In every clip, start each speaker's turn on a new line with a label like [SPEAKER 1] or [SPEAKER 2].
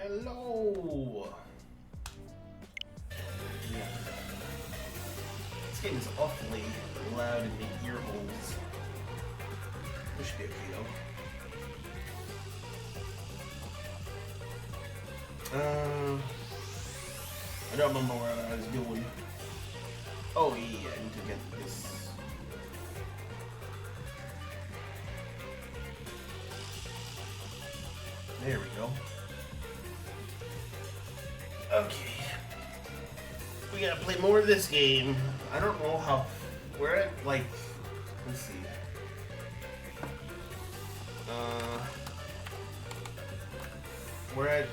[SPEAKER 1] Hello. Yeah. This game is awfully loud in the ear holes. This should be okay though. I don't remember where I was going. Oh yeah, I need to get this. There we go. Okay. We gotta play more of this game. I don't know how. We're at, like. Let's see. We're at.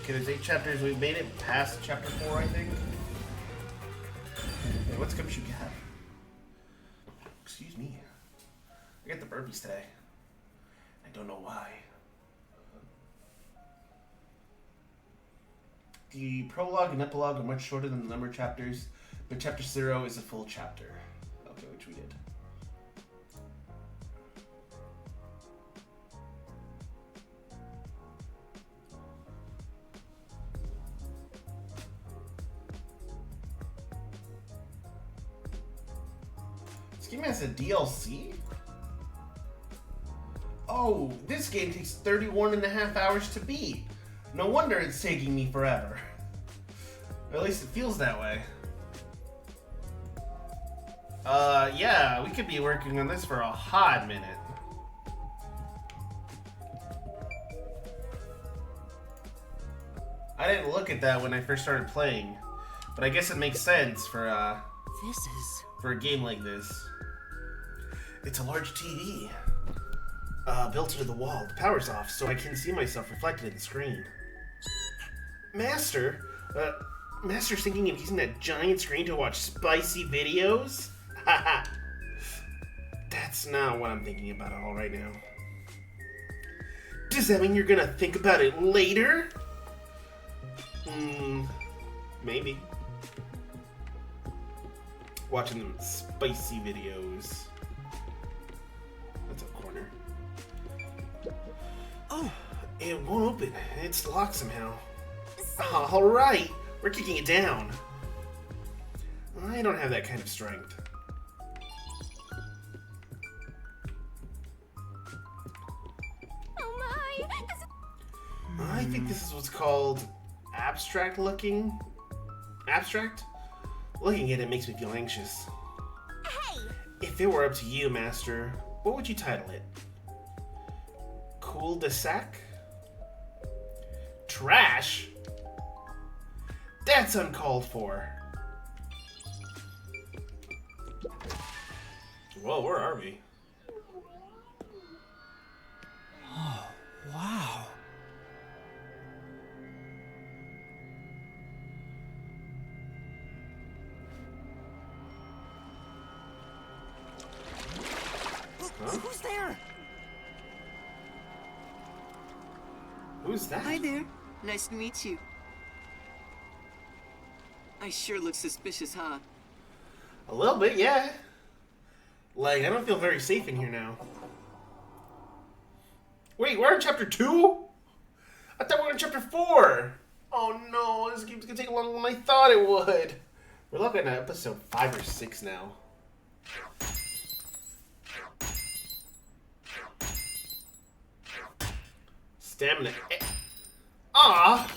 [SPEAKER 1] Okay, there's 8 chapters. We've made it past chapter 4, I think. Hey, what scripts you got? Excuse me. I got the burpees today. I don't know why. The prologue and epilogue are much shorter than the number of chapters, but chapter 0 is a full chapter. Okay, which we did. This game has a DLC? Oh, this game takes 31.5 hours to beat. No wonder it's taking me forever. Or at least it feels that way. Yeah, we could be working on this for a hot minute. I didn't look at that when I first started playing, but I guess it makes sense for a game like this. It's a large TV, built into the wall. The power's off, so I can see myself reflected in the screen. Master? Master's thinking of using that giant screen to watch spicy videos? Haha. That's not what I'm thinking about at all right now. Does that mean you're gonna think about it later? Maybe. Watching them spicy videos. That's a corner. Oh, it won't open. It's locked somehow. Alright, we're kicking it down. I don't have that kind of strength.
[SPEAKER 2] Oh my!
[SPEAKER 1] I think this is what's called abstract looking. Abstract? Looking at it makes me feel anxious.
[SPEAKER 2] Hey!
[SPEAKER 1] If it were up to you, Master, what would you title it? Cul-de-sac? Trash? That's uncalled for. Whoa, where are we?
[SPEAKER 3] Oh, wow.
[SPEAKER 1] Huh?
[SPEAKER 3] Who's there?
[SPEAKER 1] Who's that?
[SPEAKER 4] Hi there. Nice to meet you. I sure look suspicious, huh?
[SPEAKER 1] A little bit, yeah. Like, I don't feel very safe in here now. Wait, we're in chapter 2? I thought we were in chapter 4. Oh no, this game's gonna take longer than I thought it would. We're looking at episode 5 or 6 now. Stamina. Ah!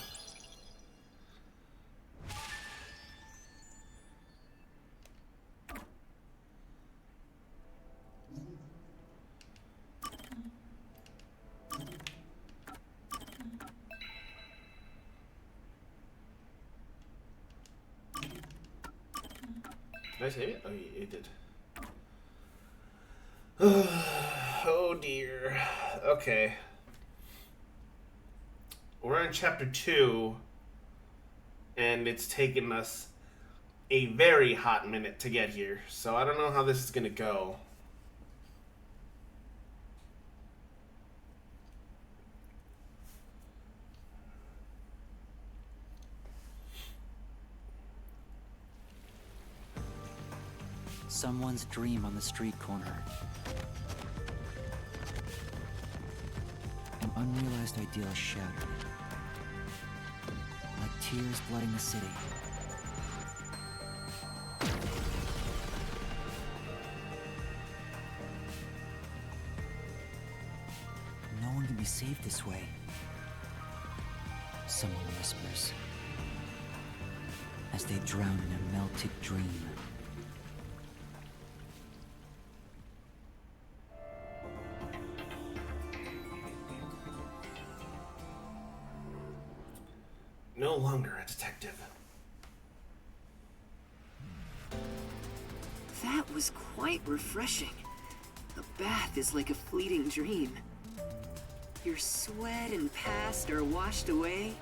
[SPEAKER 1] Did I save it? Oh, yeah, it did. Oh dear. Okay. We're in chapter 2, and it's taken us a very hot minute to get here, so I don't know how this is gonna go.
[SPEAKER 3] Someone's dream on the street corner. unrealized ideal shattered. Like tears flooding the city. No one can be saved this way. Someone whispers, as they drown in a melted dream.
[SPEAKER 1] No longer a detective.
[SPEAKER 4] That was quite refreshing. A bath is like a fleeting dream. Your sweat and past are washed away.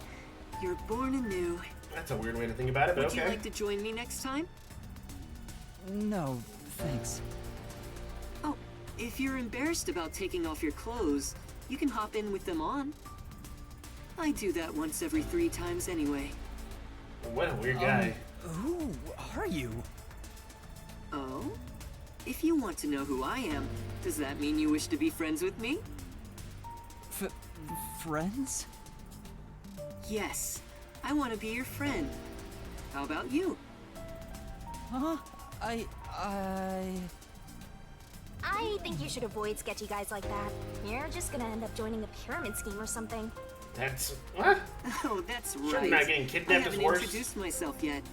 [SPEAKER 4] You're born anew.
[SPEAKER 1] That's a weird way to think about it, but
[SPEAKER 4] Would
[SPEAKER 1] okay.
[SPEAKER 4] you like to join me next time?
[SPEAKER 3] No, thanks.
[SPEAKER 4] Oh, if you're embarrassed about taking off your clothes, you can hop in with them on. I do that once every 3 times anyway.
[SPEAKER 1] What a weird guy.
[SPEAKER 3] Who are you?
[SPEAKER 4] Oh? If you want to know who I am, does that mean you wish to be friends with me?
[SPEAKER 3] Friends?
[SPEAKER 4] Yes, I want to be your friend. How about you?
[SPEAKER 3] Huh?
[SPEAKER 2] I think you should avoid sketchy guys like that. You're just gonna end up joining a pyramid scheme or something.
[SPEAKER 1] That's... what?
[SPEAKER 4] Oh, that's
[SPEAKER 1] Sure,
[SPEAKER 4] right.
[SPEAKER 1] not getting kidnapped
[SPEAKER 4] I
[SPEAKER 1] is
[SPEAKER 4] haven't
[SPEAKER 1] worse.
[SPEAKER 4] introduced myself yet.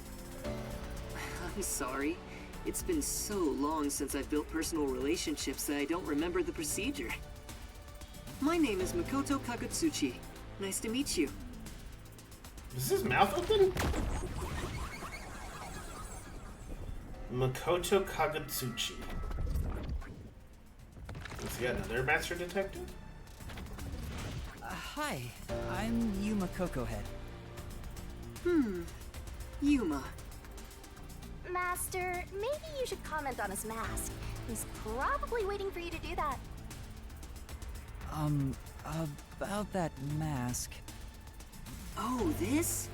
[SPEAKER 4] I'm sorry. It's been so long since I've built personal relationships that I don't remember the procedure. My name is Makoto Kagutsuchi. Nice to meet you.
[SPEAKER 1] Is his mouth open? Makoto Kagutsuchi. Is he another master detective?
[SPEAKER 3] Hi, I'm Yuma Cocohead.
[SPEAKER 4] Yuma.
[SPEAKER 2] Master, maybe you should comment on his mask. He's probably waiting for you to do that.
[SPEAKER 3] About that mask.
[SPEAKER 4] Oh, this?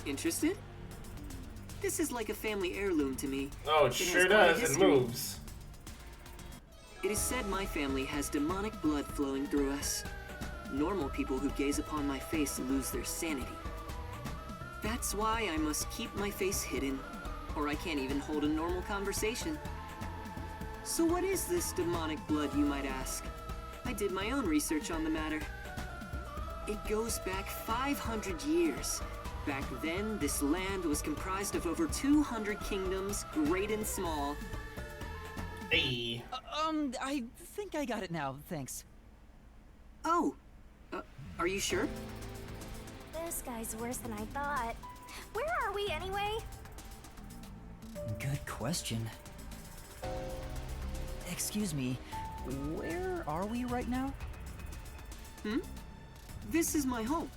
[SPEAKER 4] Interested? This is like a family heirloom to me.
[SPEAKER 1] Oh, it
[SPEAKER 4] has
[SPEAKER 1] sure
[SPEAKER 4] quite a
[SPEAKER 1] does. It
[SPEAKER 4] history.
[SPEAKER 1] moves.
[SPEAKER 4] It is said my family has demonic blood flowing through us. Normal people who gaze upon my face lose their sanity. That's why I must keep my face hidden, or I can't even hold a normal conversation. So what is this demonic blood, you might ask? I did my own research on the matter. It goes back 500 years. Back then, this land was comprised of over 200 kingdoms, great and small.
[SPEAKER 1] Hey.
[SPEAKER 3] I think I got it now, thanks.
[SPEAKER 4] Oh, are you sure?
[SPEAKER 2] This guy's worse than I thought. Where are we anyway?
[SPEAKER 3] Good question. Excuse me, where are we right now?
[SPEAKER 4] This is my home.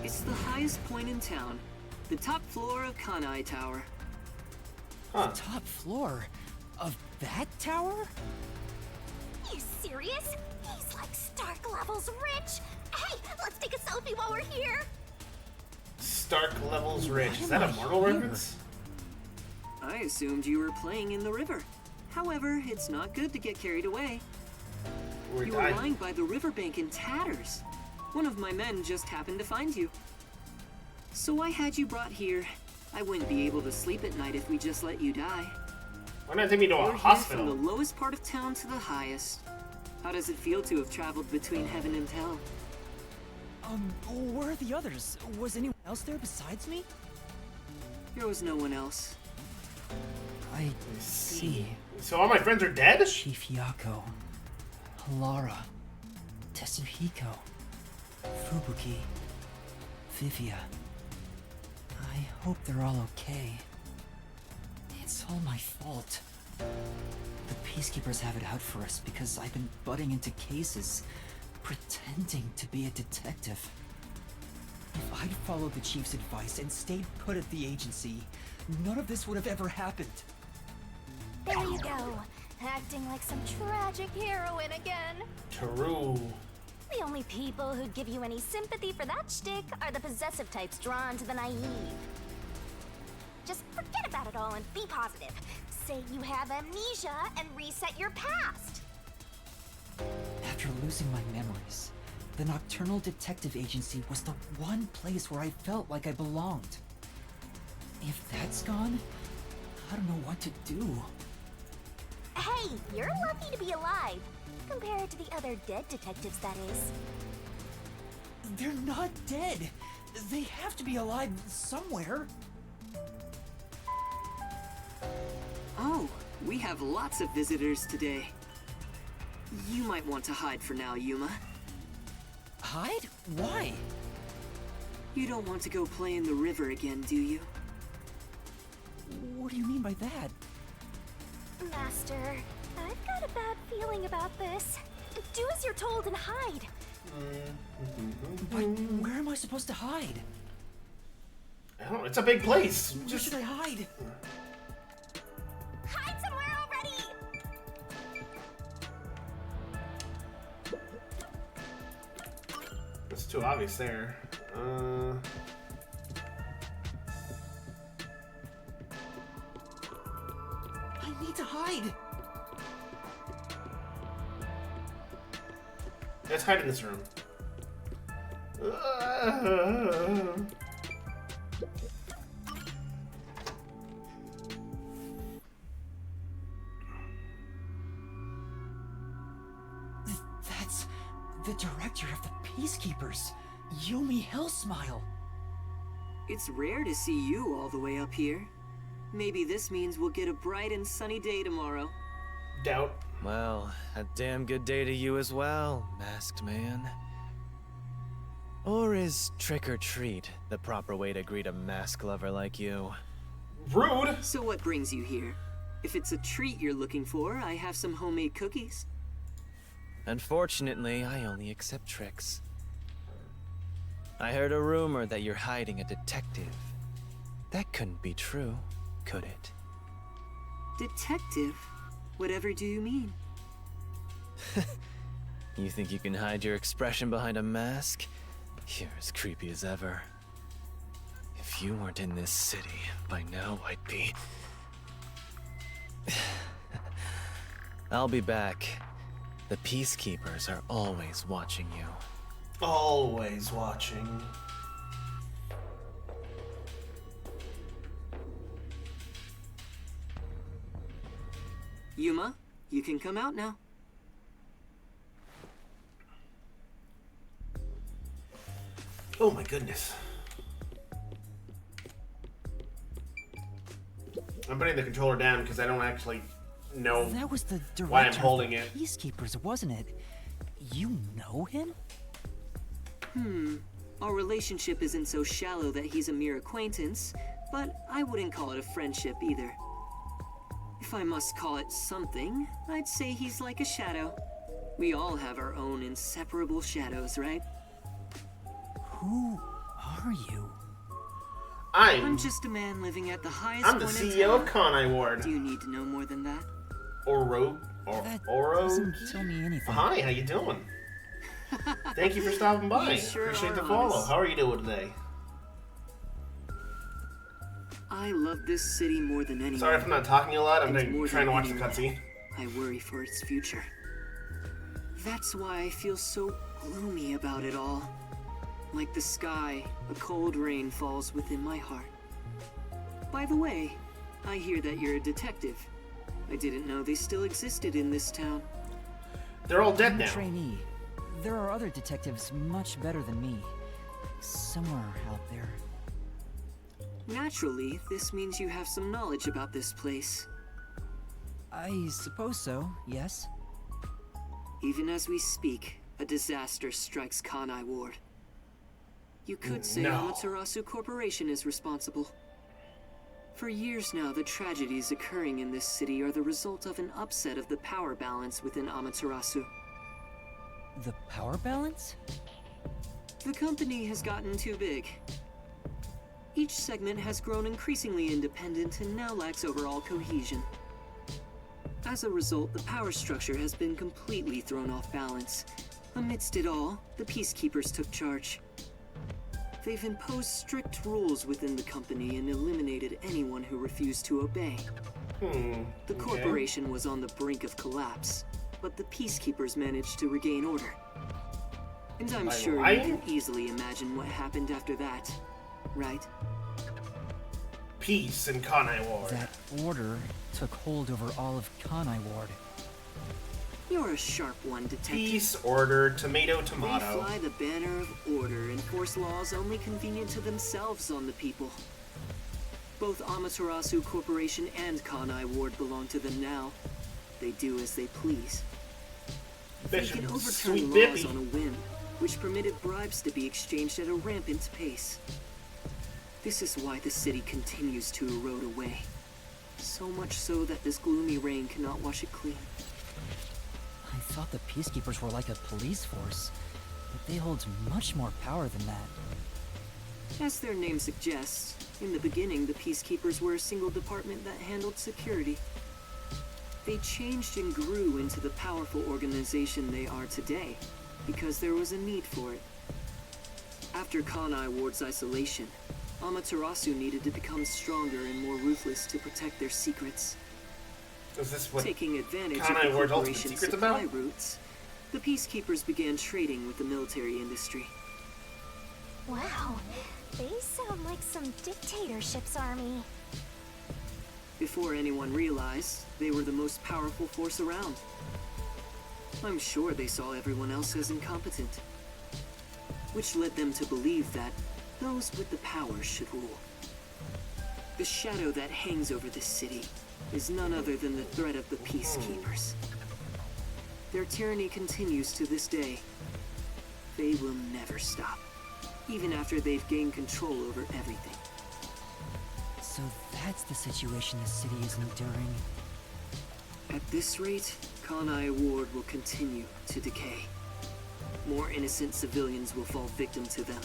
[SPEAKER 4] It's the highest point in town, the top floor of Kanai Tower.
[SPEAKER 1] Huh.
[SPEAKER 3] Top floor of that tower?
[SPEAKER 2] You serious? He's like Stark levels rich. Hey, let's take a selfie while we're here.
[SPEAKER 1] Stark levels rich. Is
[SPEAKER 3] Why
[SPEAKER 1] that
[SPEAKER 3] am
[SPEAKER 1] a
[SPEAKER 3] I
[SPEAKER 1] Marvel
[SPEAKER 3] here?
[SPEAKER 1] reference?
[SPEAKER 4] I assumed you were playing in the river. However, it's not good to get carried away. You were lying by the riverbank in tatters. One of my men just happened to find you. So I had you brought here. I wouldn't be able to sleep at night if we just let you die.
[SPEAKER 1] Why not take me to a
[SPEAKER 4] You're here
[SPEAKER 1] hospital?
[SPEAKER 4] from the lowest part of town to the highest. How does it feel to have traveled between heaven and hell?
[SPEAKER 3] Where are the others? Was anyone else there besides me?
[SPEAKER 4] There was no one else.
[SPEAKER 3] I see.
[SPEAKER 1] So all my friends are dead?
[SPEAKER 3] Chief Yako, Lara, Tetsuhiko, Fubuki, Vivia. I hope they're all okay. It's all my fault. The Peacekeepers have it out for us because I've been butting into cases, pretending to be a detective. If I'd followed the Chief's advice and stayed put at the agency, none of this would have ever happened.
[SPEAKER 2] There you go. Acting like some tragic heroine again.
[SPEAKER 1] True.
[SPEAKER 2] The only people who'd give you any sympathy for that shtick are the possessive types drawn to the naive. Just forget about it all and be positive. Say you have amnesia and reset your past.
[SPEAKER 3] After losing my memories, The Nocturnal Detective Agency was the one place where I felt like I belonged. If that's gone, I don't know what to do.
[SPEAKER 2] Hey, you're lucky to be alive. Compared to the other dead detectives, that is.
[SPEAKER 3] They're not dead. They have to be alive somewhere.
[SPEAKER 4] Oh, we have lots of visitors today. You might want to hide for now, Yuma.
[SPEAKER 3] Hide? Why?
[SPEAKER 4] You don't want to go play in the river again, do you?
[SPEAKER 3] What do you mean by that?
[SPEAKER 2] Master, I've got a bad feeling about this. Do as you're told and hide.
[SPEAKER 3] But where am I supposed to hide?
[SPEAKER 1] I don't know, it's a big place.
[SPEAKER 3] Where should I hide?
[SPEAKER 2] Hide somewhere already!
[SPEAKER 1] It's too obvious there.
[SPEAKER 3] I need to hide.
[SPEAKER 1] Let's hide in this room.
[SPEAKER 3] That's the director of the Peacekeepers, Yumi Hellsmile.
[SPEAKER 4] It's rare to see you all the way up here. Maybe this means we'll get a bright and sunny day tomorrow.
[SPEAKER 1] Doubt.
[SPEAKER 5] Well, a damn good day to you as well, masked man. Or is trick or treat the proper way to greet a mask lover like you?
[SPEAKER 1] Rude.
[SPEAKER 4] So what brings you here? If it's a treat you're looking for, I have some homemade cookies.
[SPEAKER 5] Unfortunately, I only accept tricks. I heard a rumor that you're hiding a detective. That couldn't be true, could it?
[SPEAKER 4] Detective? Whatever do you mean?
[SPEAKER 5] You think you can hide your expression behind a mask? You're as creepy as ever. If you weren't in this city, by now I'd be... I'll be back. The Peacekeepers are always watching you.
[SPEAKER 1] Always watching.
[SPEAKER 4] Yuma, you can come out now.
[SPEAKER 1] Oh my goodness. I'm putting the controller down because I don't actually know
[SPEAKER 3] That was the director
[SPEAKER 1] why I'm holding
[SPEAKER 3] of
[SPEAKER 1] it.
[SPEAKER 3] the Peacekeepers, wasn't it? You know him?
[SPEAKER 4] Our relationship isn't so shallow that he's a mere acquaintance, but I wouldn't call it a friendship either. If I must call it something, I'd say he's like a shadow. We all have our own inseparable shadows, right?
[SPEAKER 3] Who are you?
[SPEAKER 4] I'm just a man living at the highest
[SPEAKER 1] I'm the
[SPEAKER 4] point in
[SPEAKER 1] CEO of
[SPEAKER 4] town.
[SPEAKER 1] Conai Ward.
[SPEAKER 4] Do you need to know more than that?
[SPEAKER 3] That doesn't tell me anything.
[SPEAKER 1] Hi, how you doing? Thank you for stopping by.
[SPEAKER 4] You sure
[SPEAKER 1] Appreciate
[SPEAKER 4] are
[SPEAKER 1] the follow.
[SPEAKER 4] honest.
[SPEAKER 1] How are you doing today?
[SPEAKER 4] I love this city more than anyone.
[SPEAKER 1] Sorry if I'm not talking a lot. I'm
[SPEAKER 4] And more
[SPEAKER 1] trying to
[SPEAKER 4] than
[SPEAKER 1] watch the
[SPEAKER 4] anyone,
[SPEAKER 1] cutscene.
[SPEAKER 4] I worry for its future. That's why I feel so gloomy about it all. Like the sky, a cold rain falls within my heart. By the way, I hear that you're a detective. I didn't know they still existed in this town.
[SPEAKER 1] They're all dead
[SPEAKER 3] I'm a
[SPEAKER 1] now.
[SPEAKER 3] trainee. There are other detectives much better than me. Somewhere out there.
[SPEAKER 4] Naturally, this means you have some knowledge about this place.
[SPEAKER 3] I suppose so, yes.
[SPEAKER 4] Even as we speak, a disaster strikes Kanai Ward. You could say
[SPEAKER 1] No.
[SPEAKER 4] Amaterasu Corporation is responsible. For years now, the tragedies occurring in this city are the result of an upset of the power balance within Amaterasu.
[SPEAKER 3] The power balance?
[SPEAKER 4] The company has gotten too big. Each segment has grown increasingly independent and now lacks overall cohesion. As a result, the power structure has been completely thrown off balance. Amidst it all, the Peacekeepers took charge. They've imposed strict rules within the company and eliminated anyone who refused to obey. The corporation was on the brink of collapse, but the Peacekeepers managed to regain order. And I'm
[SPEAKER 1] By
[SPEAKER 4] sure you
[SPEAKER 1] lying?
[SPEAKER 4] can easily imagine what happened after that, right?
[SPEAKER 1] Peace in Kanai Ward.
[SPEAKER 3] That order took hold over all of Kanai Ward.
[SPEAKER 4] You're a sharp one, Detective.
[SPEAKER 1] Peace, order, tomato,
[SPEAKER 4] They
[SPEAKER 1] tomato.
[SPEAKER 4] fly the banner of order and force laws only convenient to themselves on the people. Both Amaterasu Corporation and Kanai Ward belong to them now. They do as they please. They
[SPEAKER 1] Bishop,
[SPEAKER 4] can overturn
[SPEAKER 1] sweet
[SPEAKER 4] laws
[SPEAKER 1] Bippy.
[SPEAKER 4] on a whim, which permitted bribes to be exchanged at a rampant pace. This is why the city continues to erode away. So much so that this gloomy rain cannot wash it clean.
[SPEAKER 3] I thought the Peacekeepers were like a police force, but they hold much more power than that.
[SPEAKER 4] As their name suggests, in the beginning the Peacekeepers were a single department that handled security. They changed and grew into the powerful organization they are today, because there was a need for it. After Kanai Ward's isolation, Amaterasu needed to become stronger and more ruthless to protect their secrets.
[SPEAKER 1] Is this what
[SPEAKER 4] Taking advantage
[SPEAKER 1] Kanai
[SPEAKER 4] of the
[SPEAKER 1] Ward's ultimate
[SPEAKER 4] corporation's
[SPEAKER 1] secret's
[SPEAKER 4] supply
[SPEAKER 1] about?
[SPEAKER 4] routes, the Peacekeepers began trading with the military industry.
[SPEAKER 2] Wow, they sound like some dictatorship's army.
[SPEAKER 4] Before anyone realized, they were the most powerful force around. I'm sure they saw everyone else as incompetent, which led them to believe that those with the power should rule. The shadow that hangs over this city is none other than the threat of the Peacekeepers. Their tyranny continues to this day. They will never stop, even after they've gained control over everything.
[SPEAKER 3] So that's the situation the city is enduring.
[SPEAKER 4] At this rate, Kanai Ward will continue to decay. More innocent civilians will fall victim to them.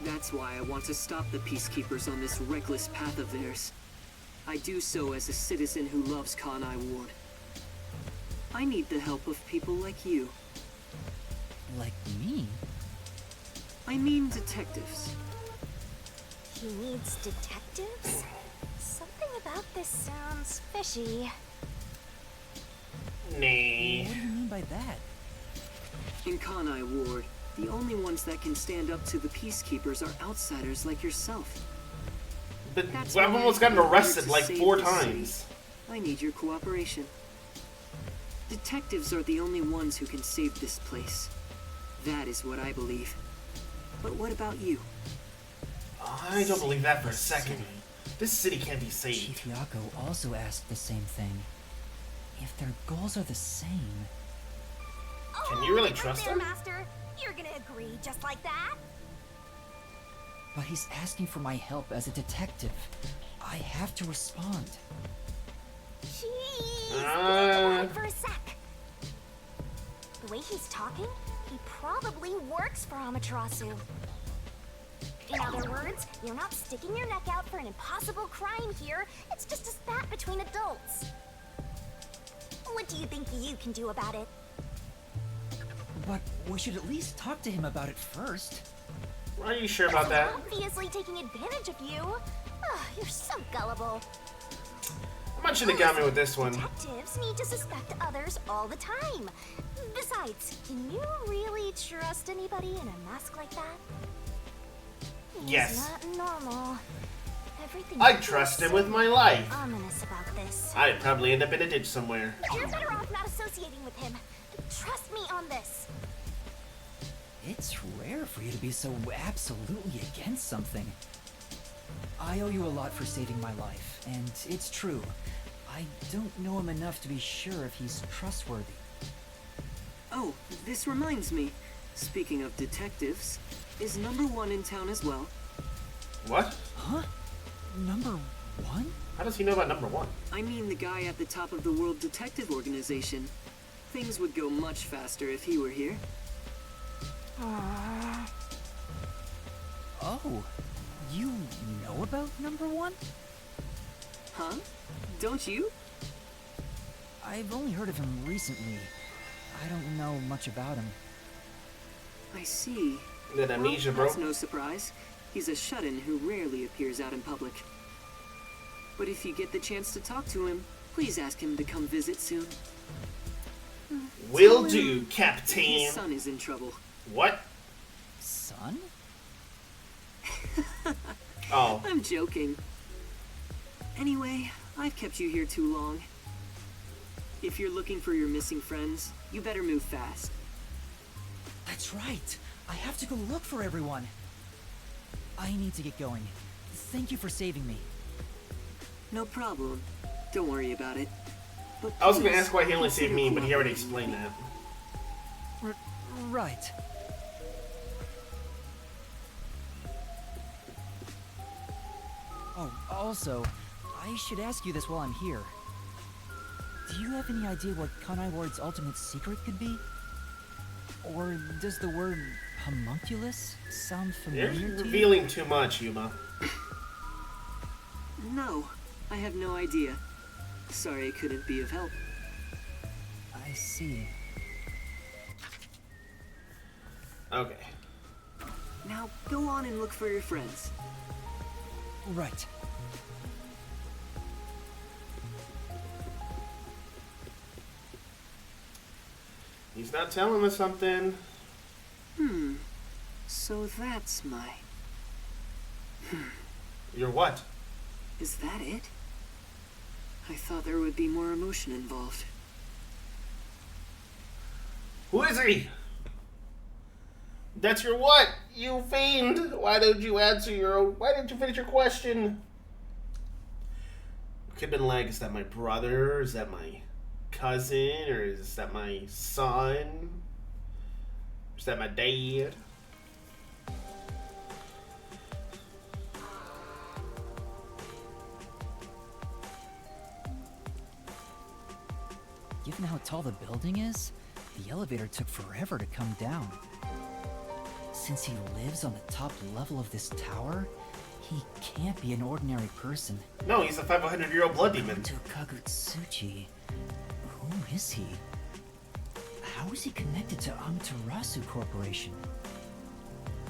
[SPEAKER 4] That's why I want to stop the Peacekeepers on this reckless path of theirs. I do so as a citizen who loves Kanai Ward. I need the help of people like you.
[SPEAKER 3] Like me?
[SPEAKER 4] I mean detectives.
[SPEAKER 2] He needs detectives? Something about this sounds fishy.
[SPEAKER 1] Nay.
[SPEAKER 3] What do you mean by that?
[SPEAKER 4] In Kanai Ward, the only ones that can stand up to the Peacekeepers are outsiders like yourself.
[SPEAKER 1] But
[SPEAKER 4] That's
[SPEAKER 1] I've
[SPEAKER 4] why
[SPEAKER 1] almost
[SPEAKER 4] I'm
[SPEAKER 1] gotten
[SPEAKER 4] here
[SPEAKER 1] arrested
[SPEAKER 4] to
[SPEAKER 1] like
[SPEAKER 4] save
[SPEAKER 1] 4
[SPEAKER 4] the city.
[SPEAKER 1] times.
[SPEAKER 4] I need your cooperation. Detectives are the only ones who can save this place. That is what I believe. But what about you?
[SPEAKER 1] I don't believe that for a second. This city can't be saved.
[SPEAKER 3] Chief Yako also asked the same thing. If their goals are the same...
[SPEAKER 1] Can you really
[SPEAKER 2] Right
[SPEAKER 1] trust
[SPEAKER 2] there,
[SPEAKER 1] him?
[SPEAKER 2] Master. You're gonna agree just like that?
[SPEAKER 3] But he's asking for my help as a detective. I have to respond.
[SPEAKER 2] Jeez.
[SPEAKER 1] Uh.
[SPEAKER 2] Wait for a sec. The way he's talking, he probably works for Amaterasu. In other words, you're not sticking your neck out for an impossible crime here. It's just a spat between adults. What do you think you can do about it?
[SPEAKER 3] But we should at least talk to him about it first.
[SPEAKER 1] Are you sure about that?
[SPEAKER 2] Obviously taking advantage of you. Ah, you're so gullible.
[SPEAKER 1] I'm not sure they got me with this one.
[SPEAKER 2] Detectives need to suspect others all the time. Besides, can you really trust anybody in a mask like that? He's
[SPEAKER 1] Yes.
[SPEAKER 2] not normal. Everything
[SPEAKER 1] I trust him with my life.
[SPEAKER 2] ominous about this.
[SPEAKER 1] I'd probably end up in a ditch somewhere.
[SPEAKER 2] You're better off not associating with him. Trust me on this.
[SPEAKER 3] It's rare for you to be so absolutely against something. I owe you a lot for saving my life, and it's true. I don't know him enough to be sure if he's trustworthy.
[SPEAKER 4] Oh, this reminds me. Speaking of detectives, is number 1 in town as well?
[SPEAKER 1] What?
[SPEAKER 3] Huh? Number 1?
[SPEAKER 1] How does he know about number 1?
[SPEAKER 4] I mean the guy at the top of the World Detective Organization. Things would go much faster if he were here.
[SPEAKER 3] Oh, you know about number 1?
[SPEAKER 4] Huh? Don't you?
[SPEAKER 3] I've only heard of him recently. I don't know much about him.
[SPEAKER 4] I see.
[SPEAKER 1] That amnesia, bro.
[SPEAKER 4] That's no surprise. He's a shut-in who rarely appears out in public. But if you get the chance to talk to him, please ask him to come visit soon.
[SPEAKER 1] Will
[SPEAKER 4] Tell
[SPEAKER 1] do,
[SPEAKER 4] him
[SPEAKER 1] Captain.
[SPEAKER 4] His son is in trouble.
[SPEAKER 1] What?
[SPEAKER 3] Son?
[SPEAKER 1] Oh.
[SPEAKER 4] I'm joking. Anyway, I've kept you here too long. If you're looking for your missing friends, you better move fast.
[SPEAKER 3] That's right. I have to go look for everyone. I need to get going. Thank you for saving me.
[SPEAKER 4] No problem. Don't worry about it. But
[SPEAKER 1] I was gonna
[SPEAKER 4] please,
[SPEAKER 1] ask why he only saved me, but he already
[SPEAKER 4] consider
[SPEAKER 1] explained that.
[SPEAKER 3] Right. Oh, also, I should ask you this while I'm here. Do you have any idea what Kanai Ward's ultimate secret could be? Or does the word homunculus sound
[SPEAKER 1] You're
[SPEAKER 3] familiar to you?
[SPEAKER 1] revealing too much, Yuma.
[SPEAKER 4] No, I have no idea. Sorry I couldn't be of help.
[SPEAKER 3] I see.
[SPEAKER 1] Okay.
[SPEAKER 4] Now go on and look for your friends.
[SPEAKER 3] Right.
[SPEAKER 1] He's not telling us something.
[SPEAKER 4] So that's my...
[SPEAKER 1] You're what?
[SPEAKER 4] Is that it? I thought there would be more emotion involved.
[SPEAKER 1] Who is he? That's your what? You fiend! Why don't you answer your... Why didn't you finish your question? Could have been like, is that my brother? Is that my cousin? Or is that my son? Is that my dad?
[SPEAKER 3] Given how tall the building is, the elevator took forever to come down. Since he lives on the top level of this tower, he can't be an ordinary person.
[SPEAKER 1] No, he's a 500-year-old blood demon.
[SPEAKER 3] To Kagutsuchi. Who is he? How is he connected to Amaterasu Corporation?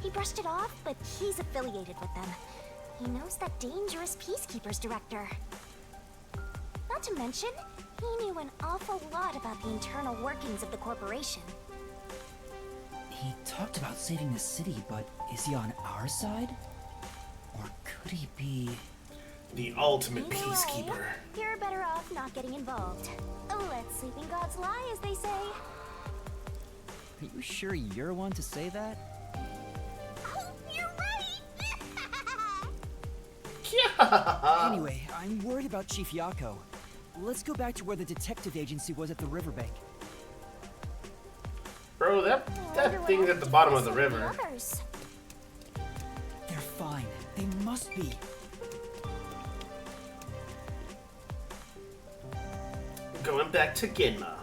[SPEAKER 2] He brushed it off, but he's affiliated with them. He knows that dangerous Peacekeepers director. Not to mention, he knew an awful lot about the internal workings of the corporation.
[SPEAKER 3] He talked about saving the city, but is he on our side? Or could he be...
[SPEAKER 1] The ultimate
[SPEAKER 2] Either way,
[SPEAKER 1] peacekeeper.
[SPEAKER 2] you're better off not getting involved. Let sleeping gods lie, as they say.
[SPEAKER 3] Are you sure you're one to say that?
[SPEAKER 2] Oh, you're right!
[SPEAKER 3] Anyway, I'm worried about Chief Yako. Let's go back to where the detective agency was at the riverbank.
[SPEAKER 1] Bro, that thing's at the bottom of the river.
[SPEAKER 2] Others.
[SPEAKER 3] They're fine. They must be.
[SPEAKER 1] Going back to Ginma.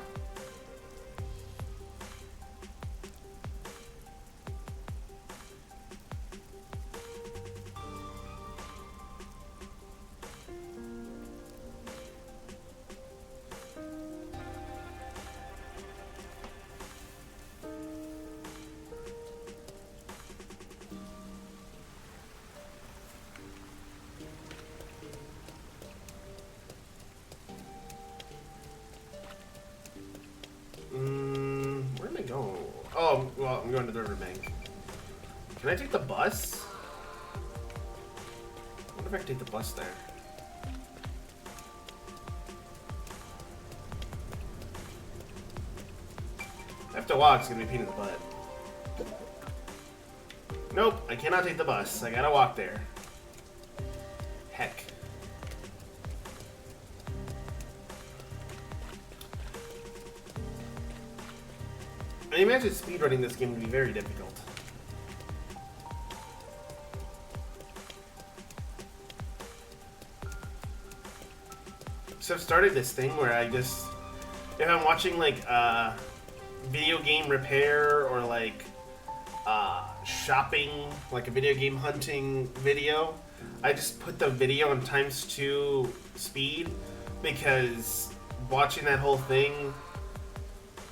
[SPEAKER 1] Where am I going? Oh, well, I'm going to the riverbank. Can I take the bus? I wonder if I can take the bus there. I have to walk, it's gonna be a pain in the butt. Nope, I cannot take the bus. I gotta walk there. Heck. I imagine speedrunning this game would be very difficult. So I've started this thing where I just, if I'm watching like video game repair or like shopping, like a video game hunting video, I just put the video on ×2 speed, because watching that whole thing,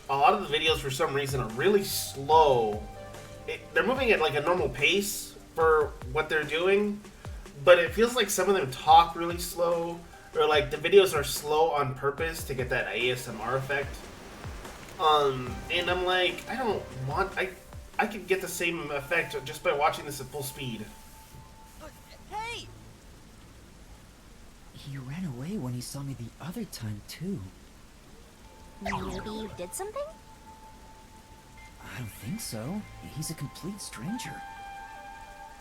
[SPEAKER 1] a lot of the videos for some reason are really slow. They're moving at like a normal pace for what they're doing, but it feels like some of them talk really slow, or like the videos are slow on purpose to get that ASMR effect. And I'm like, I I could get the same effect just by watching this at full speed.
[SPEAKER 3] Hey! He ran away when he saw me the other time, too.
[SPEAKER 2] Maybe you did something?
[SPEAKER 3] I don't think so. He's a complete stranger.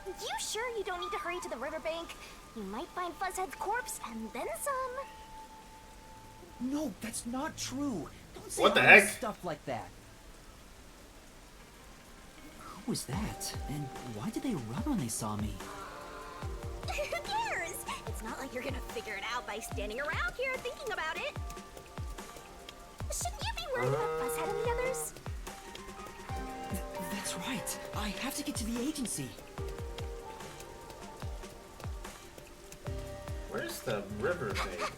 [SPEAKER 2] You sure you don't need to hurry to the riverbank? You might find Fuzzhead's corpse and then some.
[SPEAKER 3] No, that's not true. Don't say
[SPEAKER 1] What the
[SPEAKER 3] all
[SPEAKER 1] heck?
[SPEAKER 3] this stuff like that. Who was that? And why did they run when they saw me?
[SPEAKER 2] Who cares? It's not like you're gonna figure it out by standing around here thinking about it. Shouldn't you be worried about Fuzzhead and the others?
[SPEAKER 3] That's right. I have to get to the agency.
[SPEAKER 1] Where's the riverbank?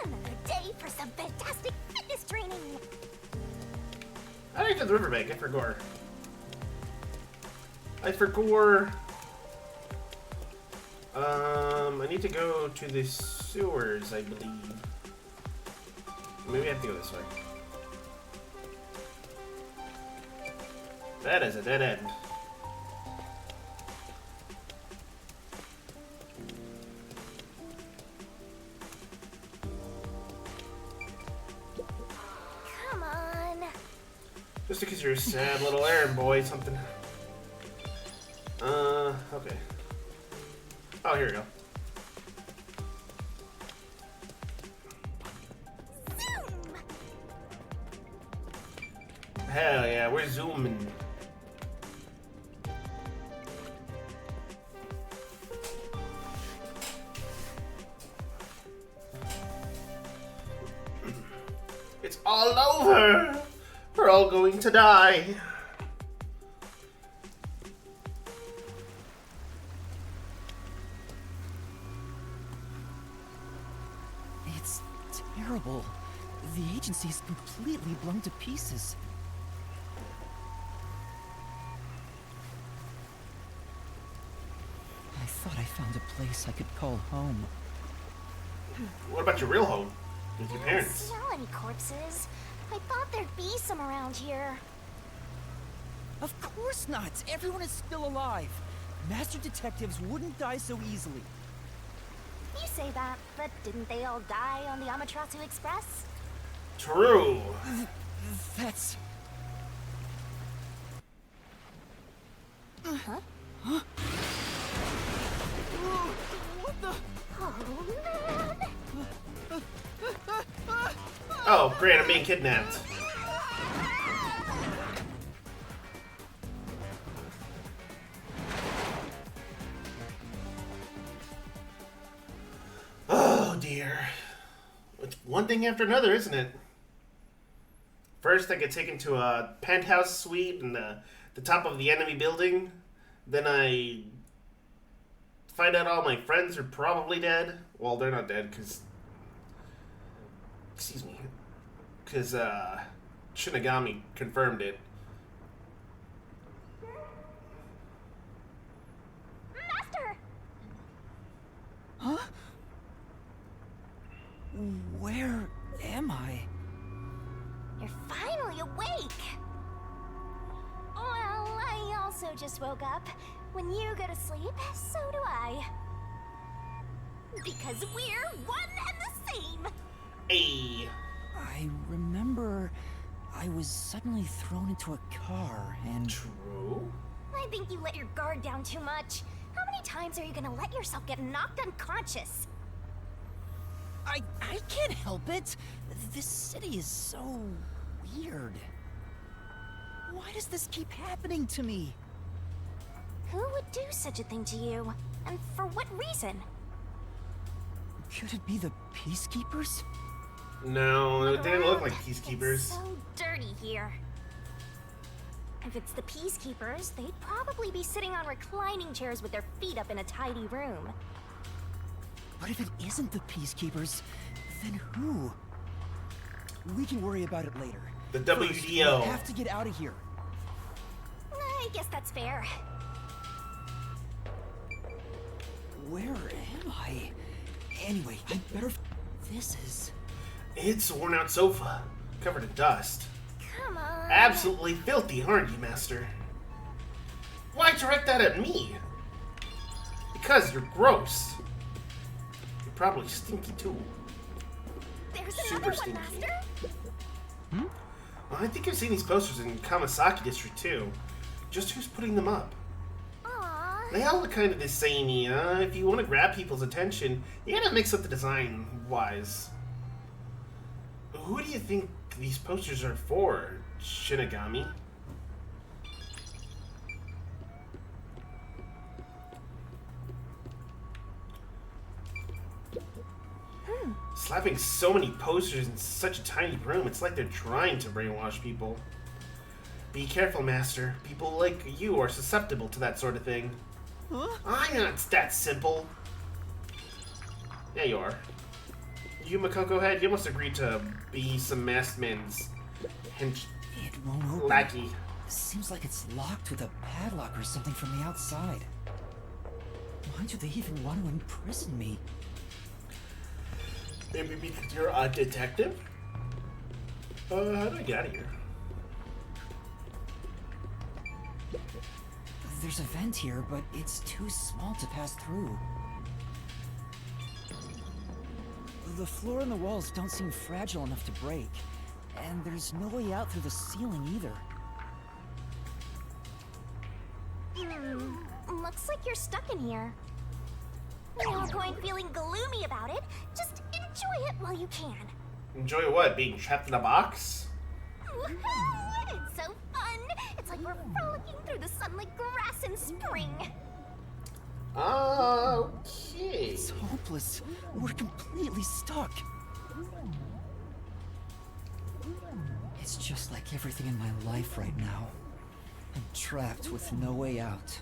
[SPEAKER 2] Another day for some fantastic fitness training.
[SPEAKER 1] I think it's the riverbank. I forgot. I need to go to the sewers, I believe. Maybe I have to go this way. That is a dead end.
[SPEAKER 2] Come on.
[SPEAKER 1] Just because you're a sad little errand boy, something. Okay. Oh, here we go.
[SPEAKER 2] Zoom!
[SPEAKER 1] Hell yeah, we're zooming. It's all over. We're all going to die.
[SPEAKER 3] It's terrible. The agency's completely blown to pieces. I thought I found a place I could call home.
[SPEAKER 1] What about your real home? With your
[SPEAKER 2] I don't
[SPEAKER 1] parents?
[SPEAKER 2] smell any corpses. I thought there'd be some around here.
[SPEAKER 3] Of course not! Everyone is still alive! Master detectives wouldn't die so easily.
[SPEAKER 2] You say that, but didn't they all die on the Amaterasu Express?
[SPEAKER 1] True.
[SPEAKER 3] That's...
[SPEAKER 2] Huh?
[SPEAKER 3] What the...
[SPEAKER 2] Oh, man!
[SPEAKER 1] Oh, great, I'm being kidnapped. Oh dear. It's one thing after another, isn't it? First, I get taken to a penthouse suite in the top of the enemy building. Then I find out all my friends are probably dead. Well, they're not dead, because... Excuse me. Because, Shinigami confirmed it.
[SPEAKER 2] Master!
[SPEAKER 3] Huh? Where am I?
[SPEAKER 2] You're finally awake! Well, I also just woke up. When you go to sleep, so do I. Because we're one and the same!
[SPEAKER 1] Hey!
[SPEAKER 3] I remember I was suddenly thrown into a car and...
[SPEAKER 1] True?
[SPEAKER 2] I think you let your guard down too much. How many times are you gonna let yourself get knocked unconscious?
[SPEAKER 3] I can't help it! This city is so... weird. Why does this keep happening to me?
[SPEAKER 2] Who would do such a thing to you? And for what reason?
[SPEAKER 3] Could it be the Peacekeepers?
[SPEAKER 1] No, it didn't look like
[SPEAKER 2] It's
[SPEAKER 1] peacekeepers.
[SPEAKER 2] so dirty here. If it's the Peacekeepers, they'd probably be sitting on reclining chairs with their feet up in a tidy room.
[SPEAKER 3] But if it isn't the Peacekeepers, then who? We can worry about it later.
[SPEAKER 1] The
[SPEAKER 3] First,
[SPEAKER 1] WDO.
[SPEAKER 3] we have to get out of here.
[SPEAKER 2] I guess that's fair.
[SPEAKER 3] Where am I? Anyway, I better... This is...
[SPEAKER 1] It's a worn out sofa, covered in dust.
[SPEAKER 2] Come on.
[SPEAKER 1] Absolutely filthy, aren't you, Master? direct that at me? Because you're gross. You're probably stinky too.
[SPEAKER 2] There's
[SPEAKER 1] Super
[SPEAKER 2] another one,
[SPEAKER 1] stinky.
[SPEAKER 2] Master.
[SPEAKER 1] Well, I think I've seen these posters in Kamasaki District too. Just who's putting them up?
[SPEAKER 2] Aww.
[SPEAKER 1] They all look kind of the same, If you want to grab people's attention, you gotta mix up the design-wise. Who do you think these posters are for, Shinigami? Slapping so many posters in such a tiny room, it's like they're trying to brainwash people. Be careful, Master. People like you are susceptible to that sort of thing.
[SPEAKER 3] Huh?
[SPEAKER 1] I'm not that simple. Yeah, you are. You, Makoko Head, you must agree to be some masked man's hench
[SPEAKER 3] It won't open.
[SPEAKER 1] lackey.
[SPEAKER 3] Seems like it's locked with a padlock or something from the outside. Why do they even want to imprison me?
[SPEAKER 1] Maybe because you're a detective? How do I get out of here?
[SPEAKER 3] There's a vent here, but it's too small to pass through. The floor and the walls don't seem fragile enough to break, and there's no way out through the ceiling either.
[SPEAKER 2] Looks like you're stuck in here. No point feeling gloomy about it. Just enjoy it while you can.
[SPEAKER 1] Enjoy what? Being trapped in a box?
[SPEAKER 2] Woohoo! It's so fun! It's like we're frolicking through the sun like grass in spring.
[SPEAKER 1] Okay.
[SPEAKER 3] It's hopeless. We're completely stuck. It's just like everything in my life right now. I'm trapped with no way out.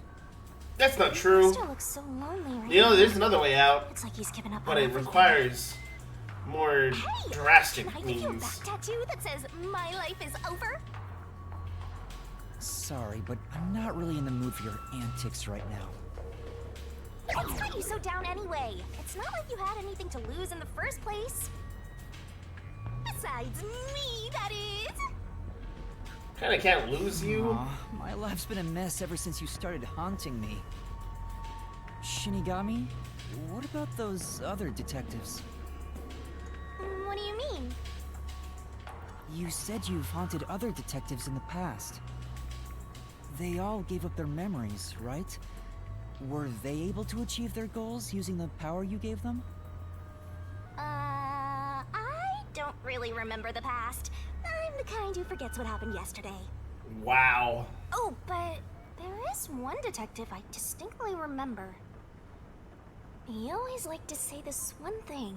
[SPEAKER 1] That's not true.
[SPEAKER 2] Master looks so lonely right
[SPEAKER 1] You know,
[SPEAKER 2] now.
[SPEAKER 1] there's another way out,
[SPEAKER 2] It's like he's given up
[SPEAKER 1] but
[SPEAKER 2] on
[SPEAKER 1] it
[SPEAKER 2] everything.
[SPEAKER 1] requires more
[SPEAKER 2] Hey,
[SPEAKER 1] drastic
[SPEAKER 2] can I give you a
[SPEAKER 1] means.
[SPEAKER 2] back tattoo that says "My life is over"?
[SPEAKER 3] Sorry, but I'm not really in the mood for your antics right now.
[SPEAKER 2] What's got you so down anyway? It's not like you had anything to lose in the first place. Besides me, that is.
[SPEAKER 1] Kinda can't lose you.
[SPEAKER 3] Aw, my life's been a mess ever since you started haunting me. Shinigami, what about those other detectives?
[SPEAKER 2] What do you mean?
[SPEAKER 3] You said you've haunted other detectives in the past. They all gave up their memories, right? Were they able to achieve their goals using the power you gave them?
[SPEAKER 2] I don't really remember the past. I'm the kind who forgets what happened yesterday.
[SPEAKER 1] Wow.
[SPEAKER 2] Oh, but there is one detective I distinctly remember. He always liked to say this one thing.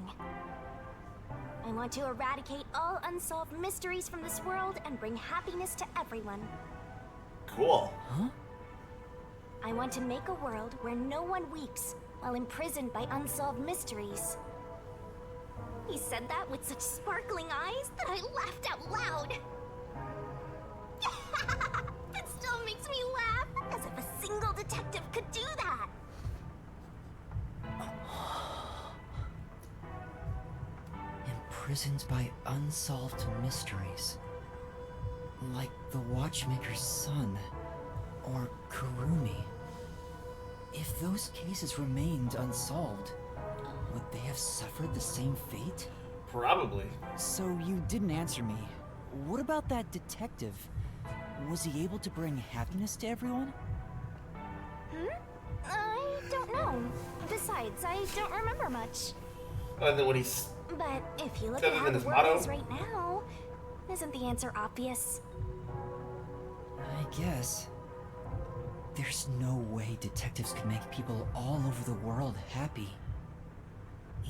[SPEAKER 2] I want to eradicate all unsolved mysteries from this world and bring happiness to everyone.
[SPEAKER 1] Cool.
[SPEAKER 3] Huh?
[SPEAKER 2] I want to make a world where no one weeps while imprisoned by unsolved mysteries. He said that with such sparkling eyes that I laughed out loud. It still makes me laugh, as if a single detective could do that.
[SPEAKER 3] Imprisoned by unsolved mysteries. Like the Watchmaker's son, or Kurumi. If those cases remained unsolved, would they have suffered the same fate?
[SPEAKER 1] Probably.
[SPEAKER 3] So you didn't answer me. What about that detective? Was he able to bring happiness to everyone?
[SPEAKER 2] I don't know. Besides, I don't remember much.
[SPEAKER 1] Other than what he's.
[SPEAKER 2] But if you look
[SPEAKER 1] Other
[SPEAKER 2] at how
[SPEAKER 1] than
[SPEAKER 2] the
[SPEAKER 1] his
[SPEAKER 2] world
[SPEAKER 1] motto?
[SPEAKER 2] is right now, isn't the answer obvious?
[SPEAKER 3] I guess. There's no way detectives could make people all over the world happy.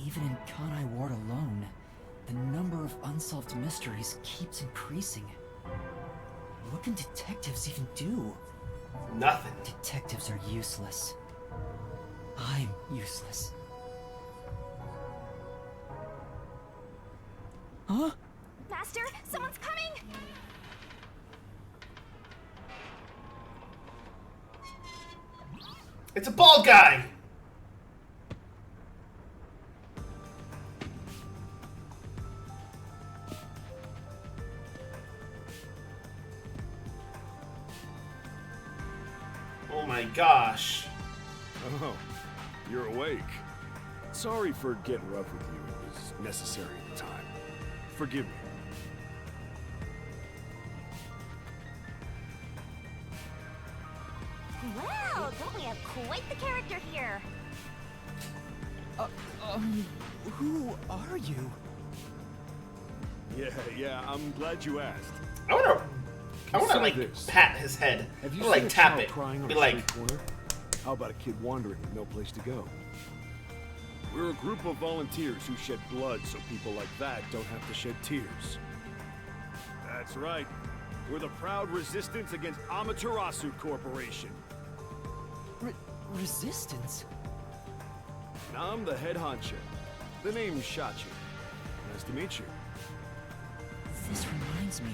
[SPEAKER 3] Even in Kanai Ward alone, the number of unsolved mysteries keeps increasing. What can detectives even do?
[SPEAKER 1] Nothing.
[SPEAKER 3] Detectives are useless. I'm useless. Huh?
[SPEAKER 2] Master, someone's coming!
[SPEAKER 1] It's a bald guy! Oh my gosh.
[SPEAKER 6] Oh, you're awake. Sorry for getting rough with you. It was necessary at the time. Forgive me.
[SPEAKER 2] Wow, don't we have quite the character here?
[SPEAKER 3] Who are you?
[SPEAKER 6] Yeah, I'm glad you asked.
[SPEAKER 1] I wanna
[SPEAKER 6] Consider
[SPEAKER 1] like
[SPEAKER 6] this.
[SPEAKER 1] pat his head.
[SPEAKER 6] Have you
[SPEAKER 1] I wanna,
[SPEAKER 6] seen
[SPEAKER 1] like
[SPEAKER 6] a
[SPEAKER 1] tap
[SPEAKER 6] child
[SPEAKER 1] it.
[SPEAKER 6] crying on
[SPEAKER 1] Be
[SPEAKER 6] a
[SPEAKER 1] like,
[SPEAKER 6] street corner? How about a kid wandering with no place to go? We're a group of volunteers who shed blood so people like that don't have to shed tears. That's right. We're the proud resistance against Amaterasu Corporation.
[SPEAKER 3] Resistance?
[SPEAKER 6] And I'm the head honcho. The name's Shachi. Nice to meet you.
[SPEAKER 3] This reminds me.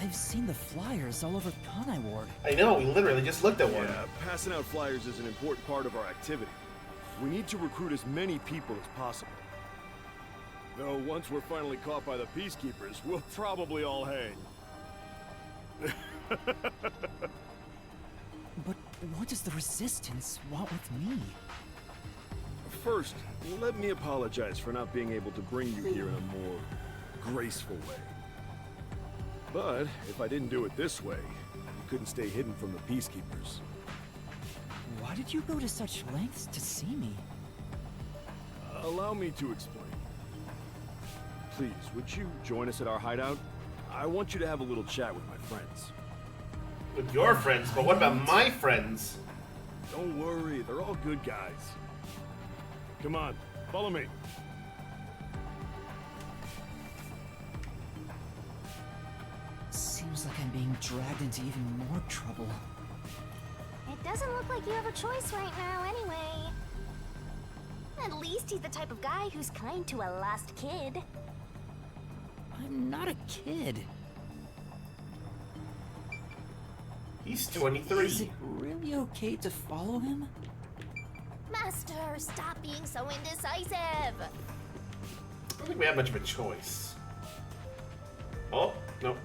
[SPEAKER 3] I've seen the flyers all over Kanai Ward.
[SPEAKER 1] I know, we literally just looked at one.
[SPEAKER 6] Yeah, passing out flyers is an important part of our activity. We need to recruit as many people as possible. Though once we're finally caught by the Peacekeepers, we'll probably all hang.
[SPEAKER 3] But what does the Resistance want with me?
[SPEAKER 6] First, let me apologize for not being able to bring you here in a more graceful way. But if I didn't do it this way, you couldn't stay hidden from the Peacekeepers.
[SPEAKER 3] Why did you go to such lengths to see me?
[SPEAKER 6] Allow me to explain. Please, would you join us at our hideout? I want you to have a little chat with my friends.
[SPEAKER 1] With your friends, but what about my friends?
[SPEAKER 6] Don't worry, they're all good guys. Come on, follow me.
[SPEAKER 3] Seems like I'm being dragged into even more trouble.
[SPEAKER 2] It doesn't look like you have a choice right now, anyway. At least he's the type of guy who's kind to a lost kid.
[SPEAKER 3] I'm not a kid.
[SPEAKER 1] He's
[SPEAKER 3] Is
[SPEAKER 1] 23.
[SPEAKER 3] it really okay to follow him?
[SPEAKER 2] Master, stop being so indecisive.
[SPEAKER 1] I don't think we have much of a choice. Oh, nope.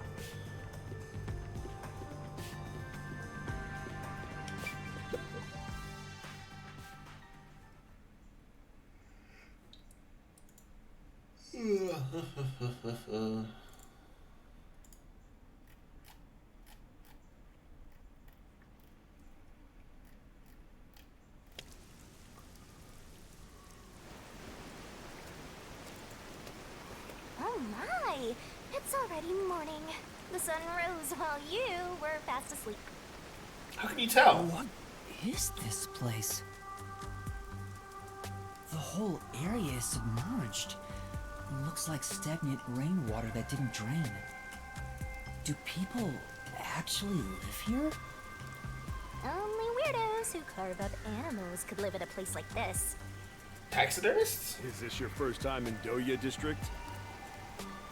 [SPEAKER 2] Oh my! It's already morning. The sun rose while you were fast asleep.
[SPEAKER 1] How can you tell?
[SPEAKER 3] What is this place? The whole area is submerged. Looks like stagnant rainwater that didn't drain. Do people actually live here?
[SPEAKER 2] Only weirdos who carve up animals could live at a place like this.
[SPEAKER 1] Taxidermists?
[SPEAKER 6] Is this your first time in Doya District?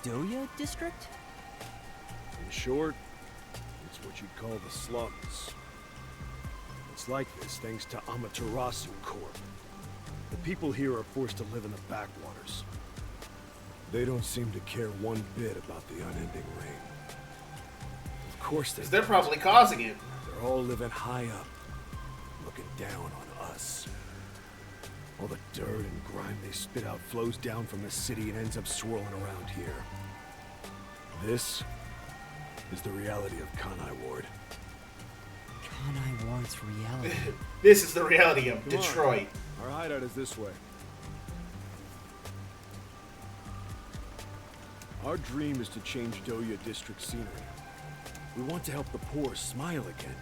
[SPEAKER 3] Doya District?
[SPEAKER 6] In short, it's what you'd call the slums. It's like this thanks to Amaterasu Corp. The people here are forced to live in the backwaters. They don't seem to care one bit about the unending rain. Of course they
[SPEAKER 1] Because they're
[SPEAKER 6] don't.
[SPEAKER 1] probably causing it.
[SPEAKER 6] They're all living high up, looking down on us. All the dirt and grime they spit out flows down from the city and ends up swirling around here. This is the reality of Kanai Ward.
[SPEAKER 3] Kanai Ward's reality.
[SPEAKER 1] This is the reality of
[SPEAKER 6] Come on.
[SPEAKER 1] Detroit.
[SPEAKER 6] Our hideout is this way. Our dream is to change Doya District scenery. We want to help the poor smile again.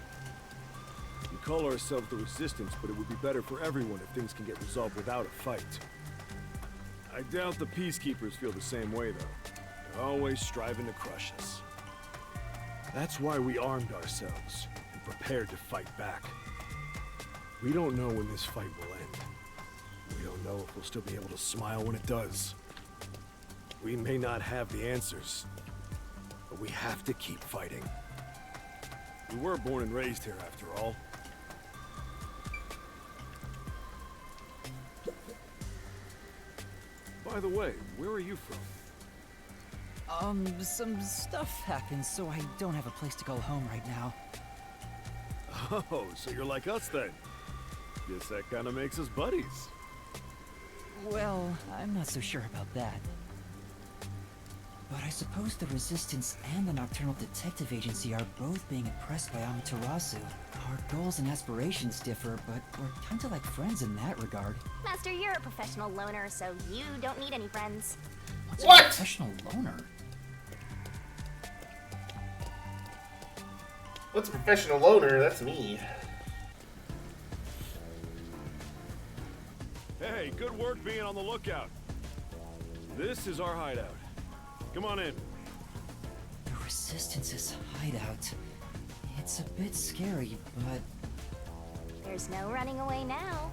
[SPEAKER 6] We call ourselves the Resistance, but it would be better for everyone if things can get resolved without a fight. I doubt the Peacekeepers feel the same way, though. They're always striving to crush us. That's why we armed ourselves and prepared to fight back. We don't know when this fight will end. We don't know if we'll still be able to smile when it does. We may not have the answers, but we have to keep fighting. We were born and raised here, after all. By the way, where are you from?
[SPEAKER 3] Some stuff happened, so I don't have a place to go home right now.
[SPEAKER 6] Oh, so you're like us then? Guess that kind of makes us buddies.
[SPEAKER 3] Well, I'm not so sure about that. But I suppose the Resistance and the Nocturnal Detective Agency are both being oppressed by Amaterasu. Our goals and aspirations differ, but we're kinda like friends in that regard.
[SPEAKER 2] Master, you're a professional loner, so you don't need any friends.
[SPEAKER 3] What's
[SPEAKER 1] What?
[SPEAKER 3] a professional loner?
[SPEAKER 1] What's a professional loner? That's me.
[SPEAKER 6] Hey, good work being on the lookout. This is our hideout. Come on in.
[SPEAKER 3] The Resistance's hideout. It's a bit scary, but
[SPEAKER 2] There's no running away now.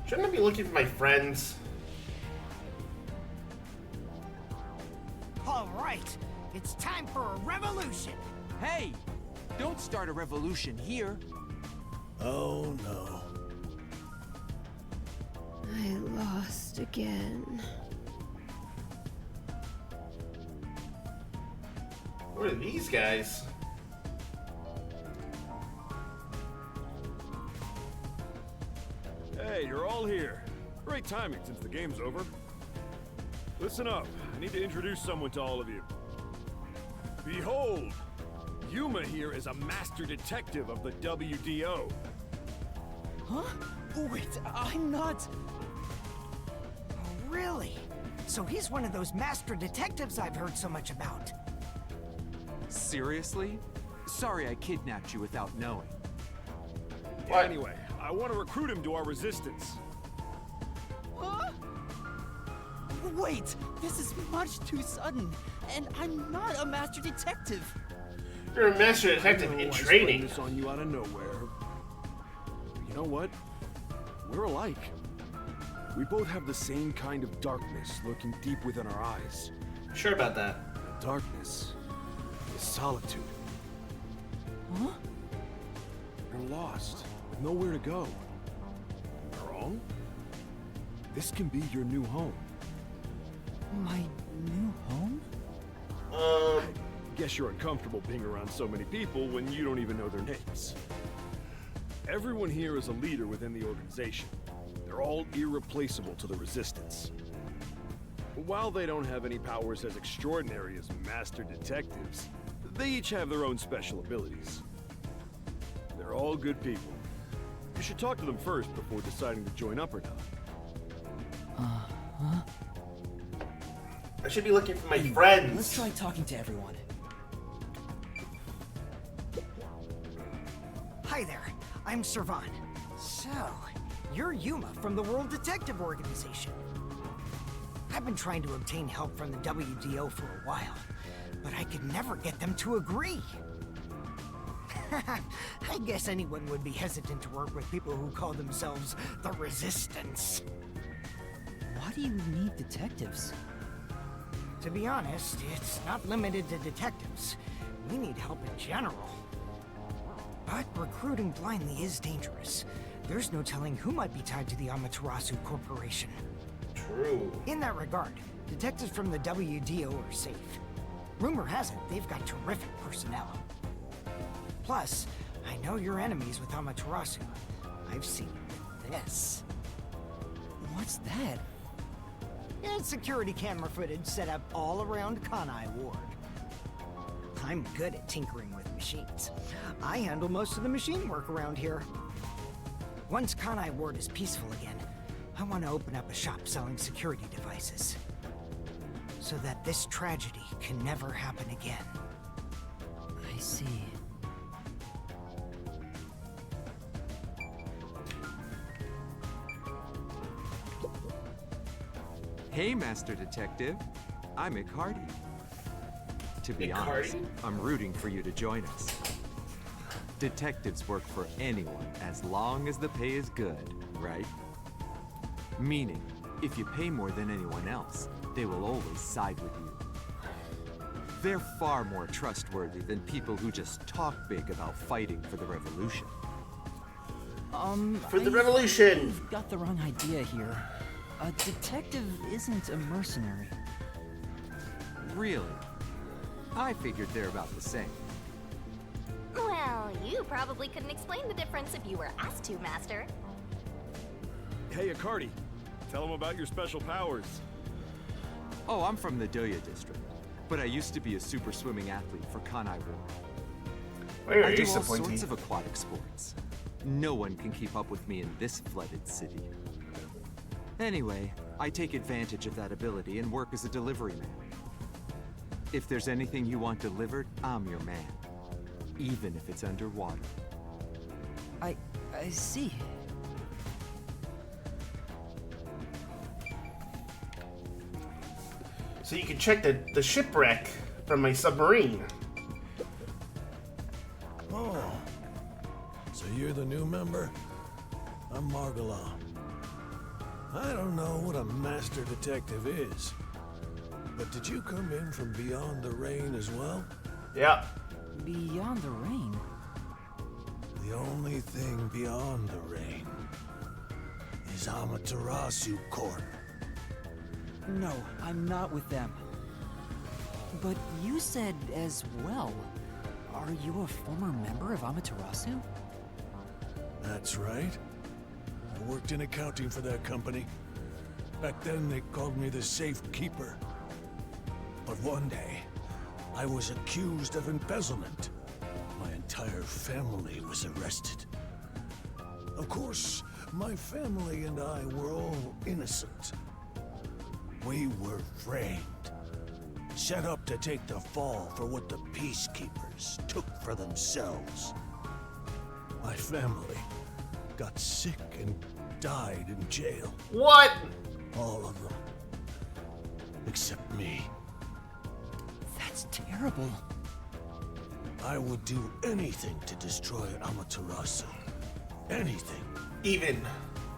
[SPEAKER 1] Shouldn't I be looking for my friends?
[SPEAKER 7] All right, it's time for a revolution.
[SPEAKER 8] Hey! Don't start a revolution here.
[SPEAKER 6] Oh no.
[SPEAKER 9] I lost again.
[SPEAKER 1] What are these guys?
[SPEAKER 6] Hey, you're all here. Great timing since the game's over. Listen up. I need to introduce someone to all of you. Behold! Yuma here is a master detective of the WDO.
[SPEAKER 8] Huh? Wait, I'm not...
[SPEAKER 7] Oh, really? So he's one of those master detectives I've heard so much about.
[SPEAKER 8] Seriously? Sorry I kidnapped you without knowing.
[SPEAKER 1] What?
[SPEAKER 6] Anyway, I want to recruit him to our resistance.
[SPEAKER 8] Huh? Wait, this is much too sudden, and I'm not a master detective.
[SPEAKER 1] You're a master detective
[SPEAKER 6] I know
[SPEAKER 1] in
[SPEAKER 6] I sprung
[SPEAKER 1] training.
[SPEAKER 6] this on you out of nowhere. You know what? We're alike. We both have the same kind of darkness lurking deep within our eyes.
[SPEAKER 1] Sure about that.
[SPEAKER 6] Darkness is solitude.
[SPEAKER 3] huh?
[SPEAKER 6] You're lost, with nowhere to go. Wrong? This can be your new home.
[SPEAKER 3] My new home?
[SPEAKER 6] Guess you're uncomfortable being around so many people when you don't even know their names. Everyone here is a leader within the organization. They're all irreplaceable to the Resistance. While they don't have any powers as extraordinary as master detectives, they each have their own special abilities. They're all good people. You should talk to them first before deciding to join up or not.
[SPEAKER 1] I should be looking for my
[SPEAKER 3] Anyway,
[SPEAKER 1] friends.
[SPEAKER 3] Let's try talking to everyone.
[SPEAKER 7] Hi there, I'm Servan. So, you're Yuma from the World Detective Organization. I've been trying to obtain help from the WDO for a while, but I could never get them to agree. I guess anyone would be hesitant to work with people who call themselves the Resistance.
[SPEAKER 3] Why do you need detectives?
[SPEAKER 7] To be honest, it's not limited to detectives. We need help in general. But recruiting blindly is dangerous. There's no telling who might be tied to the Amaterasu Corporation.
[SPEAKER 1] True.
[SPEAKER 7] In that regard, detectives from the WDO are safe. Rumor has it they've got terrific personnel. Plus, I know your enemies with Amaterasu. I've seen this.
[SPEAKER 3] What's that?
[SPEAKER 7] It's security camera footage set up all around Kanai Ward. I'm good at tinkering with machines. I handle most of the machine work around here. Once Kanai Ward is peaceful again, I want to open up a shop selling security devices. So that this tragedy can never happen again.
[SPEAKER 3] I see.
[SPEAKER 10] Hey, Master Detective. I'm Mick Hardy. To be
[SPEAKER 1] Mick
[SPEAKER 10] honest,
[SPEAKER 1] Hardy?
[SPEAKER 10] I'm rooting for you to join us. Detectives work for anyone as long as the pay is good, right? Meaning, if you pay more than anyone else, they will always side with you. They're far more trustworthy than people who just talk big about fighting for the revolution.
[SPEAKER 1] For the revolution!
[SPEAKER 3] You've got the wrong idea here. A detective isn't a mercenary.
[SPEAKER 10] Really? I figured they're about the same.
[SPEAKER 2] Well, you probably couldn't explain the difference if you were asked to, Master.
[SPEAKER 6] Hey, Akardi. Tell them about your special powers.
[SPEAKER 10] Oh, I'm from the Doya district, but I used to be a super swimming athlete for Kanai War.
[SPEAKER 1] Where are
[SPEAKER 10] I
[SPEAKER 1] you
[SPEAKER 10] do all
[SPEAKER 1] disappointing?
[SPEAKER 10] sorts of aquatic sports. No one can keep up with me in this flooded city. Anyway, I take advantage of that ability and work as a delivery man. If there's anything you want delivered, I'm your man. Even if it's underwater.
[SPEAKER 3] I see.
[SPEAKER 1] So you can check the shipwreck from my submarine.
[SPEAKER 11] Oh, so you're the new member? I'm Margala. I don't know what a master detective is, but did you come in from beyond the rain as well?
[SPEAKER 1] Yeah.
[SPEAKER 3] Beyond the rain?
[SPEAKER 11] The only thing beyond the rain is Amaterasu Corp.
[SPEAKER 3] No, I'm not with them. But you said as well. Are you a former member of Amaterasu?
[SPEAKER 11] That's right. I worked in accounting for that company. Back then they called me the Safe Keeper. But one day, I was accused of embezzlement. My entire family was arrested. Of course, my family and I were all innocent. We were framed. Set up to take the fall for what the peacekeepers took for themselves. My family got sick and died in jail.
[SPEAKER 1] What?
[SPEAKER 11] All of them. Except me.
[SPEAKER 3] That's terrible.
[SPEAKER 11] I would do anything to destroy Amaterasu. Anything.
[SPEAKER 1] Even.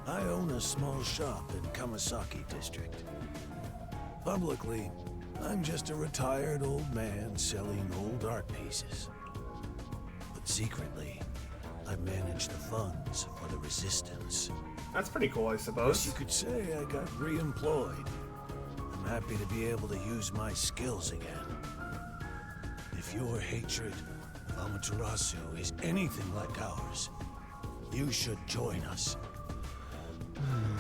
[SPEAKER 11] I own a small shop in Kamasaki District. Publicly, I'm just a retired old man selling old art pieces. But secretly, I manage the funds for the Resistance.
[SPEAKER 1] That's pretty cool, I
[SPEAKER 11] Guess
[SPEAKER 1] suppose.
[SPEAKER 11] you could say I got re-employed. I'm happy to be able to use my skills again. If your hatred of Amaterasu is anything like ours, you should join us.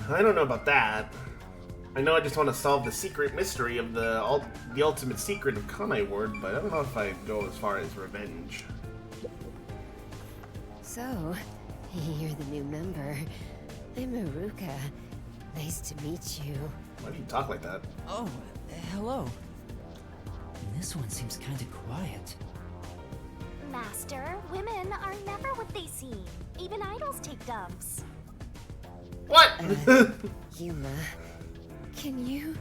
[SPEAKER 1] I don't know about that. I know I just want to solve the secret mystery of the ultimate secret of Kanai Ward, but I don't know if I go as far as revenge.
[SPEAKER 9] So, you're the new member. I'm Haruka. Nice to meet you.
[SPEAKER 1] Why do you talk like that?
[SPEAKER 3] Oh, hello. This one seems kind of quiet.
[SPEAKER 2] Master, women are never what they seem. Even idols take dumps.
[SPEAKER 1] What?
[SPEAKER 9] Yuma, can you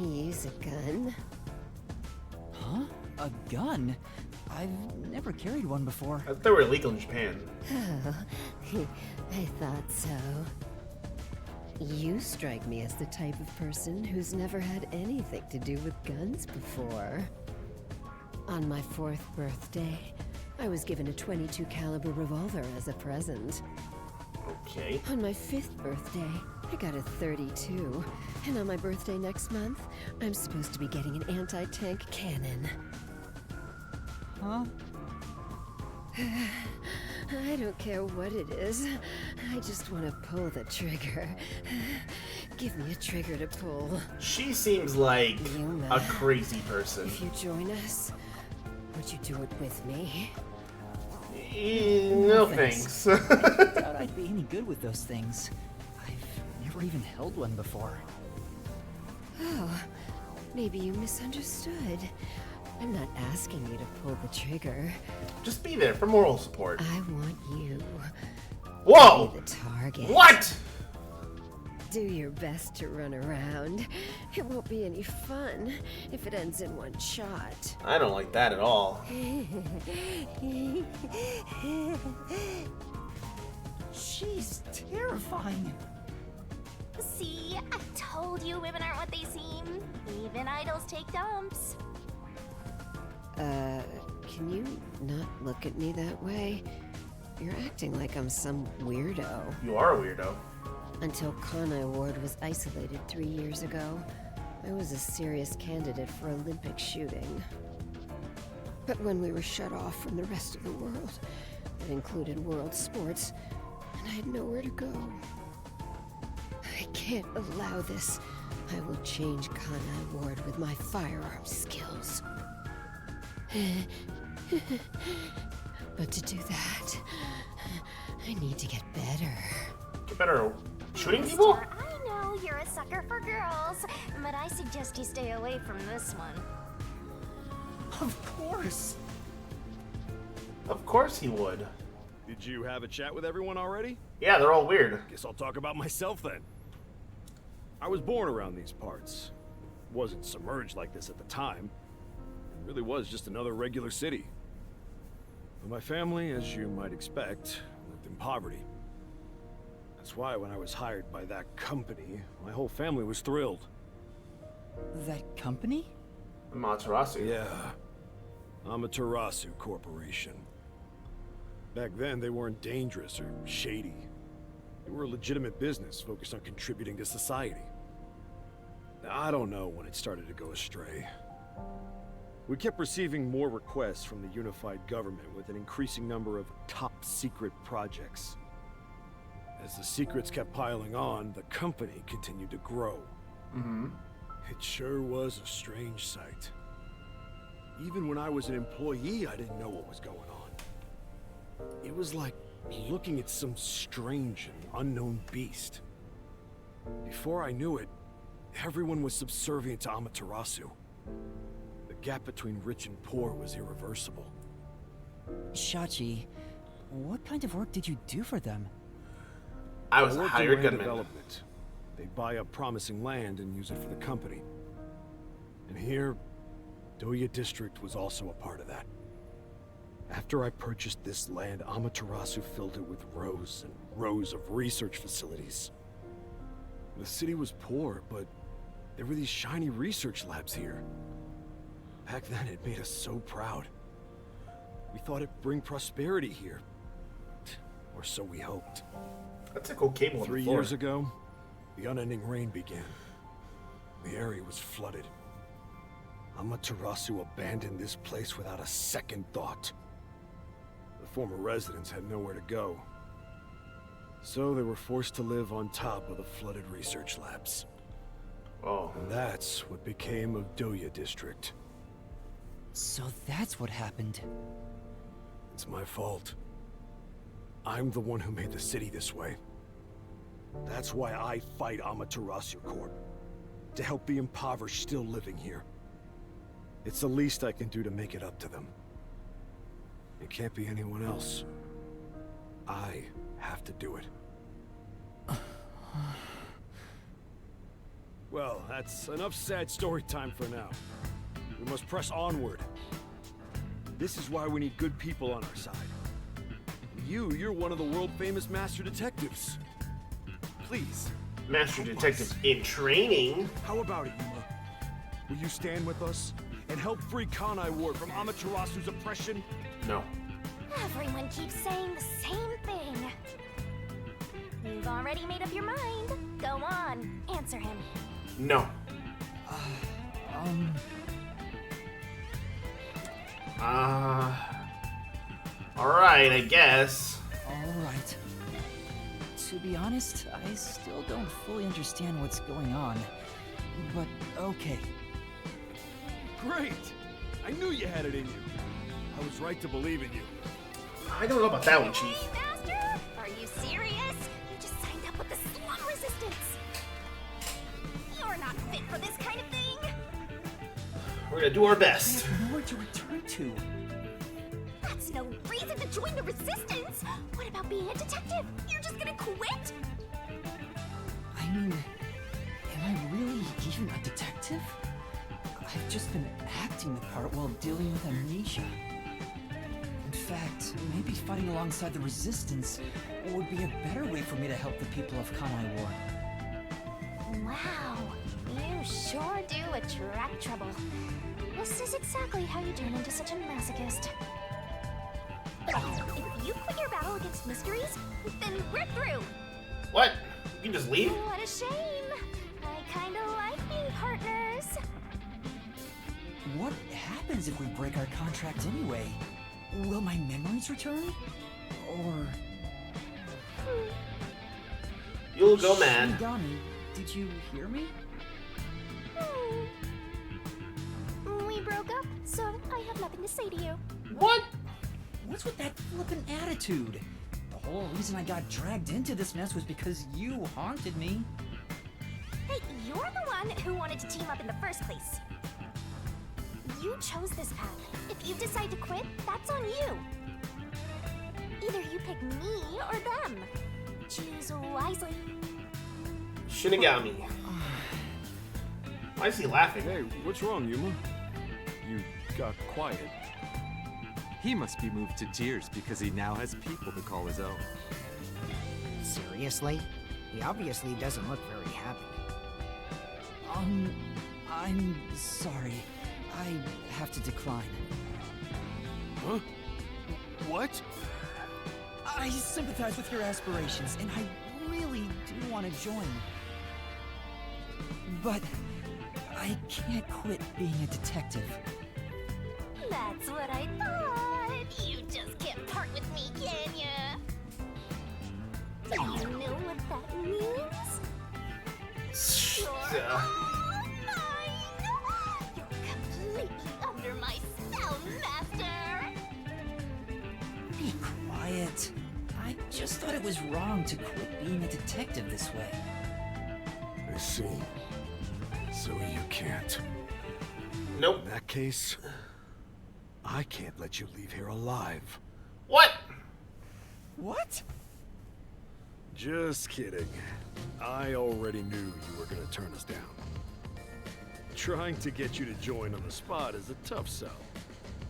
[SPEAKER 9] use a gun?
[SPEAKER 3] Huh? A gun? I've never carried one before.
[SPEAKER 1] I thought they were illegal in Japan.
[SPEAKER 9] Oh, I thought so. You strike me as the type of person who's never had anything to do with guns before. On my 4th birthday, I was given a .22 caliber revolver as a present.
[SPEAKER 1] Okay.
[SPEAKER 9] On my 5th birthday, I got a .32. And on my birthday next month, I'm supposed to be getting an anti-tank cannon.
[SPEAKER 3] Huh?
[SPEAKER 9] I don't care what it is. I just want to pull the trigger. Give me a trigger to pull.
[SPEAKER 1] She seems like
[SPEAKER 9] Yuma,
[SPEAKER 1] a crazy person.
[SPEAKER 9] If you join us, would you do it with me?
[SPEAKER 1] No thanks.
[SPEAKER 3] I doubt I'd be any good with those things. I've never even held one before.
[SPEAKER 9] Oh, maybe you misunderstood. I'm not asking you to pull the trigger.
[SPEAKER 1] Just be there for moral support.
[SPEAKER 9] I want you
[SPEAKER 1] Whoa!
[SPEAKER 9] to be the target.
[SPEAKER 1] What?
[SPEAKER 9] Do your best to run around. It won't be any fun if it ends in one shot.
[SPEAKER 1] I don't like that at all.
[SPEAKER 8] She's terrifying.
[SPEAKER 2] See, I told you women aren't what they seem. Even idols take dumps.
[SPEAKER 9] Can you not look at me that way? You're acting like I'm some weirdo.
[SPEAKER 1] You are a weirdo.
[SPEAKER 9] Until Kanai Ward was isolated 3 years ago, I was a serious candidate for Olympic shooting. But when we were shut off from the rest of the world, that included world sports, and I had nowhere to go. I can't allow this. I will change Kanai Ward with my firearm skills. But to do that, I need to get better.
[SPEAKER 1] Get better at shooting people?
[SPEAKER 2] I know you're a sucker for girls, but I suggest you stay away from this one.
[SPEAKER 8] Of course.
[SPEAKER 1] Of course he would.
[SPEAKER 6] Did you have a chat with everyone already?
[SPEAKER 1] Yeah, they're all weird.
[SPEAKER 6] Guess I'll talk about myself then. I was born around these parts. Wasn't submerged like this at the time. It really was just another regular city. But my family, as you might expect, lived in poverty. That's why when I was hired by that company, my whole family was thrilled.
[SPEAKER 8] That company?
[SPEAKER 1] Amaterasu.
[SPEAKER 6] Yeah. Amaterasu Corporation. Back then, they weren't dangerous or shady. They were a legitimate business focused on contributing to society. Now, I don't know when it started to go astray. We kept receiving more requests from the unified government with an increasing number of top-secret projects. As the secrets kept piling on, the company continued to grow. It sure was a strange sight. Even when I was an employee, I didn't know what was going on. It was like looking at some strange and unknown beast. Before I knew it, everyone was subservient to Amaterasu. The gap between rich and poor was irreversible.
[SPEAKER 8] Shachi, what kind of work did you do for them?
[SPEAKER 1] I was a
[SPEAKER 6] worked in
[SPEAKER 1] hired
[SPEAKER 6] land
[SPEAKER 1] gunman.
[SPEAKER 6] development. They'd buy up promising land and use it for the company. And here, Doya District was also a part of that. After I purchased this land, Amaterasu filled it with rows and rows of research facilities. The city was poor, but there were these shiny research labs here. Back then, it made us so proud. We thought it'd bring prosperity here. Or so we hoped.
[SPEAKER 1] That's a cool cable on the
[SPEAKER 6] 3
[SPEAKER 1] floor.
[SPEAKER 6] years ago, the unending rain began. The area was flooded. Amaterasu abandoned this place without a second thought. The former residents had nowhere to go. So they were forced to live on top of the flooded research labs.
[SPEAKER 1] Oh.
[SPEAKER 6] And that's what became of Doya District.
[SPEAKER 8] So that's what happened.
[SPEAKER 6] It's my fault. I'm the one who made the city this way. That's why I fight Amaterasu Corp. To help the impoverished still living here. It's the least I can do to make it up to them. It can't be anyone else. I have to do it. Well, that's enough sad story time for now. We must press onward. This is why we need good people on our side. You're one of the world-famous master detectives. Please.
[SPEAKER 1] Master detective in training?
[SPEAKER 6] How about it, Yuma? Will you stand with us and help free Kanai Ward from Amaterasu's oppression?
[SPEAKER 1] No.
[SPEAKER 2] Everyone keeps saying the same thing. You've already made up your mind. Go on, answer him.
[SPEAKER 1] No. Alright, I guess.
[SPEAKER 8] Alright. To be honest, I still don't fully understand what's going on. But okay.
[SPEAKER 6] Great! I knew you had it in you. I was right to believe in you.
[SPEAKER 1] I don't know about that one, Chief.
[SPEAKER 2] Hey, Master! Are you serious? You just signed up with the slum resistance. You're not fit for this kind of thing.
[SPEAKER 1] We're gonna do our best.
[SPEAKER 8] I have nowhere to return to.
[SPEAKER 2] That's no reason to join the resistance. What about being a detective? You're just gonna quit?
[SPEAKER 8] I mean,
[SPEAKER 3] walking apart while dealing with amnesia. In fact, maybe fighting alongside the Resistance would be a better way for me to help the people of Kanai Ward.
[SPEAKER 2] Wow, you sure do attract trouble. This is exactly how you turn into such a masochist. If you quit your battle against mysteries, then we're through.
[SPEAKER 1] What? You can just leave?
[SPEAKER 2] What a shame. I kinda like being partners.
[SPEAKER 3] What happens if we break our contract anyway? Will my memories return? Or...
[SPEAKER 1] You'll go mad.
[SPEAKER 3] Shinigami, did you hear me?
[SPEAKER 2] We broke up, so I have nothing to say to you.
[SPEAKER 1] What?
[SPEAKER 3] What's with that flippant attitude? The whole reason I got dragged into this mess was because you haunted me.
[SPEAKER 2] Hey, you're the one who wanted to team up in the first place. You chose this path. If you decide to quit, that's on you. Either you pick me or them. Choose wisely.
[SPEAKER 1] Shinigami. Why is he laughing?
[SPEAKER 6] Hey, what's wrong, Yuma? You got quiet.
[SPEAKER 10] He must be moved to tears because he now has people to call his own.
[SPEAKER 7] Seriously? He obviously doesn't look very happy.
[SPEAKER 3] I'm sorry. I have to decline.
[SPEAKER 6] Huh? What?
[SPEAKER 3] I sympathize with your aspirations, and I really do want to join. But I can't quit being a detective.
[SPEAKER 2] That's what I thought. You just can't part with me, can ya? Do you know what that means? You're all mine. You're completely under my spell, Master.
[SPEAKER 3] Be quiet. I just thought it was wrong to quit being a detective this way.
[SPEAKER 6] I see. So you can't.
[SPEAKER 1] Nope.
[SPEAKER 6] In that case, I can't let you leave here alive.
[SPEAKER 1] What?
[SPEAKER 3] What?
[SPEAKER 6] Just kidding. I already knew you were gonna turn us down. Trying to get you to join on the spot is a tough sell.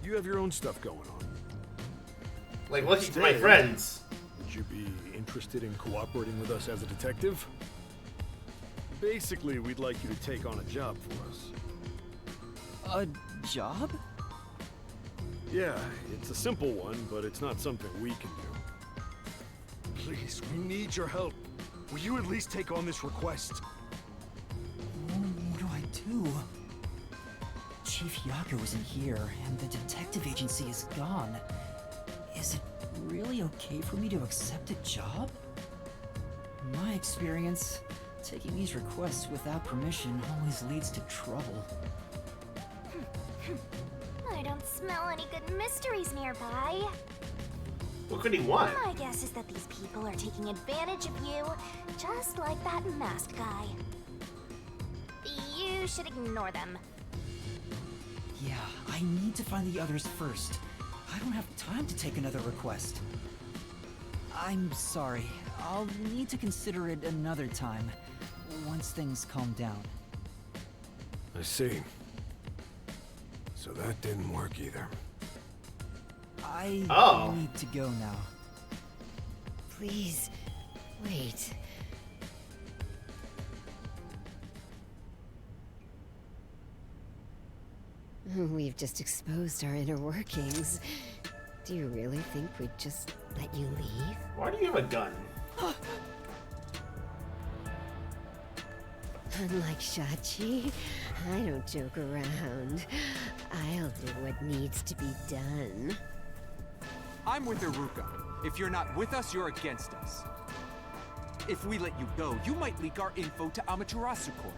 [SPEAKER 6] You have your own stuff going on.
[SPEAKER 1] Like looking for my friends.
[SPEAKER 6] Would you be interested in cooperating with us as a detective? Basically, we'd like you to take on a job for us.
[SPEAKER 3] A job?
[SPEAKER 6] Yeah, it's a simple one, but it's not something we can do. Please, we need your help. Will you at least take on this request?
[SPEAKER 3] What do I do? Chief Yaku isn't here, and the detective agency is gone. Is it really okay for me to accept a job? In my experience, taking these requests without permission always leads to trouble.
[SPEAKER 2] I don't smell any good mysteries nearby.
[SPEAKER 1] What could he want?
[SPEAKER 2] My guess is that these people are taking advantage of you, just like that masked guy. You should ignore them.
[SPEAKER 3] Yeah, I need to find the others first. I don't have time to take another request. I'm sorry. I'll need to consider it another time, once things calm down.
[SPEAKER 6] I see. So that didn't work either.
[SPEAKER 3] I need to go now.
[SPEAKER 9] Please, wait. We've just exposed our inner workings. Do you really think we'd just let you leave?
[SPEAKER 1] Why do you have a gun?
[SPEAKER 9] Unlike Shachi, I don't joke around. I'll do what needs to be done.
[SPEAKER 10] I'm with Iruka. If you're not with us, you're against us. If we let you go, you might leak our info to Amaterasu Corp.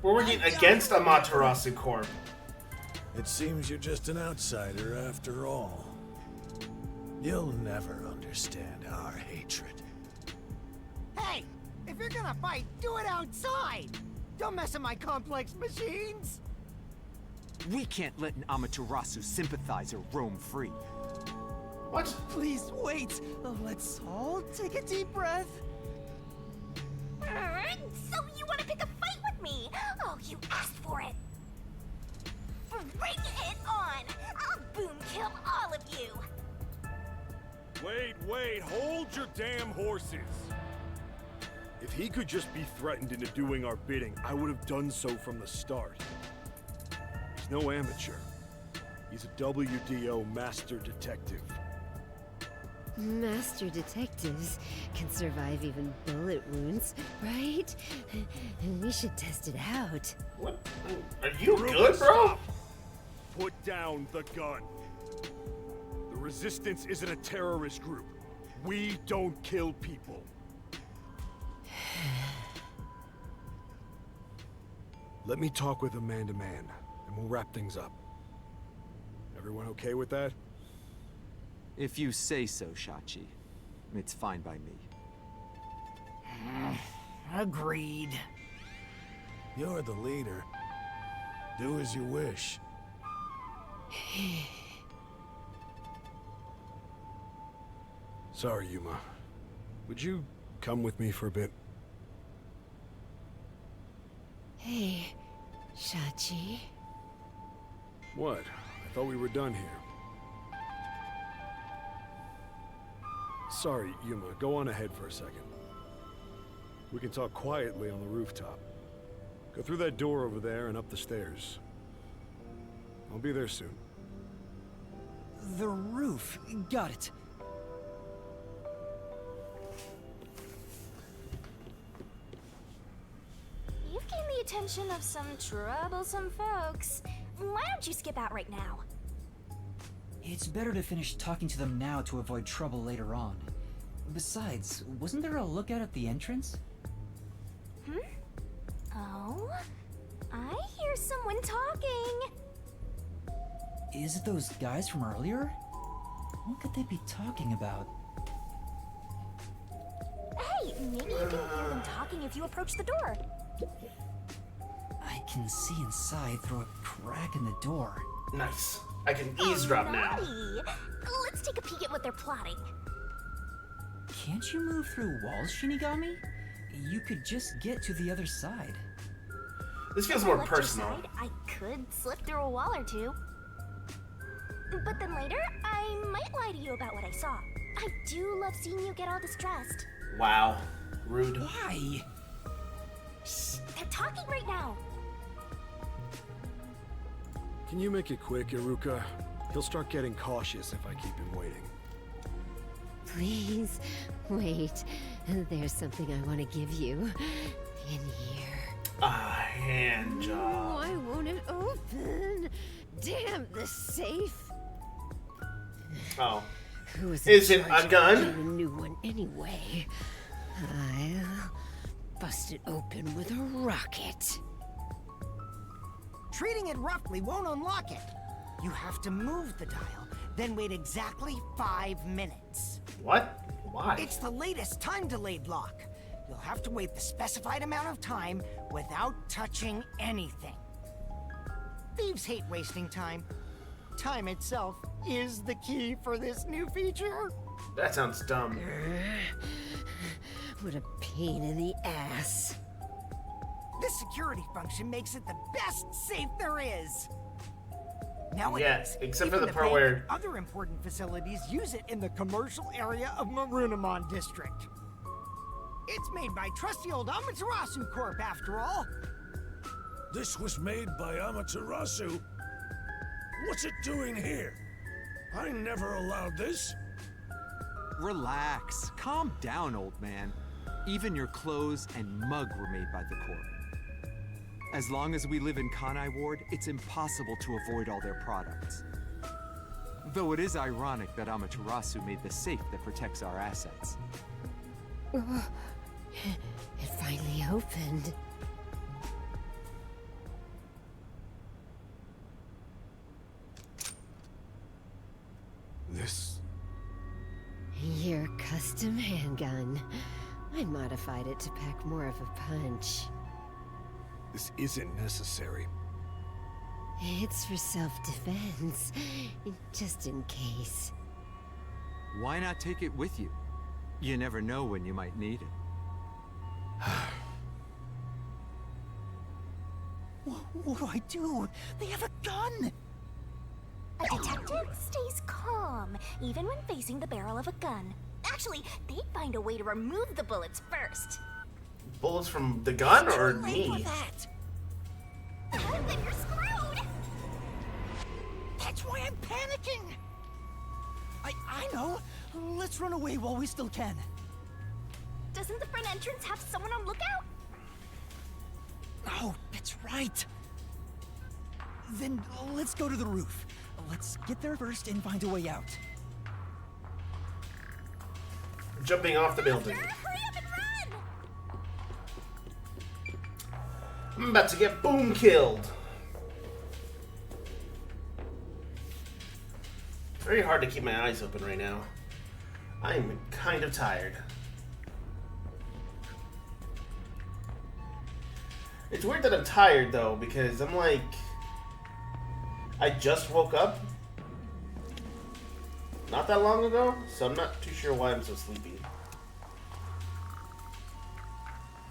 [SPEAKER 1] We're working against Amaterasu Corp.
[SPEAKER 11] It seems you're just an outsider after all. You'll never understand our hatred.
[SPEAKER 7] Hey! If you're gonna fight, do it outside! Don't mess with my complex machines!
[SPEAKER 10] We can't let an Amaterasu sympathizer roam free.
[SPEAKER 1] What?
[SPEAKER 3] Please wait. Let's all take a deep breath.
[SPEAKER 2] So you want to pick a fight with me? Oh, you asked for it. Bring it on! I'll boom kill all of you!
[SPEAKER 6] Wait, hold your damn horses! If he could just be threatened into doing our bidding, I would have done so from the start. He's no amateur. He's a WDO master detective.
[SPEAKER 9] Master detectives can survive even bullet wounds, right? And we should test it out.
[SPEAKER 1] What? Are you good, bro?
[SPEAKER 6] Put down the gun. The Resistance isn't a terrorist group. We don't kill people. Let me talk with him man to man, and we'll wrap things up. Everyone okay with that?
[SPEAKER 10] If you say so, Shachi. It's fine by me.
[SPEAKER 7] Agreed.
[SPEAKER 11] You're the leader. Do as you wish.
[SPEAKER 6] Sorry, Yuma. Would you come with me for a bit?
[SPEAKER 9] Hey, Shachi.
[SPEAKER 6] What? I thought we were done here. Sorry, Yuma. Go on ahead for a second. We can talk quietly on the rooftop. Go through that door over there and up the stairs. I'll be there soon.
[SPEAKER 8] The roof. Got it.
[SPEAKER 2] You've gained the attention of some troublesome folks. Why don't you skip out right now?
[SPEAKER 8] It's better to finish talking to them now to avoid trouble later on. Besides, wasn't there a lookout at the entrance?
[SPEAKER 2] Oh? I hear someone talking!
[SPEAKER 8] Is it those guys from earlier? What could they be talking about?
[SPEAKER 2] Hey, maybe you can hear them talking if you approach the door.
[SPEAKER 8] I can see inside through a crack in the door.
[SPEAKER 1] Nice. I can eavesdrop now.
[SPEAKER 2] Naughty. Let's take a peek at what they're plotting.
[SPEAKER 8] Can't you move through walls, Shinigami? You could just get to the other side.
[SPEAKER 1] This feels
[SPEAKER 2] If I
[SPEAKER 1] more
[SPEAKER 2] left your
[SPEAKER 1] personal.
[SPEAKER 2] side, I could slip through a wall or two. But then later, I might lie to you about what I saw. I do love seeing you get all distressed.
[SPEAKER 1] Wow. Rude.
[SPEAKER 8] Why?
[SPEAKER 2] Shh, they're talking right now.
[SPEAKER 6] Can you make it quick, Iruka? He'll start getting cautious if I keep him waiting.
[SPEAKER 9] Please, wait. There's something I want to give you. In here.
[SPEAKER 1] A hand job.
[SPEAKER 9] Why won't it open? Damn, the safe.
[SPEAKER 1] Oh.
[SPEAKER 9] Who was
[SPEAKER 1] Is
[SPEAKER 9] in
[SPEAKER 1] it
[SPEAKER 9] charge
[SPEAKER 1] a
[SPEAKER 9] of
[SPEAKER 1] gun?
[SPEAKER 9] getting a new one anyway. I'll bust it open with a rocket.
[SPEAKER 7] Treating it roughly won't unlock it. You have to move the dial, then wait exactly 5 minutes.
[SPEAKER 1] What? Why?
[SPEAKER 7] It's the latest time-delayed lock. You'll have to wait the specified amount of time without touching anything. Thieves hate wasting time. Time itself is the key for this new feature.
[SPEAKER 1] That sounds dumb.
[SPEAKER 9] What a pain in the ass.
[SPEAKER 7] This security function makes it the best safe there is. Nowadays,
[SPEAKER 1] Yes, except for
[SPEAKER 7] even
[SPEAKER 1] the part
[SPEAKER 7] bank
[SPEAKER 1] where-
[SPEAKER 7] and other important facilities use it in the commercial area of Marunimon District. It's made by trusty old Amaterasu Corp, after all.
[SPEAKER 11] This was made by Amaterasu? What's it doing here? I never allowed this.
[SPEAKER 10] Relax. Calm down, old man. Even your clothes and mug were made by the Corp. As long as we live in Kanai Ward, it's impossible to avoid all their products. Though it is ironic that Amaterasu made the safe that protects our assets.
[SPEAKER 9] It finally opened.
[SPEAKER 6] This...
[SPEAKER 9] Your custom handgun. I modified it to pack more of a punch.
[SPEAKER 6] this isn't necessary.
[SPEAKER 9] It's for self-defense, just in case.
[SPEAKER 10] Why not take it with you? You never know when you might need it.
[SPEAKER 8] What do I do? They have a gun!
[SPEAKER 2] A detective stays calm, even when facing the barrel of a gun. Actually, they'd find a way to remove the bullets first.
[SPEAKER 1] Bullets from the gun or
[SPEAKER 8] Too late for
[SPEAKER 1] me?
[SPEAKER 8] that.
[SPEAKER 2] Then you're screwed!
[SPEAKER 8] That's why I'm panicking! I know! Let's run away while we still can.
[SPEAKER 2] Doesn't the front entrance have someone on lookout?
[SPEAKER 8] Oh, that's right! Then let's go to the roof. Let's get there first and find a way out.
[SPEAKER 1] Jumping off the building.
[SPEAKER 2] Hurry up and run!
[SPEAKER 1] I'm about to get boom killed. It's very hard to keep my eyes open right now. I'm kind of tired. It's weird that I'm tired though, because I'm like, I just woke up not that long ago, so I'm not too sure why I'm so sleepy.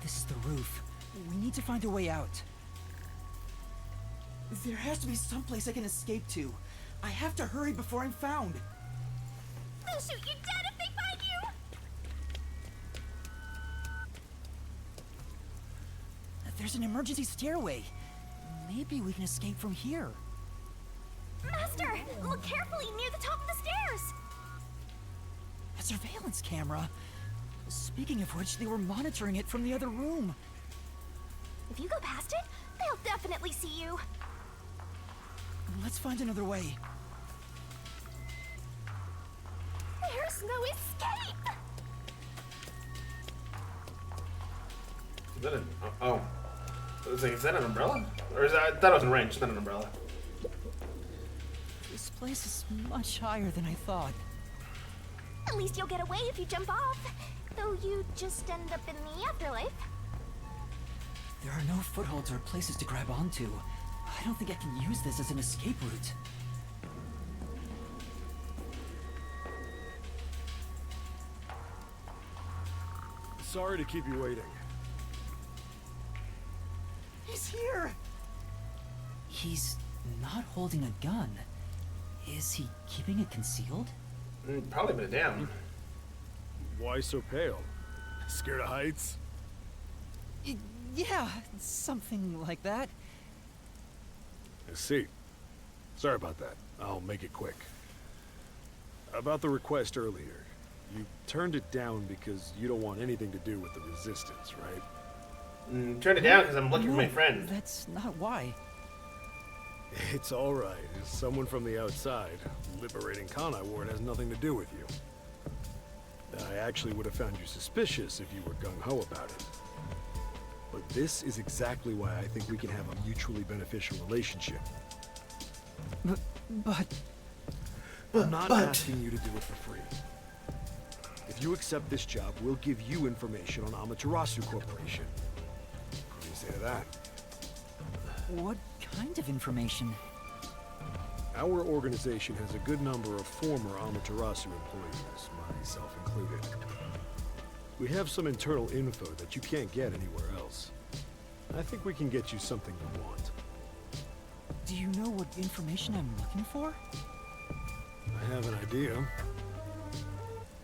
[SPEAKER 8] This is the roof. We need to find a way out. There has to be some place I can escape to. I have to hurry before I'm found.
[SPEAKER 2] They'll shoot you dead if they find you!
[SPEAKER 8] There's an emergency stairway. Maybe we can escape from here.
[SPEAKER 2] Master, look carefully near the top of the stairs!
[SPEAKER 8] A surveillance camera. Speaking of which, they were monitoring it from the other room.
[SPEAKER 2] If you go past it, they'll definitely see you.
[SPEAKER 8] Let's find another way.
[SPEAKER 2] There's no escape!
[SPEAKER 1] Is that an, oh. I was like, is that an umbrella? Or is that, I thought it was a wrench, not an umbrella.
[SPEAKER 8] This place is much higher than I thought.
[SPEAKER 2] At least you'll get away if you jump off. Though you just end up in the afterlife.
[SPEAKER 8] There are no footholds or places to grab onto. I don't think I can use this as an escape route.
[SPEAKER 6] Sorry to keep you waiting.
[SPEAKER 8] He's here! He's not holding a gun. Is he keeping it concealed?
[SPEAKER 1] Probably been down.
[SPEAKER 6] Why so pale? Scared of heights?
[SPEAKER 8] Yeah, something like that.
[SPEAKER 6] I see. Sorry about that. I'll make it quick. About the request earlier. You turned it down because you don't want anything to do with the Resistance, right?
[SPEAKER 1] Turn it down because I'm looking for my
[SPEAKER 8] No,
[SPEAKER 1] friend.
[SPEAKER 8] That's not why.
[SPEAKER 6] It's alright. As someone from the outside, liberating Kanai Ward has nothing to do with you. I actually would have found you suspicious if you were gung-ho about it. But this is exactly why I think we can have a mutually beneficial relationship.
[SPEAKER 8] But
[SPEAKER 6] I'm not asking you to do it for free. If you accept this job, we'll give you information on Amaterasu Corporation. What do you say to that?
[SPEAKER 8] what kind of information?
[SPEAKER 6] Our organization has a good number of former Amaterasu employees, myself included. We have some internal info that you can't get anywhere else. I think we can get you something you want.
[SPEAKER 8] Do you know what information I'm looking for?
[SPEAKER 6] I have an idea.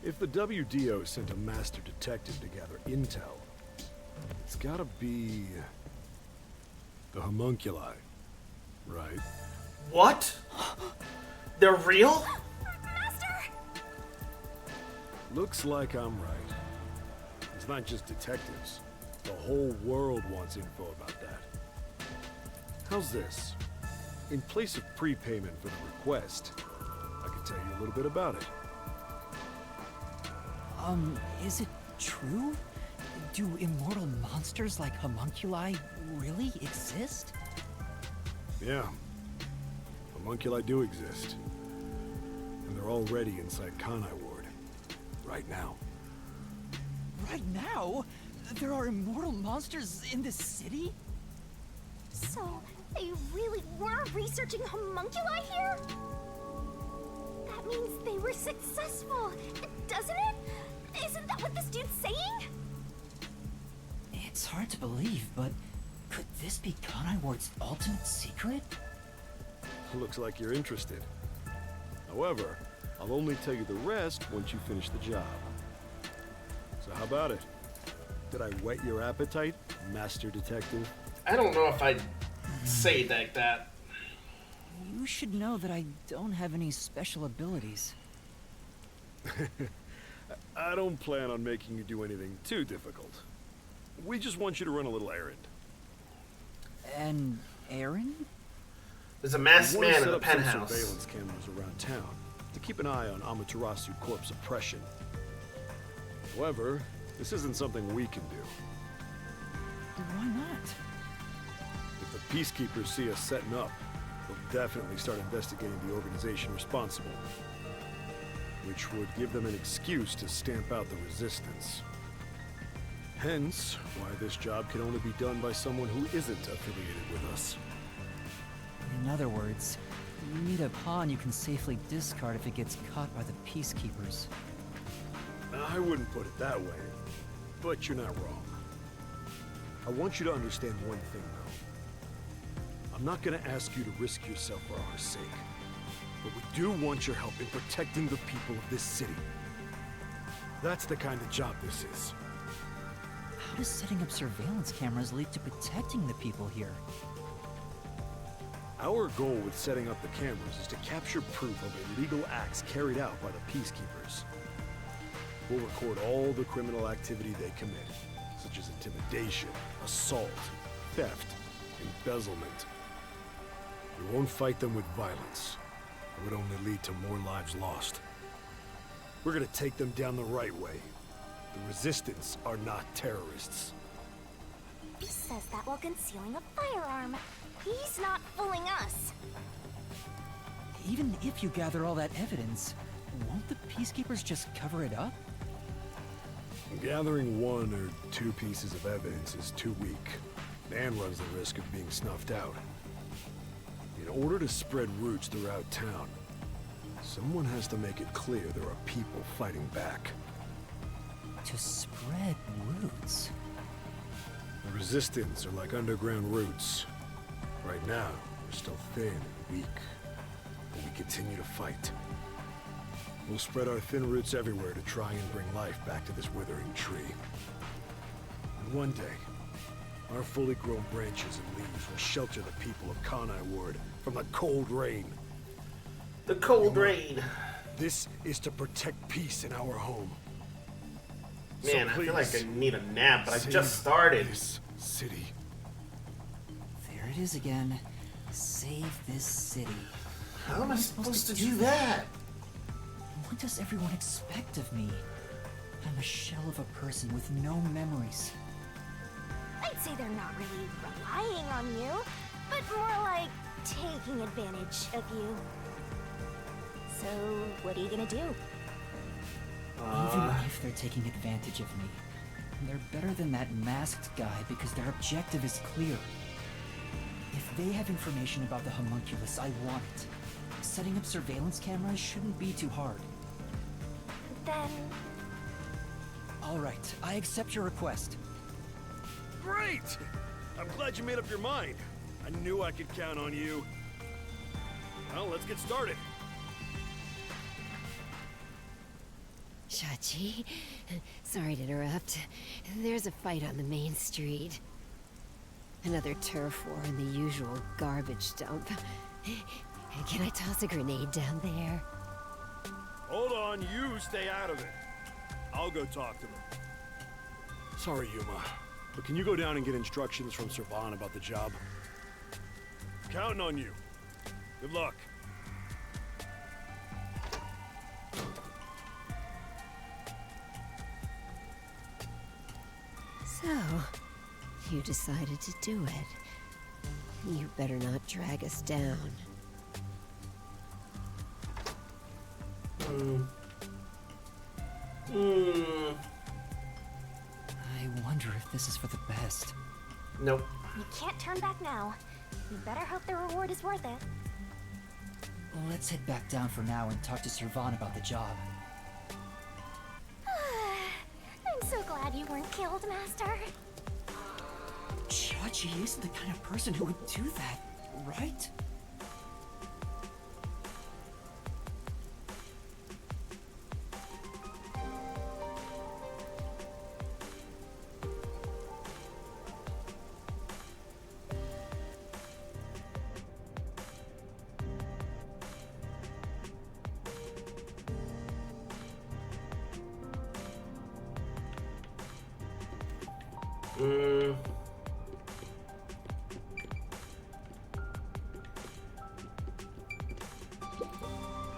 [SPEAKER 6] If the WDO sent a master detective to gather intel, it's gotta be the homunculi, right?
[SPEAKER 1] What? They're real?
[SPEAKER 2] Master!
[SPEAKER 6] Looks like I'm right. It's not just detectives. The whole world wants info about that. How's this? In place of prepayment for the request, I can tell you a little bit about it.
[SPEAKER 8] Is it true? Do immortal monsters like homunculi really exist?
[SPEAKER 6] Yeah. Homunculi do exist. And they're already inside Kanai Ward. Right now.
[SPEAKER 8] Right now? There are immortal monsters in this city?
[SPEAKER 2] So, they really were researching homunculi here? That means they were successful, doesn't it? Isn't that what this dude's saying?
[SPEAKER 8] It's hard to believe, but
[SPEAKER 3] Could this be Kanai Ward's ultimate secret?
[SPEAKER 6] Looks like you're interested. However, I'll only tell you the rest once you finish the job. So how about it? Did I whet your appetite, Master Detective?
[SPEAKER 1] I don't know if I'd say it like that.
[SPEAKER 8] You should know that I don't have any special abilities.
[SPEAKER 6] I don't plan on making you do anything too difficult. We just want you to run a little errand.
[SPEAKER 8] An errand?
[SPEAKER 1] There's a masked man in the
[SPEAKER 6] Some
[SPEAKER 1] penthouse.
[SPEAKER 6] surveillance cameras around town to keep an eye on Amaterasu Corp's oppression. However, this isn't something we can do.
[SPEAKER 8] Why not?
[SPEAKER 6] If the Peacekeepers see us setting up, they'll definitely start investigating the organization responsible, which would give them an excuse to stamp out the resistance. Hence, why this job can only be done by someone who isn't affiliated with us.
[SPEAKER 8] In other words, you need a pawn you can safely discard if it gets caught by the Peacekeepers.
[SPEAKER 6] I wouldn't put it that way, but you're not wrong. I want you to understand one thing, though. I'm not gonna ask you to risk yourself for our sake, but we do want your help in protecting the people of this city. That's the kind of job this is.
[SPEAKER 8] How does setting up surveillance cameras lead to protecting the people here?
[SPEAKER 6] Our goal with setting up the cameras is to capture proof of illegal acts carried out by the Peacekeepers. We'll record all the criminal activity they commit, such as intimidation, assault, theft, embezzlement. We won't fight them with violence. It would only lead to more lives lost. We're gonna take them down the right way. The Resistance are not terrorists.
[SPEAKER 2] He says that while concealing a firearm. He's not fooling us.
[SPEAKER 8] Even if you gather all that evidence, won't the Peacekeepers just cover it up?
[SPEAKER 6] Gathering one or two pieces of evidence is too weak, and runs the risk of being snuffed out. In order to spread roots throughout town, someone has to make it clear there are people fighting back.
[SPEAKER 8] To spread roots?
[SPEAKER 6] The Resistance are like underground roots. Right now, we're still thin and weak, but we continue to fight. We'll spread our thin roots everywhere to try and bring life back to this withering tree. And one day, our fully grown branches and leaves will shelter the people of Kanai Ward from the cold rain.
[SPEAKER 1] The cold rain.
[SPEAKER 6] This is to protect peace in our home.
[SPEAKER 1] Man,
[SPEAKER 6] So
[SPEAKER 1] I feel like I
[SPEAKER 6] please,
[SPEAKER 1] need a nap, but I
[SPEAKER 6] save
[SPEAKER 1] just started.
[SPEAKER 6] This city.
[SPEAKER 8] There it is again. Save this city.
[SPEAKER 1] How am I supposed to do that?
[SPEAKER 8] What does everyone expect of me? I'm a shell of a person with no memories.
[SPEAKER 2] I'd say they're not really relying on you, but more like taking advantage of you. So, what are you gonna do?
[SPEAKER 8] Even if they're taking advantage of me, they're better than that masked guy because their objective is clear. If they have information about the homunculus, I want it. Setting up surveillance cameras shouldn't be too hard.
[SPEAKER 2] Then...
[SPEAKER 8] Alright, I accept your request.
[SPEAKER 6] Great! I'm glad you made up your mind. I knew I could count on you. Well, let's get started.
[SPEAKER 9] Shachi, sorry to interrupt. There's a fight on the main street. Another turf war in the usual garbage dump. Can I toss a grenade down there?
[SPEAKER 6] Hold on, you stay out of it. I'll go talk to them. Sorry, Yuma, but can you go down and get instructions from Servan about the job? Counting on you. Good luck.
[SPEAKER 9] So, you decided to do it. You better not drag us down.
[SPEAKER 8] I wonder if this is for the best.
[SPEAKER 1] Nope.
[SPEAKER 2] You can't turn back now. You better hope the reward is worth it.
[SPEAKER 8] Let's head back down for now and talk to Servan about the job.
[SPEAKER 2] I'm so glad you weren't killed, Master.
[SPEAKER 8] Chachi isn't the kind of person who would do that, right?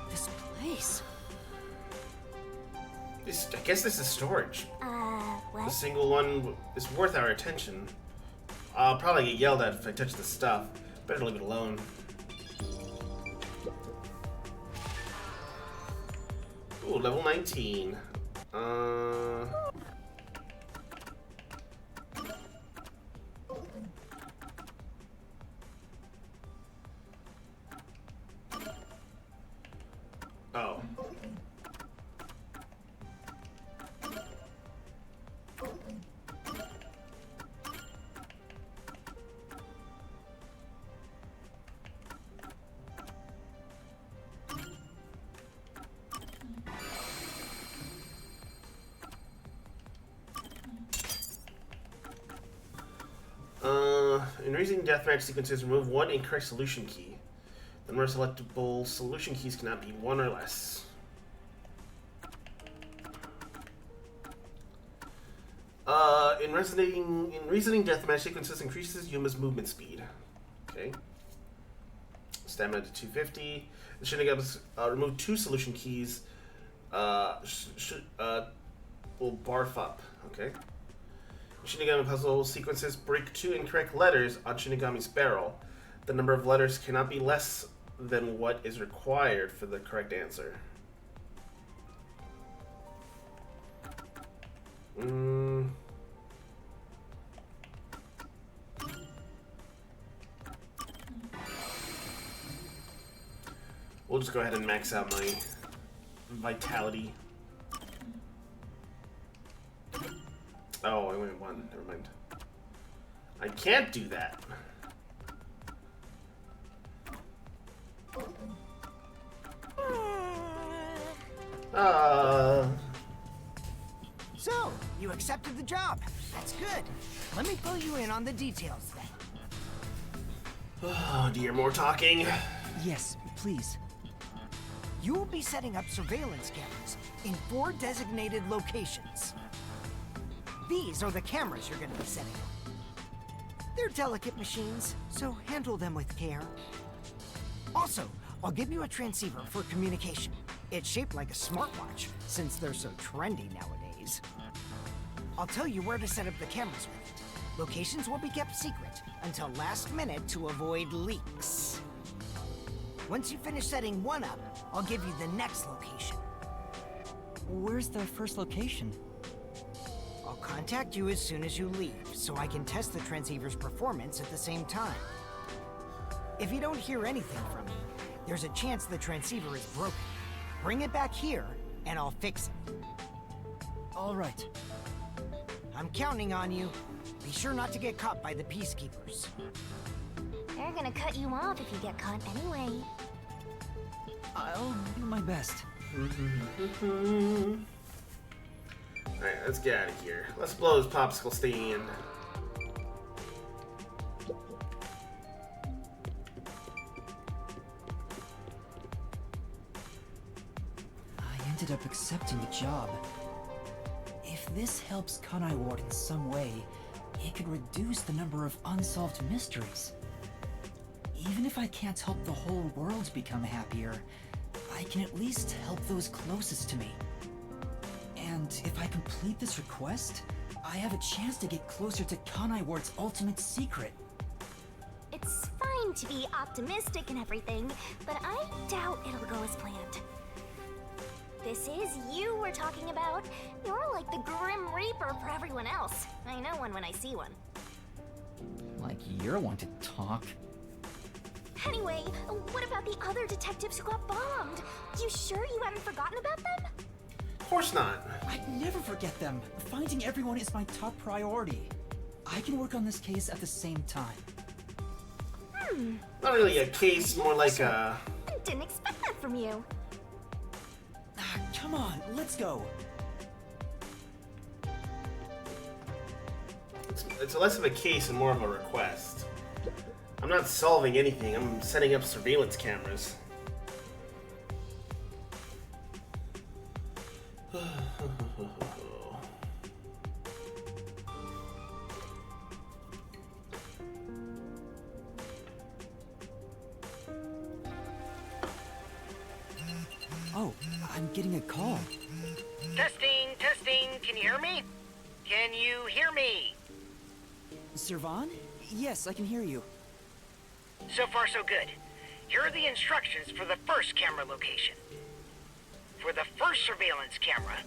[SPEAKER 9] This place.
[SPEAKER 1] I guess this is storage.
[SPEAKER 2] What?
[SPEAKER 1] The single one is worth our attention. I'll probably get yelled at if I touch the stuff. Better leave it alone. Ooh, level 19. Oh. In Reasoning Deathmatch sequences, remove one incorrect solution key. The number of selectable solution keys cannot be one or less. In Reasoning Deathmatch sequences, increases Yuma's movement speed. Okay. Stamina to 250. The Shinigami's remove two solution keys. Will barf up. Okay. Shinigami puzzle sequences break two incorrect letters on Shinigami's barrel. The number of letters cannot be less than what is required for the correct answer. We'll just go ahead and max out my vitality. Oh, I went one. Never mind. I can't do that.
[SPEAKER 7] So, you accepted the job. That's good. Let me fill you in on the details then.
[SPEAKER 1] Oh dear, more talking.
[SPEAKER 8] Yes, please.
[SPEAKER 7] You will be setting up surveillance cameras in 4 designated locations. These are the cameras you're going to be setting up. They're delicate machines, so handle them with care. Also, I'll give you a transceiver for communication. It's shaped like a smartwatch, since they're so trendy nowadays. I'll tell you where to set up the cameras with it. Locations will be kept secret until last minute to avoid leaks. Once you finish setting one up, I'll give you the next location.
[SPEAKER 8] Where's the first location?
[SPEAKER 7] I'll contact you as soon as you leave, so I can test the transceiver's performance at the same time. If you don't hear anything from me, there's a chance the transceiver is broken. Bring it back here, and I'll fix it.
[SPEAKER 8] All right.
[SPEAKER 7] I'm counting on you. Be sure not to get caught by the Peacekeepers.
[SPEAKER 2] They're gonna cut you off if you get caught anyway.
[SPEAKER 8] I'll do my best.
[SPEAKER 1] Alright, let's get out of here. Let's blow this popsicle stand.
[SPEAKER 8] I ended up accepting the job. If this helps Kanai Ward in some way, it could reduce the number of unsolved mysteries. Even if I can't help the whole world become happier, I can at least help those closest to me. And if I complete this request, I have a chance to get closer to Kanai Ward's ultimate secret.
[SPEAKER 2] It's fine to be optimistic and everything, but I doubt it'll go as planned. This is you we're talking about. You're like the Grim Reaper for everyone else. I know one when I see one.
[SPEAKER 8] Like you're one to talk.
[SPEAKER 2] Anyway, what about the other detectives who got bombed? You sure you haven't forgotten about them?
[SPEAKER 1] Of course not.
[SPEAKER 8] I'd never forget them. Finding everyone is my top priority. I can work on this case at the same time.
[SPEAKER 1] Not really a case, more like a...
[SPEAKER 2] Didn't expect that from you.
[SPEAKER 8] Come on, let's go.
[SPEAKER 1] It's less of a case and more of a request. I'm not solving anything, I'm setting up surveillance cameras.
[SPEAKER 8] Oh, I'm getting a call.
[SPEAKER 12] Testing, testing, can you hear me? Can you hear me?
[SPEAKER 8] Servan? Yes, I can hear you.
[SPEAKER 12] So far so good. Here are the instructions for the first camera location. For the first surveillance camera,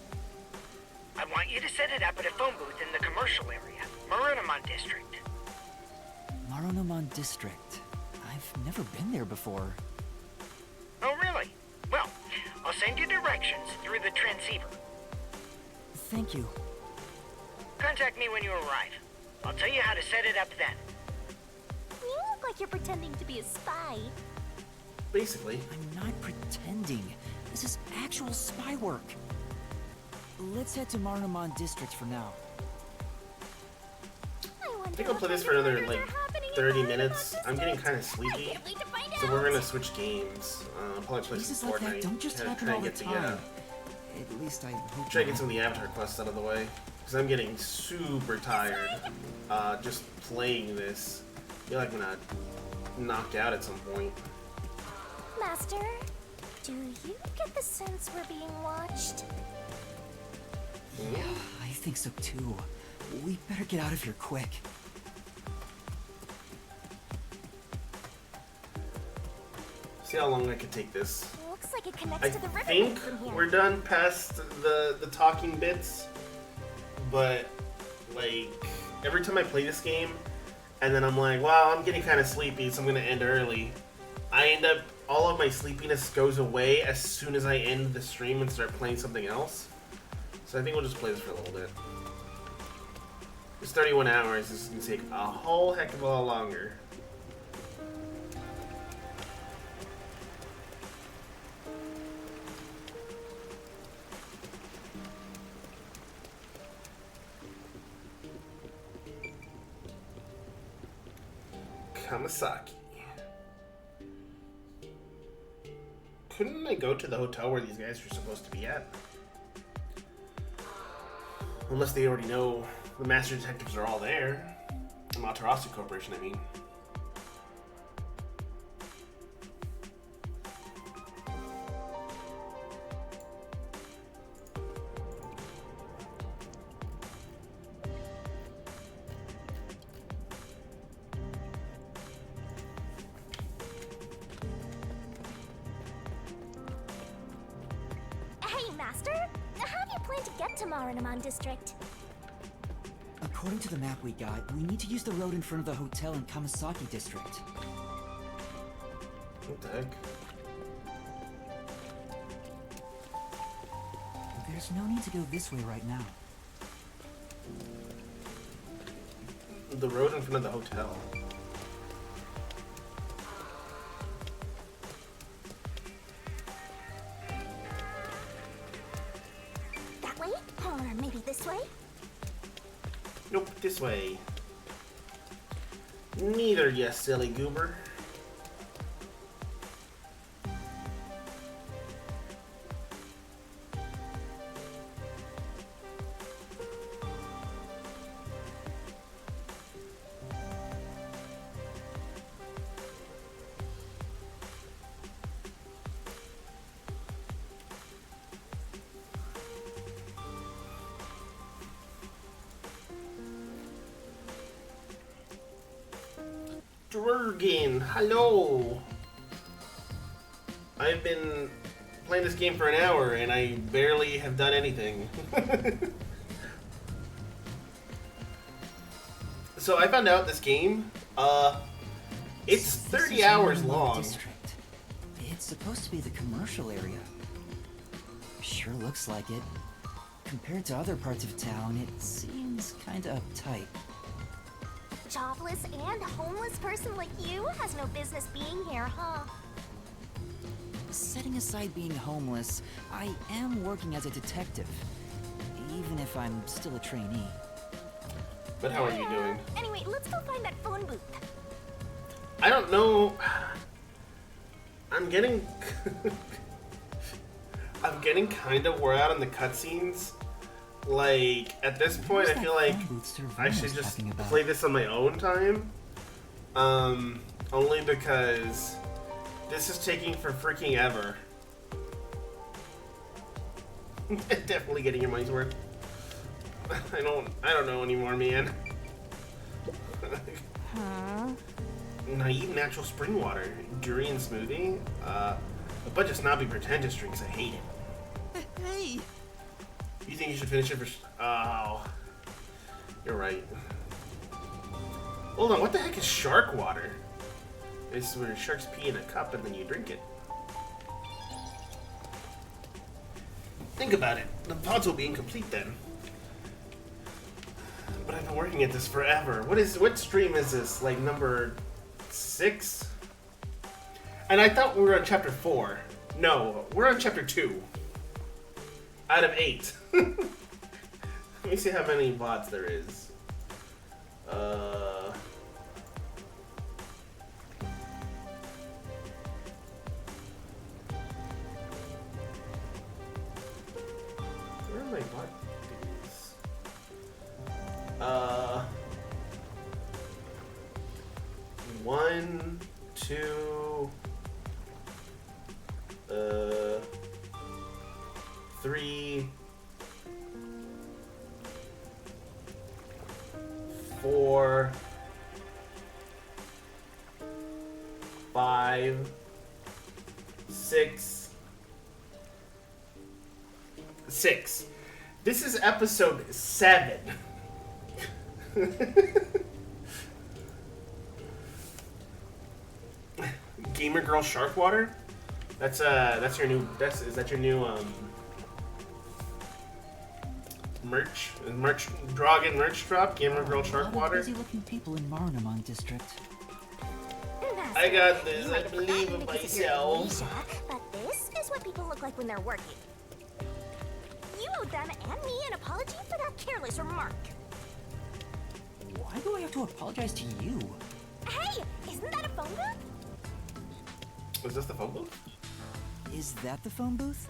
[SPEAKER 12] I want you to set it up at a phone booth in the commercial area, Marunamon District.
[SPEAKER 8] Marunamon District. I've never been there before.
[SPEAKER 12] Oh, really? Well, I'll send you directions through the transceiver.
[SPEAKER 8] Thank you.
[SPEAKER 12] Contact me when you arrive. I'll tell you how to set it up then.
[SPEAKER 2] You look like you're pretending to be a spy.
[SPEAKER 1] Basically.
[SPEAKER 8] I'm not pretending. This is actual spy work. Let's head to Marunamon District for now.
[SPEAKER 1] I think I'll play this for another, like, 30 minutes. I'm getting kind of sleepy, so we're gonna switch games. I'll probably play some
[SPEAKER 8] Like that
[SPEAKER 1] Fortnite.
[SPEAKER 8] don't just happen
[SPEAKER 1] try
[SPEAKER 8] all
[SPEAKER 1] and
[SPEAKER 8] the
[SPEAKER 1] get the,
[SPEAKER 8] time. At least I hope
[SPEAKER 1] try to get
[SPEAKER 8] not.
[SPEAKER 1] some of the Avatar quests out of the way. Because I'm getting super tired just playing this. I feel like I'm gonna knock out at some point.
[SPEAKER 2] Master, do you get the sense we're being watched?
[SPEAKER 8] Yeah, I think so too. We better get out of here quick.
[SPEAKER 1] See how long I can take this.
[SPEAKER 2] Looks like it connects
[SPEAKER 1] I
[SPEAKER 2] to the river
[SPEAKER 1] think
[SPEAKER 2] from here.
[SPEAKER 1] we're done past the talking bits, but like every time I play this game, and then I'm like, wow, I'm getting kind of sleepy, so I'm gonna end early. I end up, all of my sleepiness goes away as soon as I end the stream and start playing something else. So I think we'll just play this for a little bit. It's 31 hours, this is gonna take a whole heck of a lot longer. Kamasaki. Couldn't I go to the hotel where these guys are supposed to be at? Unless they already know the master detectives are all there. Amaterasu Corporation, I mean.
[SPEAKER 2] Hey, Master! How do you plan to get to Marunamon District?
[SPEAKER 8] According to the map we got, we need to use the road in front of the hotel in Kamasaki District.
[SPEAKER 1] What the heck?
[SPEAKER 8] There's no need to go this way right now.
[SPEAKER 1] The road in front of the hotel.
[SPEAKER 2] That way? Or maybe this way?
[SPEAKER 1] Nope, this way. Neither, you silly goober. Drurgin, hello! I've been playing this game for an hour and I barely have done anything. So I found out this game, it's 30 hours long.
[SPEAKER 8] District. It's supposed to be the commercial area. Sure looks like it. Compared to other parts of town, it seems kinda uptight.
[SPEAKER 2] jobless and homeless person like you has no business being here, huh?
[SPEAKER 8] Setting aside being homeless, I am working as a detective, even if I'm still a trainee.
[SPEAKER 1] But how are you doing?
[SPEAKER 2] Anyway, let's go find that phone booth.
[SPEAKER 1] I don't know. I'm getting I'm getting kind of wore out on the cutscenes. Like, at this point, I feel like I should just play this on my own time. Only because this is taking for freaking ever. Definitely getting your money's worth. I don't know anymore, man. Naive natural spring water, durian smoothie, a bunch of snobby pretentious drinks. I hate it.
[SPEAKER 8] Hey!
[SPEAKER 1] You think you should finish it for? Oh, you're right. Hold on, what the heck is shark water? It's where sharks pee in a cup and then you drink it. Think about it. The pods will be incomplete then. But I've been working at this forever. What stream is this? Like number 6? And I thought we were on chapter 4. No, we're on chapter 2. Out of 8. Let me see how many VODs there is. Where are my VOD days? 1, 2, 3, 4, 5, 6. This is episode 7. Gamer Girl Shark Water? That's your new is that your new merch Dragon merch drop? Gamer Girl Shark Water?
[SPEAKER 8] Busy looking people in Marunamon district.
[SPEAKER 1] I got this, I believe in myself.
[SPEAKER 2] But this is what people look like when they're working. You owe them and me an apology for that careless remark.
[SPEAKER 8] Why do I have to apologize to you?
[SPEAKER 2] Hey, isn't that a phone booth?
[SPEAKER 1] Was this the phone booth?
[SPEAKER 8] Is that the phone booth?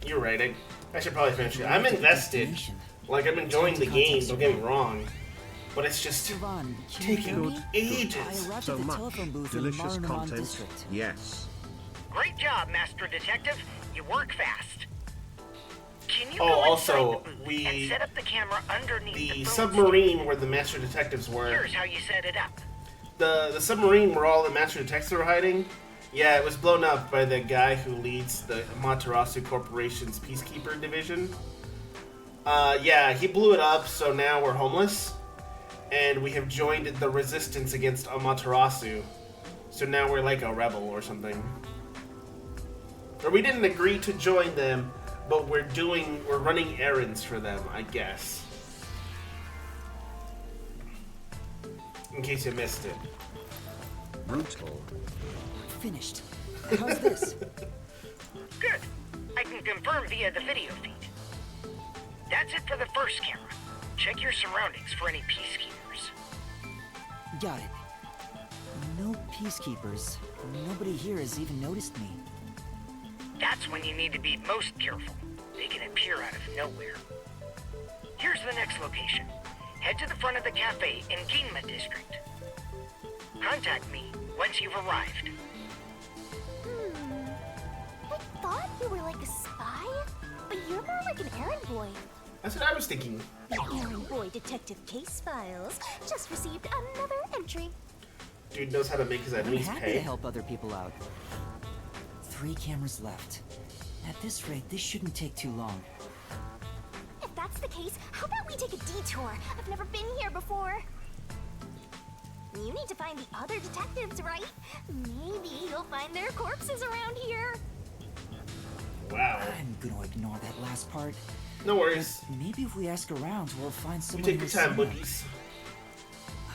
[SPEAKER 1] You're right, I should probably finish it. I'm invested. Like, I'm enjoying the game, don't get me wrong. But it's just taking ages.
[SPEAKER 6] So much delicious content. Yes.
[SPEAKER 12] Great job, Master Detective. You work fast. Can you
[SPEAKER 1] Oh,
[SPEAKER 12] go
[SPEAKER 1] also,
[SPEAKER 12] inside the booth and set up the camera underneath
[SPEAKER 1] the
[SPEAKER 12] phone
[SPEAKER 1] submarine where the Master Detectives were.
[SPEAKER 12] Here's how you set it up.
[SPEAKER 1] The submarine where all the Master Detectives were hiding. Yeah, it was blown up by the guy who leads the Amaterasu Corporation's Peacekeeper Division. Yeah, he blew it up, so now we're homeless. And we have joined the resistance against Amaterasu. So now we're like a rebel or something. Or we didn't agree to join them, but we're running errands for them, I guess. In case you missed it.
[SPEAKER 6] Brutal.
[SPEAKER 8] Finished. How's this?
[SPEAKER 12] Good. I can confirm via the video feed. That's it for the first camera. Check your surroundings for any peacekeepers.
[SPEAKER 8] Got it. No peacekeepers. Nobody here has even noticed me.
[SPEAKER 12] That's when you need to be most careful. They can appear out of nowhere. Here's the next location. Head to the front of the cafe in Ginma District. Contact me once you've arrived.
[SPEAKER 2] I thought you were like a spy, but you're more like an errand boy.
[SPEAKER 1] That's what I was thinking.
[SPEAKER 2] The errand boy detective case files just received another entry.
[SPEAKER 1] Dude knows how to make his enemies
[SPEAKER 8] I'm happy
[SPEAKER 1] pay.
[SPEAKER 8] to help other people out. 3 cameras left. At this rate, this shouldn't take too long.
[SPEAKER 2] If that's the case, how about we take a detour? I've never been here before. You need to find the other detectives, right? Maybe you'll find their corpses around here.
[SPEAKER 1] Wow.
[SPEAKER 8] I'm gonna ignore that last part.
[SPEAKER 1] No worries.
[SPEAKER 8] Maybe if we ask around, we'll find
[SPEAKER 1] You
[SPEAKER 8] someone
[SPEAKER 1] take your
[SPEAKER 8] who's
[SPEAKER 1] time,
[SPEAKER 8] seen it.
[SPEAKER 1] boogies.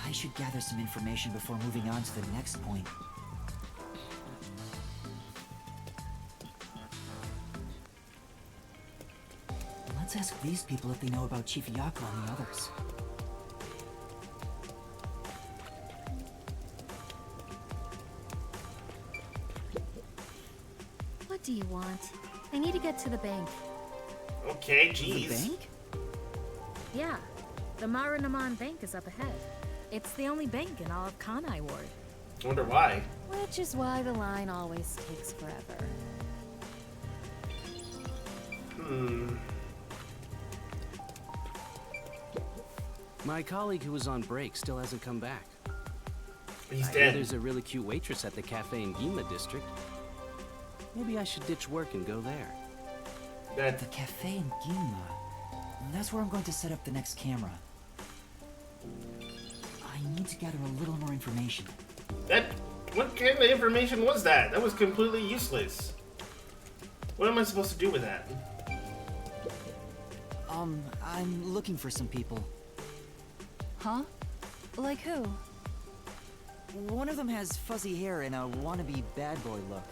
[SPEAKER 8] I should gather some information before moving on to the next point. Let's ask these people if they know about Chief Yako and the others.
[SPEAKER 13] What do you want? I need to get to the bank.
[SPEAKER 1] Okay, jeez.
[SPEAKER 8] The bank?
[SPEAKER 13] Yeah, the Marunaman Bank is up ahead. It's the only bank in all of Kanai Ward.
[SPEAKER 1] I wonder why.
[SPEAKER 13] Which is why the line always takes forever.
[SPEAKER 14] My colleague who was on break still hasn't come back.
[SPEAKER 1] He's
[SPEAKER 14] I
[SPEAKER 1] dead.
[SPEAKER 14] hear there's a really cute waitress at the cafe in Ginma district. Maybe I should ditch work and go there.
[SPEAKER 1] That
[SPEAKER 8] The cafe in Ginma. That's where I'm going to set up the next camera. I need to gather a little more information.
[SPEAKER 1] what kind of information was that? That was completely useless. What am I supposed to do with that?
[SPEAKER 8] I'm looking for some people.
[SPEAKER 13] Huh? Like who?
[SPEAKER 8] One of them has fuzzy hair and a wannabe bad boy look.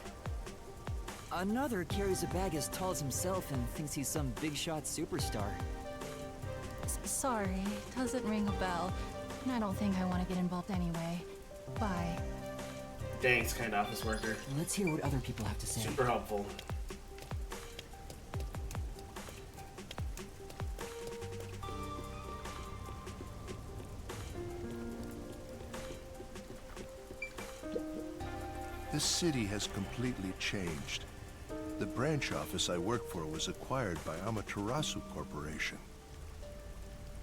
[SPEAKER 8] Another carries a bag as tall as himself and thinks he's some big shot superstar.
[SPEAKER 13] Sorry, doesn't ring a bell. And I don't think I want to get involved anyway. Bye.
[SPEAKER 1] Thanks, kind office worker.
[SPEAKER 8] Let's hear what other people have to say.
[SPEAKER 1] Super helpful.
[SPEAKER 15] This city has completely changed. The branch office I work for was acquired by Amaterasu Corporation.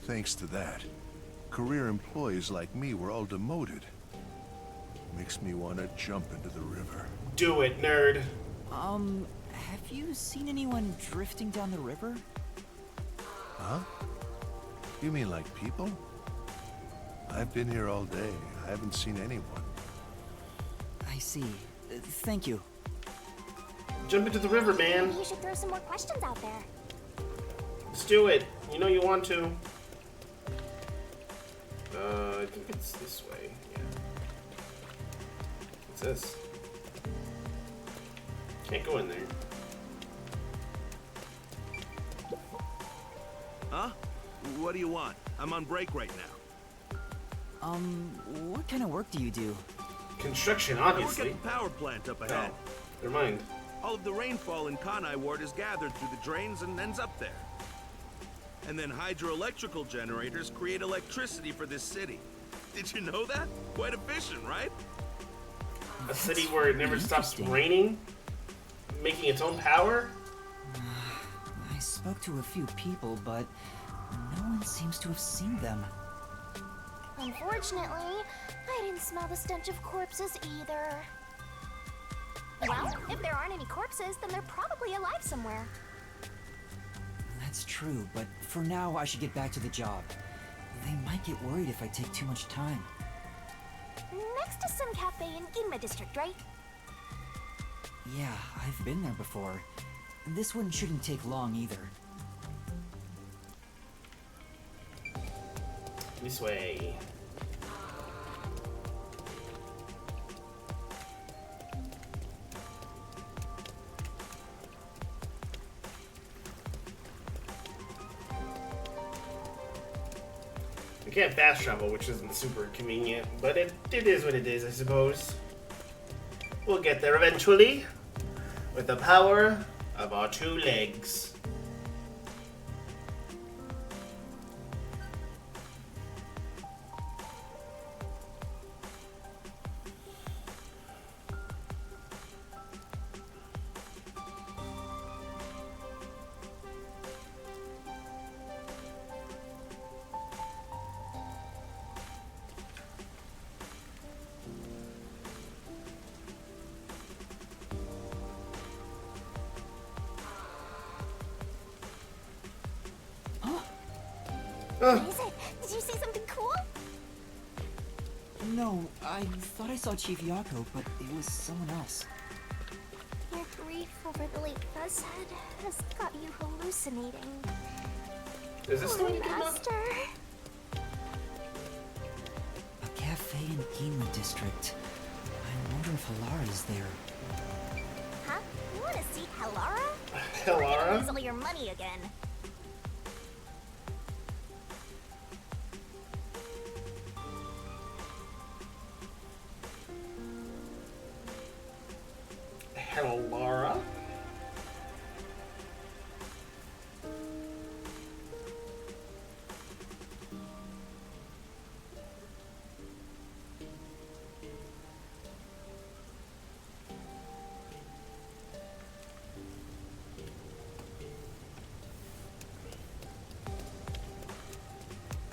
[SPEAKER 15] Thanks to that, career employees like me were all demoted. Makes me want to jump into the river.
[SPEAKER 1] Do it, nerd.
[SPEAKER 8] Have you seen anyone drifting down the river?
[SPEAKER 15] Huh? You mean like people? I've been here all day. I haven't seen anyone.
[SPEAKER 8] I see. Thank you.
[SPEAKER 1] Jump into the river, man.
[SPEAKER 2] Maybe you should throw some more questions out there.
[SPEAKER 1] Let's do it. You know you want to. I think it's this way. Yeah. What's this? Can't go in there.
[SPEAKER 16] Huh? What do you want? I'm on break right now.
[SPEAKER 8] What kind of work do you do?
[SPEAKER 1] Construction,
[SPEAKER 16] I work
[SPEAKER 1] obviously.
[SPEAKER 16] at the power plant up ahead.
[SPEAKER 1] Oh, never mind.
[SPEAKER 16] All of the rainfall in Kanai Ward is gathered through the drains and ends up there. And then hydroelectrical generators create electricity for this city. Did you know that? Quite efficient, right?
[SPEAKER 1] A city where it never stops raining? Making its own power?
[SPEAKER 8] I spoke to a few people, but no one seems to have seen them.
[SPEAKER 2] Unfortunately, I didn't smell the stench of corpses either. Well, if there aren't any corpses, then they're probably alive somewhere.
[SPEAKER 8] That's true, but for now I should get back to the job. They might get worried if I take too much time.
[SPEAKER 2] Next to some cafe in Ginma district, right?
[SPEAKER 8] Yeah, I've been there before. This one shouldn't take long either.
[SPEAKER 1] This way. We can't fast travel, which isn't super convenient, but it is what it is, I suppose. We'll get there eventually, with the power of our two legs.
[SPEAKER 2] What is it? Did you see something cool?
[SPEAKER 8] No, I thought I saw Chief Yako, but it was someone else.
[SPEAKER 2] Your grief over the late Fuzzhead has got you hallucinating.
[SPEAKER 1] Is this the way to get him out?
[SPEAKER 2] Master.
[SPEAKER 8] A cafe in Gima District. I wonder if Halara's there.
[SPEAKER 2] Huh? You want to see Halara?
[SPEAKER 1] Halara?
[SPEAKER 2] You're gonna lose all your money again.
[SPEAKER 1] Halara?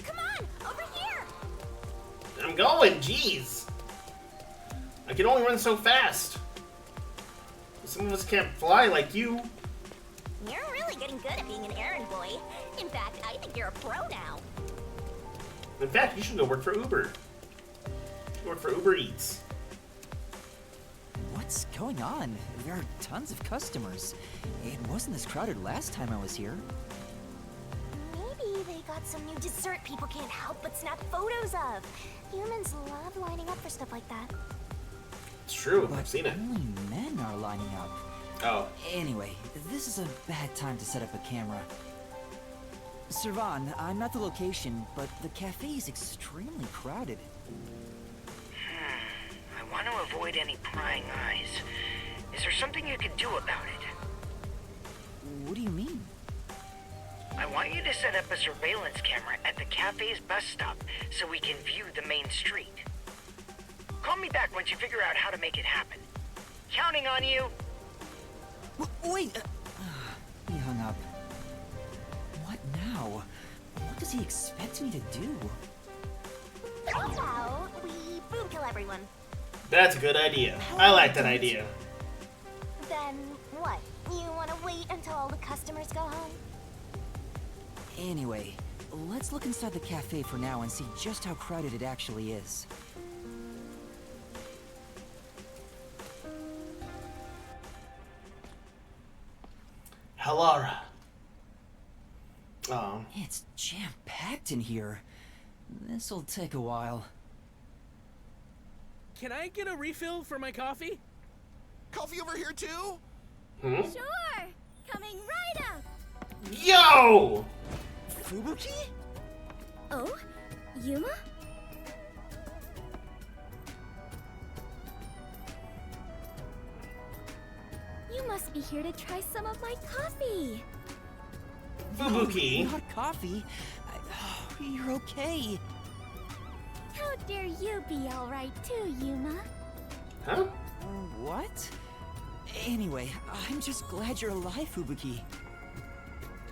[SPEAKER 2] Come on, over here.
[SPEAKER 1] I'm going, jeez. I can only run so fast. Some of us can't fly like you.
[SPEAKER 2] You're really getting good at being an errand boy. In fact, I think you're a pro now.
[SPEAKER 1] In fact, you should go work for Uber. Work for Uber Eats.
[SPEAKER 8] What's going on? There are tons of customers. It wasn't this crowded last time I was here.
[SPEAKER 2] Maybe they got some new dessert people can't help but snap photos of. Humans love lining up for stuff like that.
[SPEAKER 1] It's true, I've seen it.
[SPEAKER 8] Only men are lining up.
[SPEAKER 1] Oh.
[SPEAKER 8] Anyway, this is a bad time to set up a camera. Servan, I'm at the location, but the cafe is extremely crowded.
[SPEAKER 12] I want to avoid any prying eyes. Is there something you can do about it?
[SPEAKER 8] What do you mean?
[SPEAKER 12] I want you to set up a surveillance camera at the cafe's bus stop so we can view the main street. Call me back once you figure out how to make it happen. Counting on you.
[SPEAKER 8] Wait! He hung up. What now? What does he expect me to do?
[SPEAKER 2] How about we boom kill everyone?
[SPEAKER 1] That's a good idea. I like that idea.
[SPEAKER 2] Then what? You want to wait until all the customers go home?
[SPEAKER 8] Anyway, let's look inside the cafe for now and see just how crowded it actually is.
[SPEAKER 1] Halara. Oh.
[SPEAKER 8] It's jam-packed in here. This'll take a while.
[SPEAKER 17] Can I get a refill for my coffee?
[SPEAKER 18] Coffee over here too?
[SPEAKER 1] Hmm?
[SPEAKER 2] Sure! Coming right up!
[SPEAKER 1] Yo!
[SPEAKER 18] Fubuki?
[SPEAKER 2] Oh? Yuma? You must be here to try some of my coffee!
[SPEAKER 1] Fubuki.
[SPEAKER 8] No, not coffee. You're okay.
[SPEAKER 2] How dare you be alright too, Yuma?
[SPEAKER 1] Huh?
[SPEAKER 8] What? Anyway, I'm just glad you're alive, Fubuki.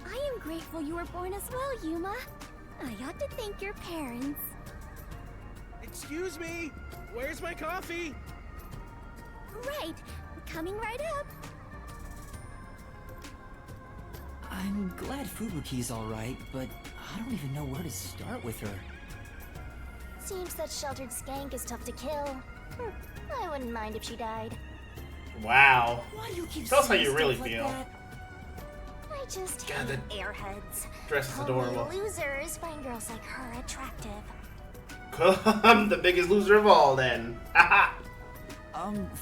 [SPEAKER 2] I am grateful you were born as well, Yuma. I ought to thank your parents.
[SPEAKER 17] Excuse me, where's my coffee?
[SPEAKER 2] Right, coming right up.
[SPEAKER 8] I'm glad Fubuki's alright, but I don't even know where to start with her.
[SPEAKER 2] Seems that sheltered skank is tough to kill. I wouldn't mind if she died.
[SPEAKER 1] Wow.
[SPEAKER 8] Why do you keep
[SPEAKER 1] Tell us how
[SPEAKER 8] saying
[SPEAKER 1] you really
[SPEAKER 8] stuff like
[SPEAKER 1] feel.
[SPEAKER 8] that?
[SPEAKER 2] I just
[SPEAKER 1] God,
[SPEAKER 2] hate airheads.
[SPEAKER 1] dress is adorable.
[SPEAKER 2] Only losers find girls like her attractive.
[SPEAKER 1] I'm the biggest loser of all then. Haha.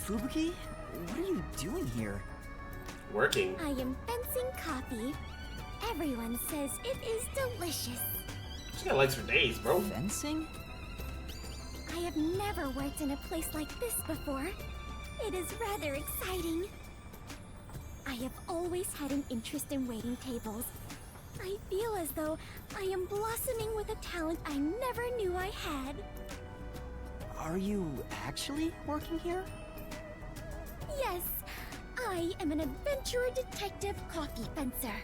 [SPEAKER 8] Fubuki? What are you doing here?
[SPEAKER 1] Working.
[SPEAKER 2] I am fencing coffee. Everyone says it is delicious.
[SPEAKER 1] She got legs for days, bro.
[SPEAKER 8] Fencing?
[SPEAKER 2] I have never worked in a place like this before. It is rather exciting. I have always had an interest in waiting tables. I feel as though I am blossoming with a talent I never knew I had.
[SPEAKER 8] Are you actually working here?
[SPEAKER 2] Yes, I am an adventurer detective coffee fencer.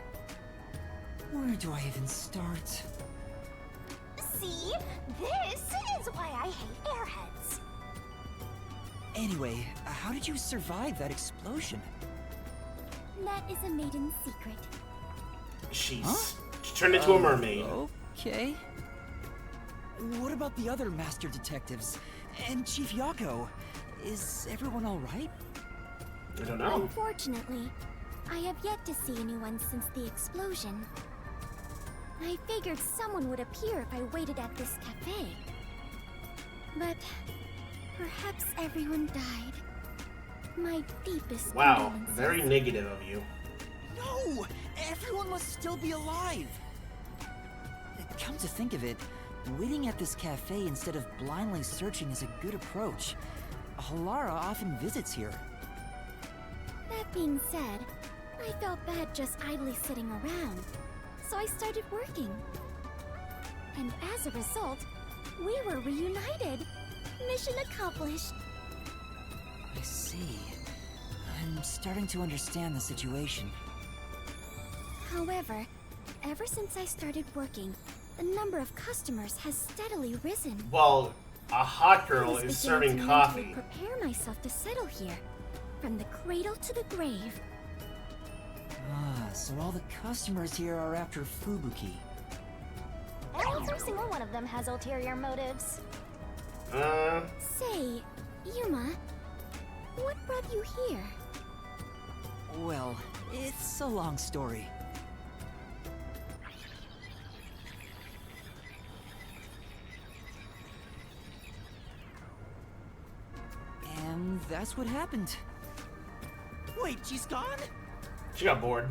[SPEAKER 8] Where do I even start?
[SPEAKER 2] See? This is why I hate airheads.
[SPEAKER 8] Anyway, how did you survive that explosion?
[SPEAKER 2] That is a maiden secret.
[SPEAKER 1] She
[SPEAKER 8] Huh?
[SPEAKER 1] turned into a mermaid.
[SPEAKER 8] Okay. What about the other master detectives? And Chief Yako? Is everyone alright?
[SPEAKER 1] I don't know.
[SPEAKER 2] Unfortunately, I have yet to see anyone since the explosion. I I figured someone would appear if I waited at this cafe. But perhaps everyone died. My deepest
[SPEAKER 1] Wow,
[SPEAKER 2] condolences.
[SPEAKER 1] very negative of you.
[SPEAKER 8] No! Everyone must still be alive! Come to think of it, waiting at this cafe instead of blindly searching is a good approach. Halara often visits here.
[SPEAKER 2] That being said, I felt bad just idly sitting around, so I started working. And as a result, we were reunited. Mission accomplished.
[SPEAKER 8] I see. I'm starting to understand the situation.
[SPEAKER 2] However, ever since I started working, the number of customers has steadily risen.
[SPEAKER 1] Well, a hot girl
[SPEAKER 2] I was
[SPEAKER 1] is
[SPEAKER 2] beginning
[SPEAKER 1] serving
[SPEAKER 2] to
[SPEAKER 1] coffee.
[SPEAKER 2] mentally prepare myself to settle here, from the cradle to the grave.
[SPEAKER 8] Ah, so all the customers here are after Fubuki.
[SPEAKER 2] Every single one of them has ulterior motives. Say, Yuma, what brought you here?
[SPEAKER 8] Well, it's a long story. And that's what happened.
[SPEAKER 7] Wait, she's gone?
[SPEAKER 1] She got bored.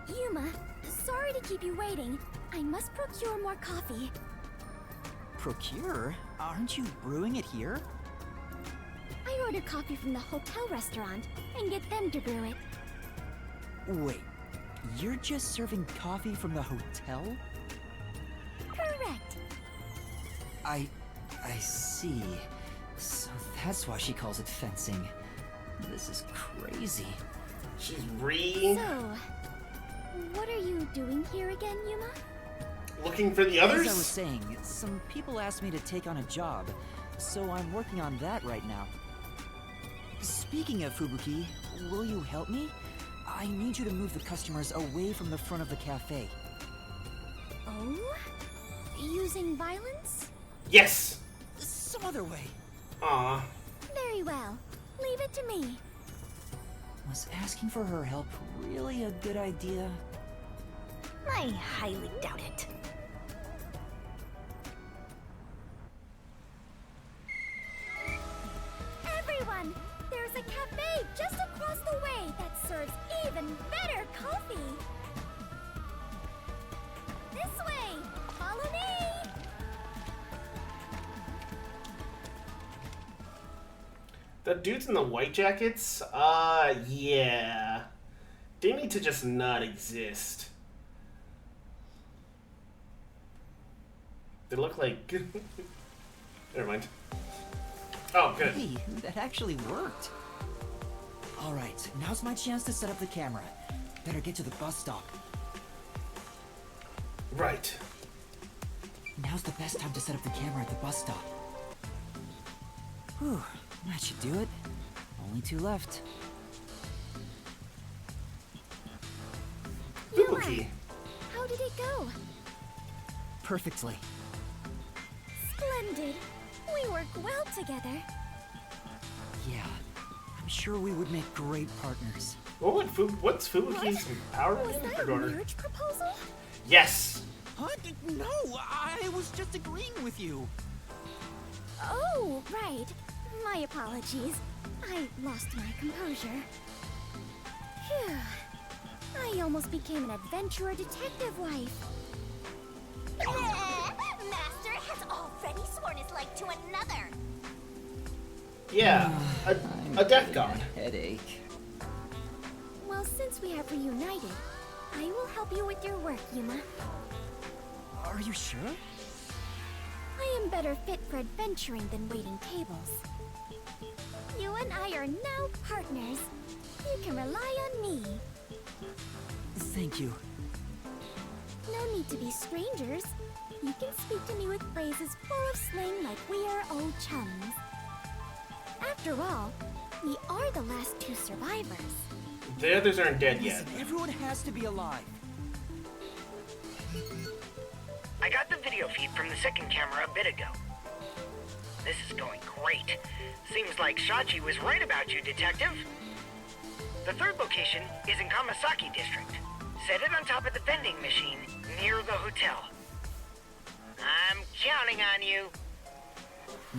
[SPEAKER 2] Yuma, sorry to keep you waiting. I must procure more coffee.
[SPEAKER 8] Procure? Aren't you brewing it here?
[SPEAKER 2] I order coffee from the hotel restaurant and get them to brew it.
[SPEAKER 8] Wait, you're just serving coffee from the hotel?
[SPEAKER 2] Correct.
[SPEAKER 8] I see. So that's why she calls it fencing. This is crazy.
[SPEAKER 1] She's
[SPEAKER 2] So, what are you doing here again, Yuma?
[SPEAKER 1] looking for the others?
[SPEAKER 8] As I was saying, some people asked me to take on a job, so I'm working on that right now. Speaking of Fubuki, will you help me? I need you to move the customers away from the front of the cafe.
[SPEAKER 2] Oh? Using violence?
[SPEAKER 1] Yes!
[SPEAKER 8] Some other way.
[SPEAKER 1] Aw.
[SPEAKER 2] Very well. Leave it to me.
[SPEAKER 8] Was asking for her help really a good idea?
[SPEAKER 2] I highly doubt it. Everyone! There's a cafe just across the way that serves even better coffee! This way! Follow me!
[SPEAKER 1] The dudes in the white jackets? Yeah. They need to just not exist. They look like... Never mind. Oh, good.
[SPEAKER 8] Hey, that actually worked. Alright, now's my chance to set up the camera. Better get to the bus stop.
[SPEAKER 1] Right.
[SPEAKER 8] Now's the best time to set up the camera at the bus stop. Whew, that should do it. Only two left.
[SPEAKER 1] Fubuki.
[SPEAKER 2] How did it go?
[SPEAKER 8] Perfectly.
[SPEAKER 2] Splendid. We work well together.
[SPEAKER 8] Yeah, I'm sure we would make great partners.
[SPEAKER 1] What's Fubuki's power
[SPEAKER 2] Was
[SPEAKER 1] again?
[SPEAKER 2] that a
[SPEAKER 1] Order.
[SPEAKER 2] marriage proposal?
[SPEAKER 1] Yes!
[SPEAKER 7] Huh? No, I was just agreeing with you.
[SPEAKER 2] Oh, right. My apologies. I lost my composure. Phew. I almost became an adventurer detective wife. Master has already sworn his life to another.
[SPEAKER 1] Yeah, a death god.
[SPEAKER 8] Headache.
[SPEAKER 2] Well, since we have reunited, I will help you with your work, Yuma.
[SPEAKER 8] Are you sure?
[SPEAKER 2] I am better fit for adventuring than waiting tables. You and I are now partners. You can rely on me.
[SPEAKER 8] Thank you.
[SPEAKER 2] No need to be strangers. You can speak to me with phrases full of slang like we are old chums. After all, we are the last two survivors.
[SPEAKER 1] The others aren't dead yet.
[SPEAKER 7] Listen, everyone has to be alive.
[SPEAKER 12] I got the video feed from the second camera a bit ago. This is going great. Seems like Shachi was right about you, Detective. The third location is in Kamasaki District. Set it on top of the vending machine near the hotel. hotel. I'm counting on you.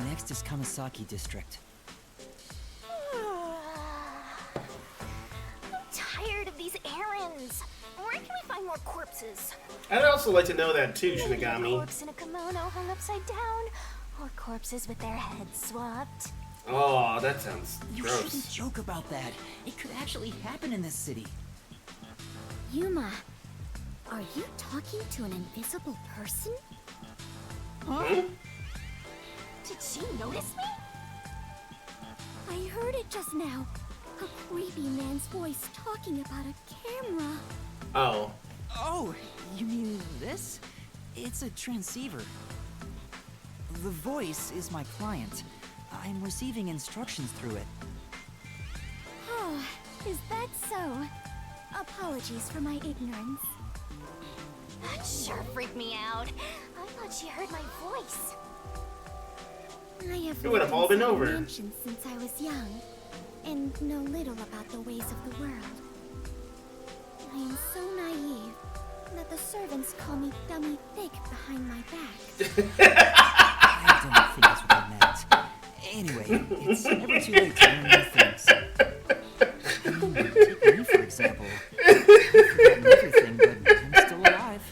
[SPEAKER 8] Next is Kamasaki District.
[SPEAKER 2] I'm tired of these errands. Where can we find more corpses?
[SPEAKER 1] I'd also like to know that too,
[SPEAKER 2] Maybe a
[SPEAKER 1] Shinigami.
[SPEAKER 2] corpse in a kimono hung upside down, or corpses with their heads swapped.
[SPEAKER 1] Oh, that sounds
[SPEAKER 8] You
[SPEAKER 1] gross.
[SPEAKER 8] shouldn't joke about that. It could actually happen in this city.
[SPEAKER 2] Yuma, are you talking to an invisible person?
[SPEAKER 8] Huh?
[SPEAKER 2] Did she notice me? I heard it just now. A creepy man's voice talking about a camera.
[SPEAKER 1] Oh.
[SPEAKER 8] Oh, you mean this? It's a transceiver. The voice is my client. I'm receiving instructions through it.
[SPEAKER 2] Oh, is that so? Apologies for my ignorance. That sure freaked me out. I thought she heard my voice. I have
[SPEAKER 1] It would have
[SPEAKER 2] lived
[SPEAKER 1] all
[SPEAKER 2] in
[SPEAKER 1] been
[SPEAKER 2] Seven
[SPEAKER 1] over.
[SPEAKER 2] Mansions since I was young, and know little about the ways of the world. I am so naive that the servants call me Dummy Thick behind my back.
[SPEAKER 8] I don't think that's what I meant. Anyway, it's never too late to learn new things. Take me, for example. I've forgotten everything, but I'm still alive.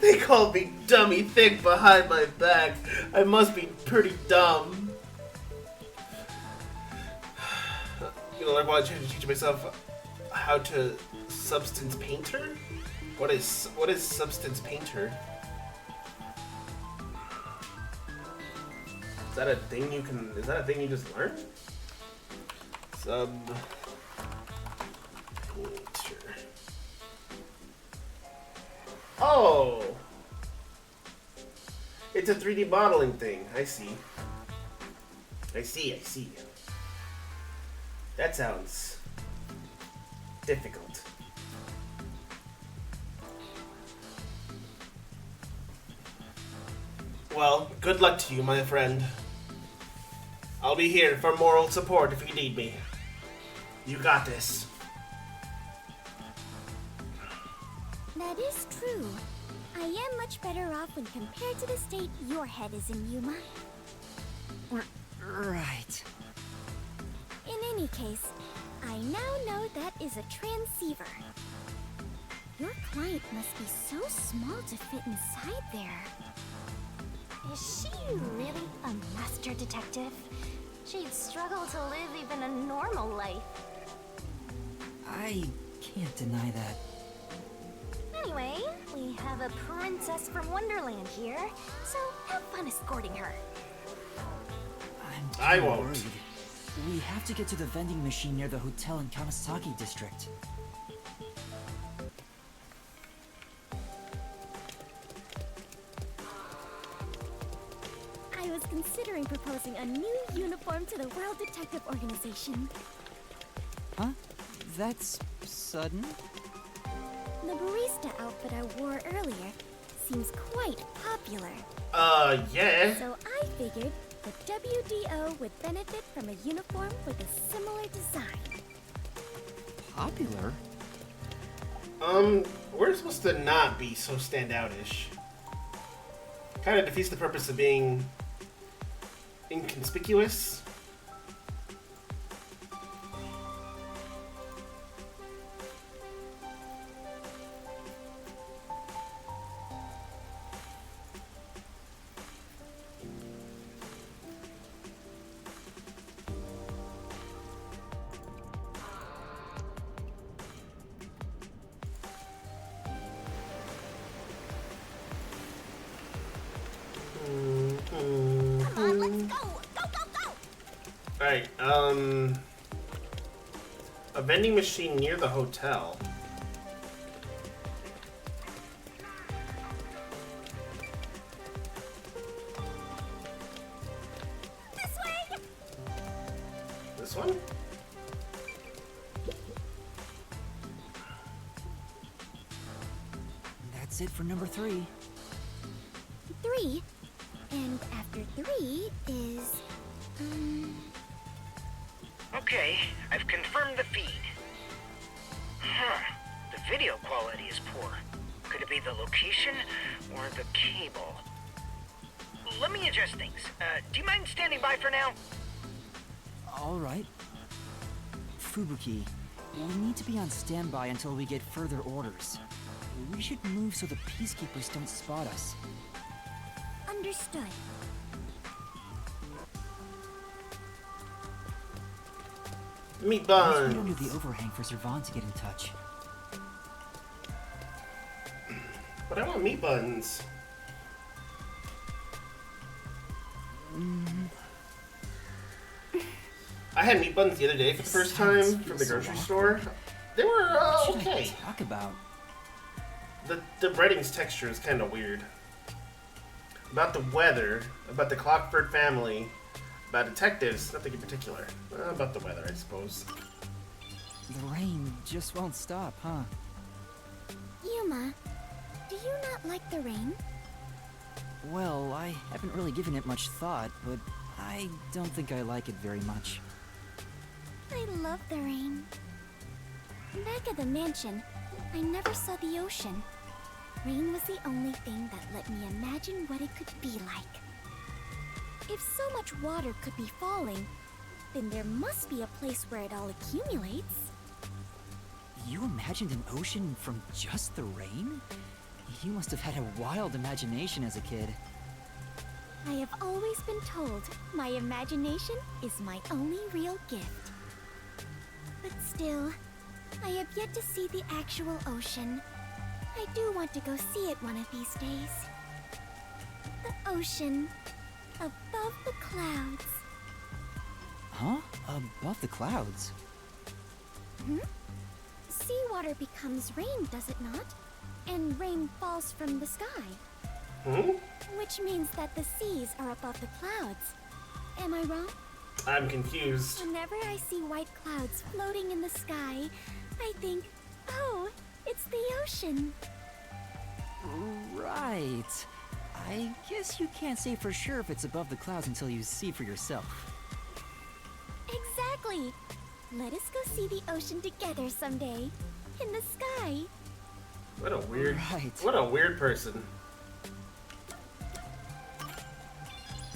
[SPEAKER 1] They called me Dummy Thick behind my back. I must be pretty dumb. You know, I want to teach myself how to substance painter. What is substance painter? Is that a thing you can? Is that a thing you just learn? Sub painter. Oh, it's a 3D modeling thing. I see. I see. That sounds difficult. Well, good luck to you, my friend. I'll be here for moral support if you need me. You got this.
[SPEAKER 2] That is true. I am much better off when compared to the state your head is in, Yuma.
[SPEAKER 8] Right.
[SPEAKER 2] In any case, I now know that is a transceiver. Your client must be so small to fit inside there. Is she really a master detective? She'd struggle to live even a normal life.
[SPEAKER 8] I can't deny that.
[SPEAKER 2] Anyway, we have a princess from Wonderland here, so have fun escorting her.
[SPEAKER 1] I
[SPEAKER 8] kinda
[SPEAKER 1] won't.
[SPEAKER 8] worried. We have to get to the vending machine near the hotel in Kamasaki District.
[SPEAKER 2] I was considering proposing a new uniform to the World Detective Organization.
[SPEAKER 8] Huh? That's sudden?
[SPEAKER 2] The barista outfit I wore earlier seems quite popular.
[SPEAKER 1] Yeah.
[SPEAKER 2] So I figured the WDO would benefit from a uniform with a similar design.
[SPEAKER 8] Popular?
[SPEAKER 1] We're supposed to not be so standoutish. Kind of defeats the purpose of being inconspicuous.
[SPEAKER 2] Come on, let's go! Go, go, go!
[SPEAKER 1] Alright, a vending machine near the hotel.
[SPEAKER 2] This way!
[SPEAKER 1] This one?
[SPEAKER 8] That's it for number 3.
[SPEAKER 2] 3. And after 3 is
[SPEAKER 12] Okay, I've confirmed the feed. Huh. The video quality is poor. Could it be the location or the cable? Let me adjust things. Do you mind standing by for now?
[SPEAKER 8] Alright. Fubuki, we need to be on standby until we get further orders. We should move so the peacekeepers don't spot us.
[SPEAKER 2] Understood.
[SPEAKER 1] Meat
[SPEAKER 8] Let's wait
[SPEAKER 1] buns.
[SPEAKER 8] under the overhang for Servan to get in touch.
[SPEAKER 1] But I want meat buns. I had meat buns the other day for the first time from the grocery store. They were okay.
[SPEAKER 8] Talk about
[SPEAKER 1] The breading's texture is kind of weird. About the weather, about the Clockford family, about detectives, nothing in particular. About the weather, I suppose.
[SPEAKER 8] the rain just won't stop, huh?
[SPEAKER 2] Yuma, do you not like the rain?
[SPEAKER 8] Well, I haven't really given it much thought, but I don't think I like it very much.
[SPEAKER 2] I love the rain. Back at the mansion, I never saw the ocean. Rain was the only thing that let me imagine what it could be like. If so much water could be falling, then there must be a place where it all accumulates.
[SPEAKER 8] You imagined an ocean from just the rain? You must have had a wild imagination as a kid.
[SPEAKER 2] I have always been told my imagination is my only real gift. But still, I have yet to see the actual ocean. I do want to go see it one of these days. The ocean, above the clouds.
[SPEAKER 8] Huh? Above the clouds?
[SPEAKER 2] Hmm? Seawater becomes rain, does it not? And rain falls from the sky.
[SPEAKER 1] Hmm?
[SPEAKER 2] Which means that the seas are above the clouds. Am I wrong?
[SPEAKER 1] I'm confused.
[SPEAKER 2] Whenever I see white clouds floating in the sky, I think, oh, it's the ocean.
[SPEAKER 8] Right. I guess you can't say for sure if it's above the clouds until you see for yourself.
[SPEAKER 2] Exactly. Let us go see the ocean together someday. In the sky.
[SPEAKER 1] What a weird,
[SPEAKER 8] Right.
[SPEAKER 1] what a weird person.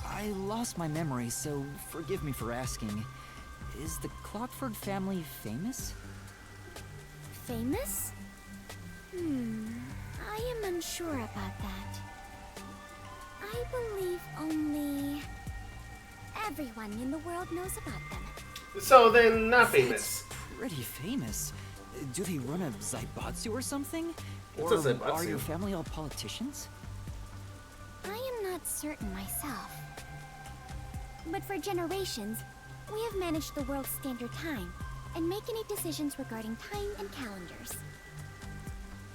[SPEAKER 8] I lost my memory, so forgive me for asking. Is the Clockford family famous?
[SPEAKER 2] Famous? I am unsure about that. I believe only everyone in the world knows about them.
[SPEAKER 1] So then, not famous.
[SPEAKER 8] Pretty famous. Do they run a Zaibatsu or something?
[SPEAKER 1] What's
[SPEAKER 8] Or
[SPEAKER 1] a Zaibatsu?
[SPEAKER 8] are your family all politicians?
[SPEAKER 2] I am not certain myself. But for generations, we have managed the world's standard time and make any decisions regarding time and calendars.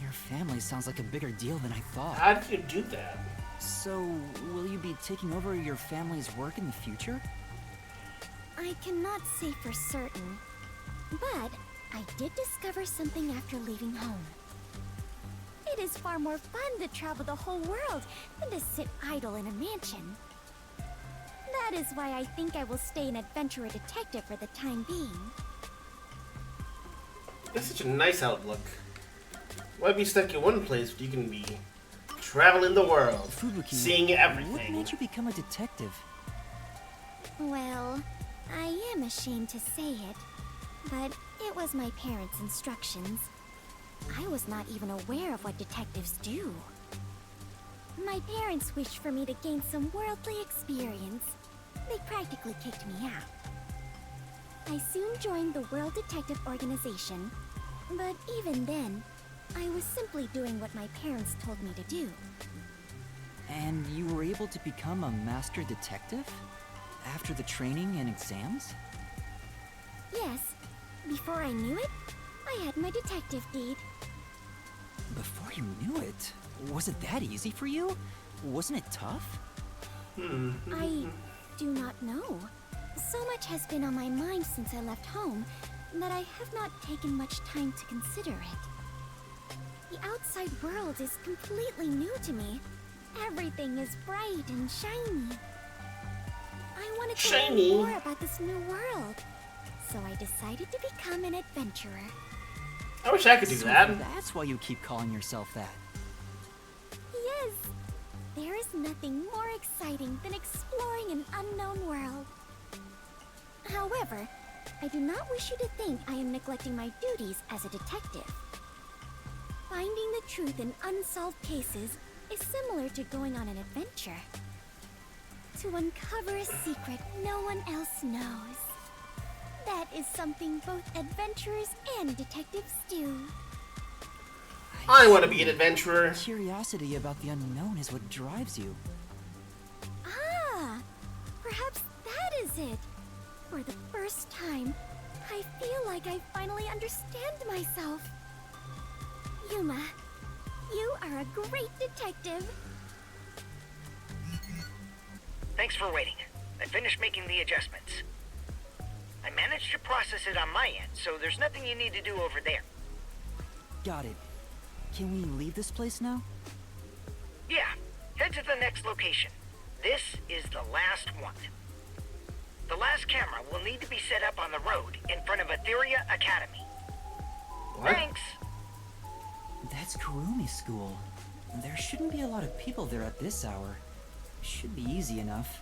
[SPEAKER 8] Your family sounds like a bigger deal than I thought.
[SPEAKER 1] How did you do that?
[SPEAKER 8] So, will you be taking over your family's work in the future?
[SPEAKER 2] I cannot say for certain, but I did discover something after leaving home. It is far more fun to travel the whole world than to sit idle in a mansion. That is why I think I will stay an adventurer detective for the time being.
[SPEAKER 1] That's such a nice outlook. Why be stuck in one place when you can be traveling the world,
[SPEAKER 8] Fubuki,
[SPEAKER 1] seeing everything?
[SPEAKER 8] What made you become a detective?
[SPEAKER 2] Well, I am ashamed to say it, but it was my parents' instructions. I was not even aware of what detectives do. My parents wished for me to gain some worldly experience. They practically kicked me out. I soon joined the World Detective Organization, but even then, I was simply doing what my parents told me to do.
[SPEAKER 8] And you were able to become a master detective? After the training and exams?
[SPEAKER 2] Yes, before I knew it, I had my detective deed.
[SPEAKER 8] Before you knew it? Was it that easy for you? Wasn't it tough?
[SPEAKER 2] I do not know. So much has been on my mind since I left home that I have not taken much time to consider it. The outside world is completely new to me. Everything is bright and shiny. I wanted to learn more about this new world. So I decided to become an adventurer.
[SPEAKER 1] I wish I could do
[SPEAKER 8] So
[SPEAKER 1] that.
[SPEAKER 8] That's why you keep calling yourself that.
[SPEAKER 2] Yes. There is nothing more exciting than exploring an unknown world. However, I do not wish you to think I am neglecting my duties as a detective. Finding the truth in unsolved cases is similar to going on an adventure. To uncover a secret no one else knows. That is something both adventurers and detectives do.
[SPEAKER 1] I want to be an adventurer.
[SPEAKER 8] Curiosity about the unknown is what drives you.
[SPEAKER 2] Ah, perhaps that is it. For the first time, I feel like I finally understand myself. Yuma, you are a great detective.
[SPEAKER 12] Thanks for waiting. I finished making the adjustments. I managed to process it on my end, so there's nothing you need to do over there.
[SPEAKER 8] Got it. Can we leave this place now?
[SPEAKER 12] Yeah, head to the next location. This is the last one. The last camera will need to be set up on the road in front of Etheria Academy.
[SPEAKER 1] What?
[SPEAKER 12] Thanks.
[SPEAKER 8] That's Kurumi School. There shouldn't be a lot of people there at this hour. Should be easy enough.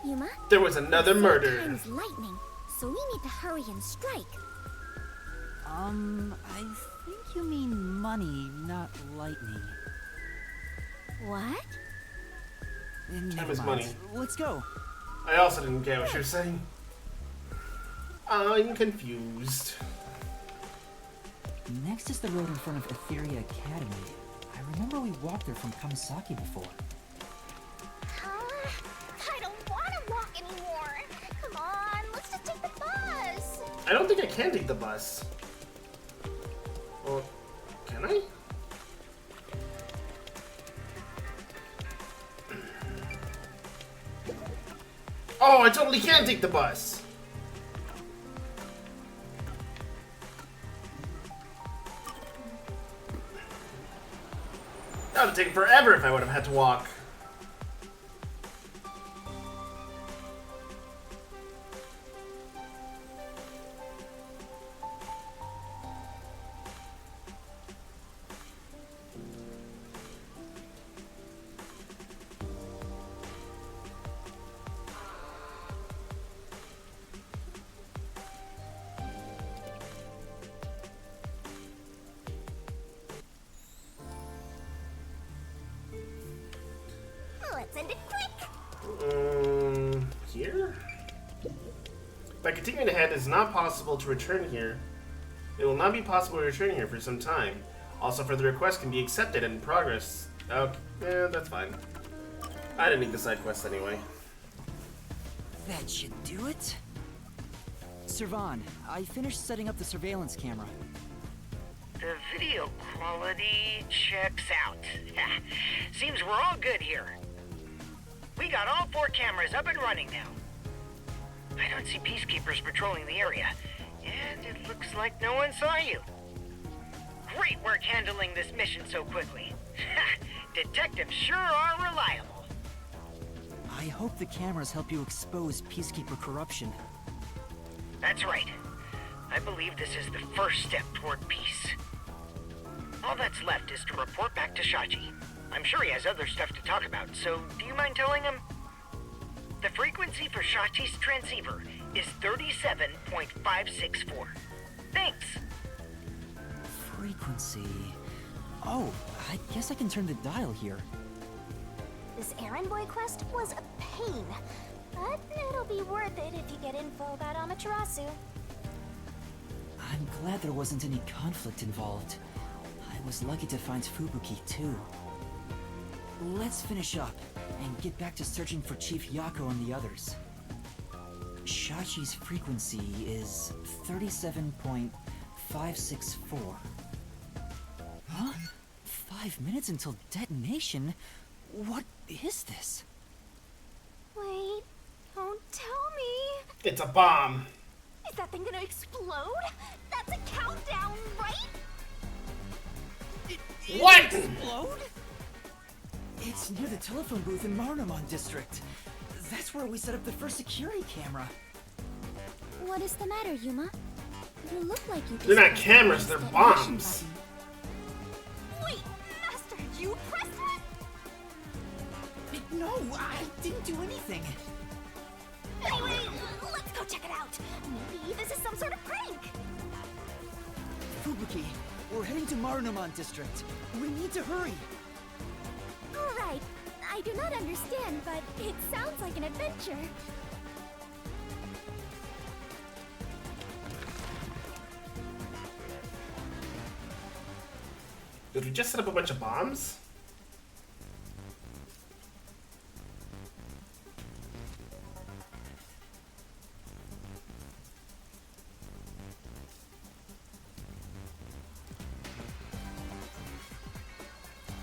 [SPEAKER 2] Yuma?
[SPEAKER 1] There was another murder.
[SPEAKER 2] Time's lightning, so we need to hurry and strike.
[SPEAKER 8] I think you mean money, not lightning.
[SPEAKER 2] What?
[SPEAKER 1] Time is money.
[SPEAKER 8] Let's go.
[SPEAKER 1] I also didn't get what she was saying. I'm confused.
[SPEAKER 8] Next is the road in front of Etheria Academy. I remember we walked there from Kamisaki before.
[SPEAKER 2] I don't want to walk anymore. Come on, let's just take the bus.
[SPEAKER 1] I don't think I can take the bus. Well, can I? Oh, I totally can take the bus. That would have taken forever if I would have had to walk.
[SPEAKER 2] Let's end it quick.
[SPEAKER 1] Here? By continuing ahead, it is not possible to return here. It will not be possible to return here for some time. Also, further requests can be accepted in progress. Okay, yeah, that's fine. I didn't need the side quest anyway.
[SPEAKER 8] That should do it. Servan, I finished setting up the surveillance camera.
[SPEAKER 12] The video quality checks out. Seems we're all good here. We got all 4 cameras up and running now. I don't see peacekeepers patrolling the area, and it looks like no one saw you. Great work handling this mission so quickly. Detectives sure are reliable.
[SPEAKER 8] I hope the cameras help you expose Peacekeeper corruption.
[SPEAKER 12] That's right. I believe this is the first step toward peace. All that's left is to report back to Shachi. I'm sure he has other stuff to talk about, so do you mind telling him? The frequency for Shachi's transceiver is 37.564. Thanks.
[SPEAKER 8] Frequency... Oh, I guess I can turn the dial here.
[SPEAKER 2] This errand boy quest was a pain, but it'll be worth it if you get info about Amaterasu.
[SPEAKER 8] I'm glad there wasn't any conflict involved. I was lucky to find Fubuki, too. Let's finish up, and get back to searching for Chief Yako and the others. Shachi's frequency is 37.564. Huh? 5 minutes until detonation? What is this?
[SPEAKER 2] Wait, don't tell me.
[SPEAKER 1] It's a bomb.
[SPEAKER 2] Is that thing gonna explode? That's a countdown, right?
[SPEAKER 1] What?
[SPEAKER 8] Explode? It's near the telephone booth in Marunouman District. That's where we set up the first security camera.
[SPEAKER 2] What is the matter, Yuma? You look like you just...
[SPEAKER 1] They're not cameras, they're bombs.
[SPEAKER 2] Wait, Master, you pressed it?
[SPEAKER 8] No, I didn't do anything.
[SPEAKER 2] Anyway, let's go check it out. Maybe this is some sort of prank.
[SPEAKER 8] Fubuki, we're heading to Marunouman District. We need to hurry.
[SPEAKER 2] Right. I do not understand, but it sounds like an adventure.
[SPEAKER 1] Did we just set up a bunch of bombs?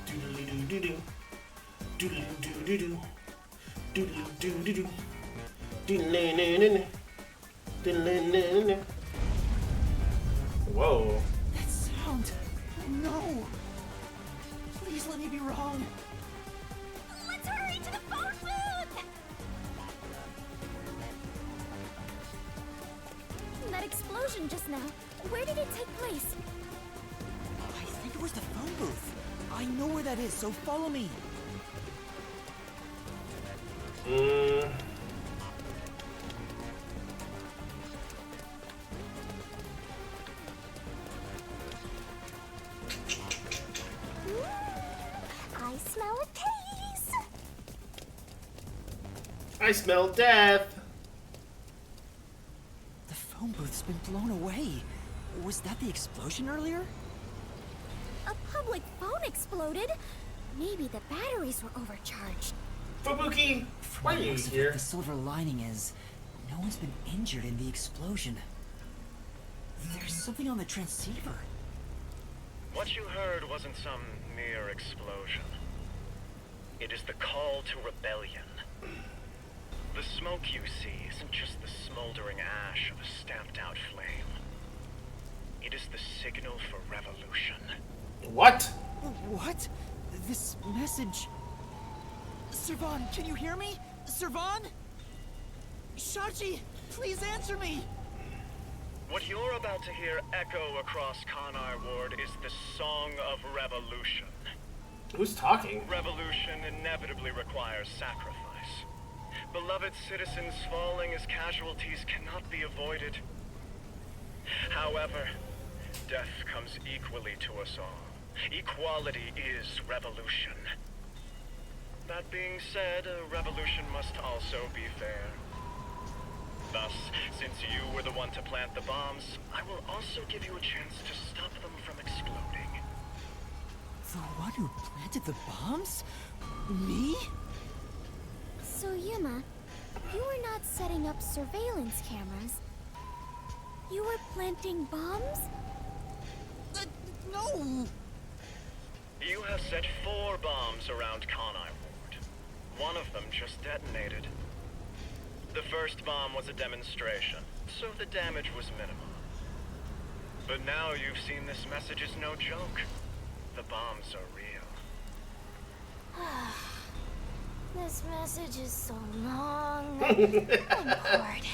[SPEAKER 1] Doodly-doo-doo-doo. Doodly-doo-doo-doo. Doodly-doo-doo-doo. Doodly-doo-doo-doo. Doodly-doo-doo-doo. Whoa.
[SPEAKER 8] That sound. No. Please let me be wrong.
[SPEAKER 2] Let's hurry to the phone booth! That explosion just now, where did it take place?
[SPEAKER 8] I think it was the phone booth. I know where that is, so follow me.
[SPEAKER 2] I smell a case!
[SPEAKER 1] I smell death!
[SPEAKER 8] The phone booth's been blown away. Was that the explosion earlier?
[SPEAKER 2] A public phone exploded? Maybe the batteries were overcharged.
[SPEAKER 1] Fubuki, why are you here?
[SPEAKER 8] The silver lining is, no one's been injured in the explosion. There's something on the transceiver.
[SPEAKER 19] What you heard wasn't some mere explosion. It is the call to rebellion. The smoke you see isn't just the smoldering ash of a stamped-out flame. It is the signal for revolution.
[SPEAKER 1] What?
[SPEAKER 8] What? This message... Servan, can you hear me? Servan? Shachi, please answer me!
[SPEAKER 19] What you're about to hear echo across Kanai Ward is the Song of Revolution.
[SPEAKER 1] Who's talking?
[SPEAKER 19] Revolution inevitably requires sacrifice. Beloved citizens falling as casualties cannot be avoided. However, death comes equally to us all. Equality is revolution. That being said, a revolution must also be fair. Thus, since you were the one to plant the bombs, I will also give you a chance to stop them from exploding.
[SPEAKER 8] The one who planted the bombs? Me?
[SPEAKER 2] So Yuma, you were not setting up surveillance cameras. You were planting bombs?
[SPEAKER 8] No!
[SPEAKER 19] You have set 4 bombs around Kanai Ward. One of them just detonated. The first bomb was a demonstration, so the damage was minimal. But now you've seen this message is no joke. The bombs are real.
[SPEAKER 2] This message is so long and bored.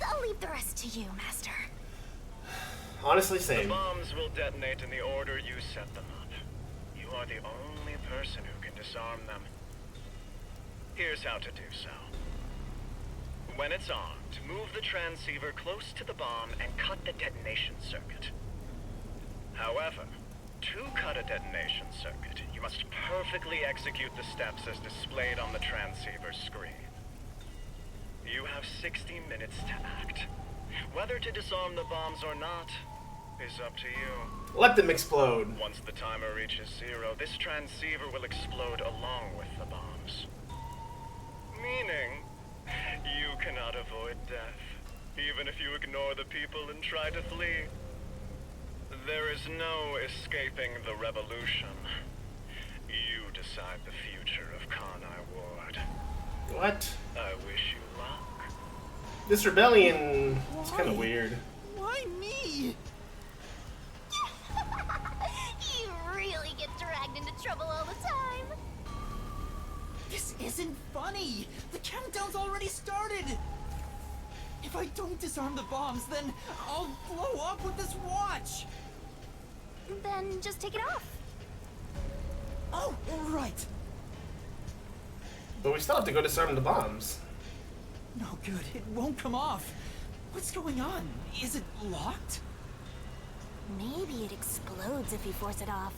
[SPEAKER 2] I'll leave the rest to you, Master.
[SPEAKER 1] Honestly,
[SPEAKER 19] The
[SPEAKER 1] same.
[SPEAKER 19] bombs will detonate in the order you set them up. You are the only person who can disarm them. Here's how to do so. When it's armed, move the transceiver close to the bomb and cut the detonation circuit. However, to cut a detonation circuit, you must perfectly execute the steps as displayed on the transceiver screen. You have 60 minutes to act. Whether to disarm the bombs or not is up to you.
[SPEAKER 1] Let them explode.
[SPEAKER 19] Once the timer reaches 0, this transceiver will explode along with the bombs. Meaning, you cannot avoid death, even if you ignore the people and try to flee. There is no escaping the revolution. You decide the future of Kanai Ward.
[SPEAKER 1] What?
[SPEAKER 19] I wish you luck.
[SPEAKER 1] This rebellion is kind of weird.
[SPEAKER 8] Why me?
[SPEAKER 2] You really get dragged into trouble all the time.
[SPEAKER 8] This isn't funny! The countdown's already started! If I don't disarm the bombs, then I'll blow up with this watch!
[SPEAKER 2] Then just take it off.
[SPEAKER 8] Oh, right.
[SPEAKER 1] But we still have to go disarm the bombs.
[SPEAKER 8] No good, it won't come off. What's going on? Is it locked?
[SPEAKER 2] Maybe it explodes if you force it off.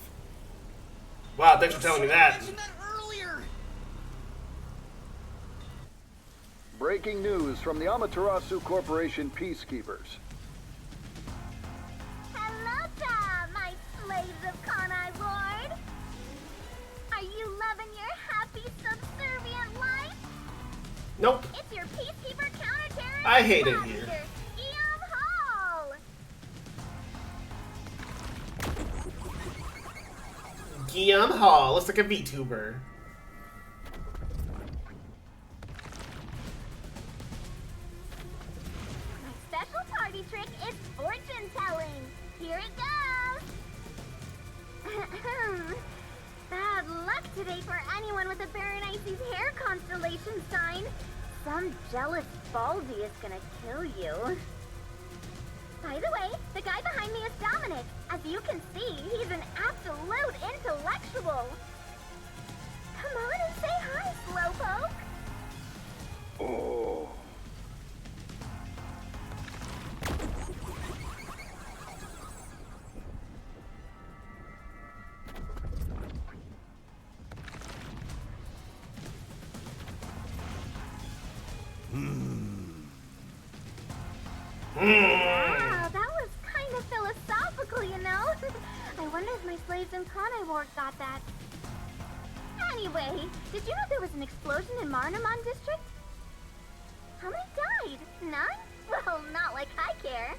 [SPEAKER 1] Wow, thanks for telling me that.
[SPEAKER 8] Earlier.
[SPEAKER 20] Breaking news from the Amaterasu Corporation Peacekeepers.
[SPEAKER 2] Hello there, my slaves of Kanai Ward. Are you loving your happy subservient life?
[SPEAKER 1] Nope.
[SPEAKER 2] It's your Peacekeeper counter-terrorist.
[SPEAKER 1] I hate it here.
[SPEAKER 2] Guillaume Hall.
[SPEAKER 1] Guillaume Hall looks like a VTuber.
[SPEAKER 2] My special party trick is fortune telling. Here it goes. Bad luck today for anyone with a Berenice's hair constellation sign. Some jealous Baldy is gonna kill you. By the way, the guy behind me is Dominic. As you can see, he's an absolute intellectual. Come on and say hi, Slowpoke.
[SPEAKER 20] Oh.
[SPEAKER 2] Wow, that was kind of philosophical, you know? I wonder if my slaves in Kanai Ward got that. Anyway, did you know there was an explosion in Marnamon District? How many died? None? Well, not like I care.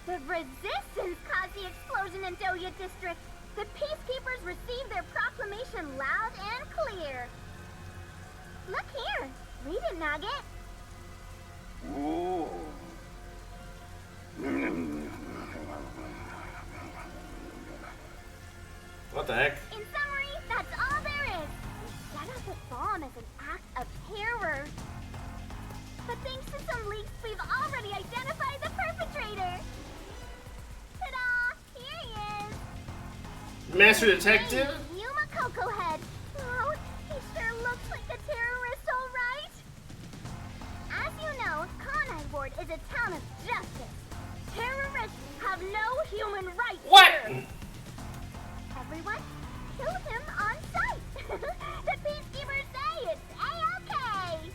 [SPEAKER 2] The Resistance caused the explosion in Doya District. The Peacekeepers received their proclamation loud and clear. Look here. Read it, Nugget.
[SPEAKER 20] Ooh.
[SPEAKER 1] What the heck?
[SPEAKER 2] In summary, that's all there is. We set up a bomb as an act of terror. But thanks to some leaks, we've already identified the perpetrator. Ta-da! Here he is.
[SPEAKER 1] Master Detective?
[SPEAKER 2] Hey, Yuma Cocoa Head. Oh, he sure looks like a terrorist, all right. As you know, Kanai Ward is a town of justice. Terrorists have no human rights.
[SPEAKER 1] What?
[SPEAKER 2] Here. Everyone, kill him on sight. The Peacekeepers say it's A-okay.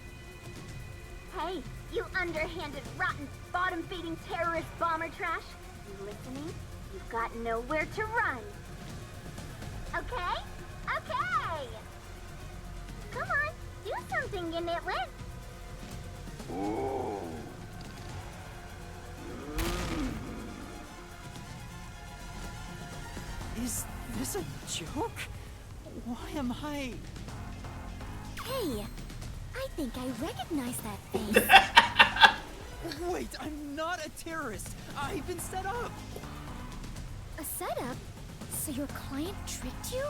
[SPEAKER 2] Hey, you underhanded, rotten, bottom-feeding terrorist bomber trash. You listening? You've got nowhere to run. Okay? Okay! Come on, do something, you nitwit.
[SPEAKER 20] Ooh.
[SPEAKER 8] Is this a joke? Why am I...
[SPEAKER 2] Hey, I think I recognize that face.
[SPEAKER 8] Wait, I'm not a terrorist. I've been set up.
[SPEAKER 2] A setup? So your client tricked you?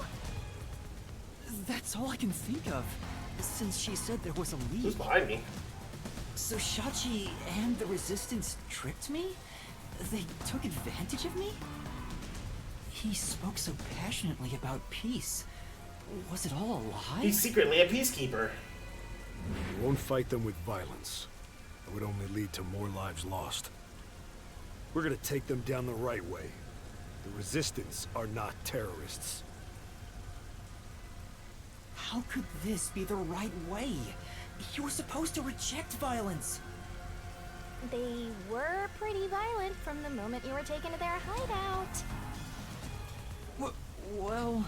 [SPEAKER 8] That's all I can think of, since she said there was a leak.
[SPEAKER 1] Who's behind me?
[SPEAKER 8] So Shachi and the Resistance tricked me? They took advantage of me? He spoke so passionately about peace. Was it all a lie?
[SPEAKER 1] He's secretly a peacekeeper.
[SPEAKER 6] We won't fight them with violence. It would only lead to more lives lost. We're gonna take them down the right way. The Resistance are not terrorists.
[SPEAKER 8] How could this be the right way? You were supposed to reject violence.
[SPEAKER 2] They were pretty violent from the moment you were taken to their hideout.
[SPEAKER 8] Well...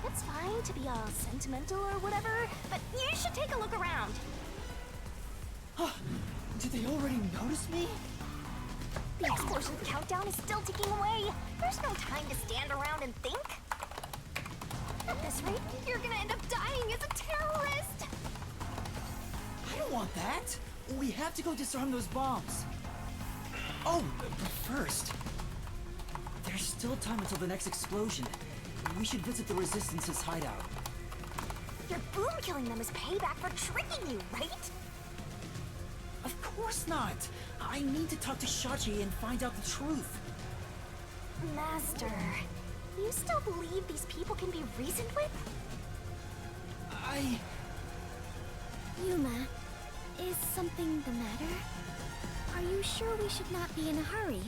[SPEAKER 2] It's fine to be all sentimental or whatever, but you should take a look around.
[SPEAKER 8] Did they already notice me?
[SPEAKER 2] The explosion countdown is still ticking away. There's no time to stand around and think. At this rate, you're gonna end up dying as a terrorist.
[SPEAKER 8] I don't want that. We have to go disarm those bombs. Oh, but first... There's still time until the next explosion. We should visit the Resistance's hideout.
[SPEAKER 2] Your boom killing them is payback for tricking you, right?
[SPEAKER 8] course not. I need to talk to Shachi and find out the truth.
[SPEAKER 2] Master, you still believe these people can be reasoned with? Yuma, is something the matter? Are you sure we should not be in a hurry?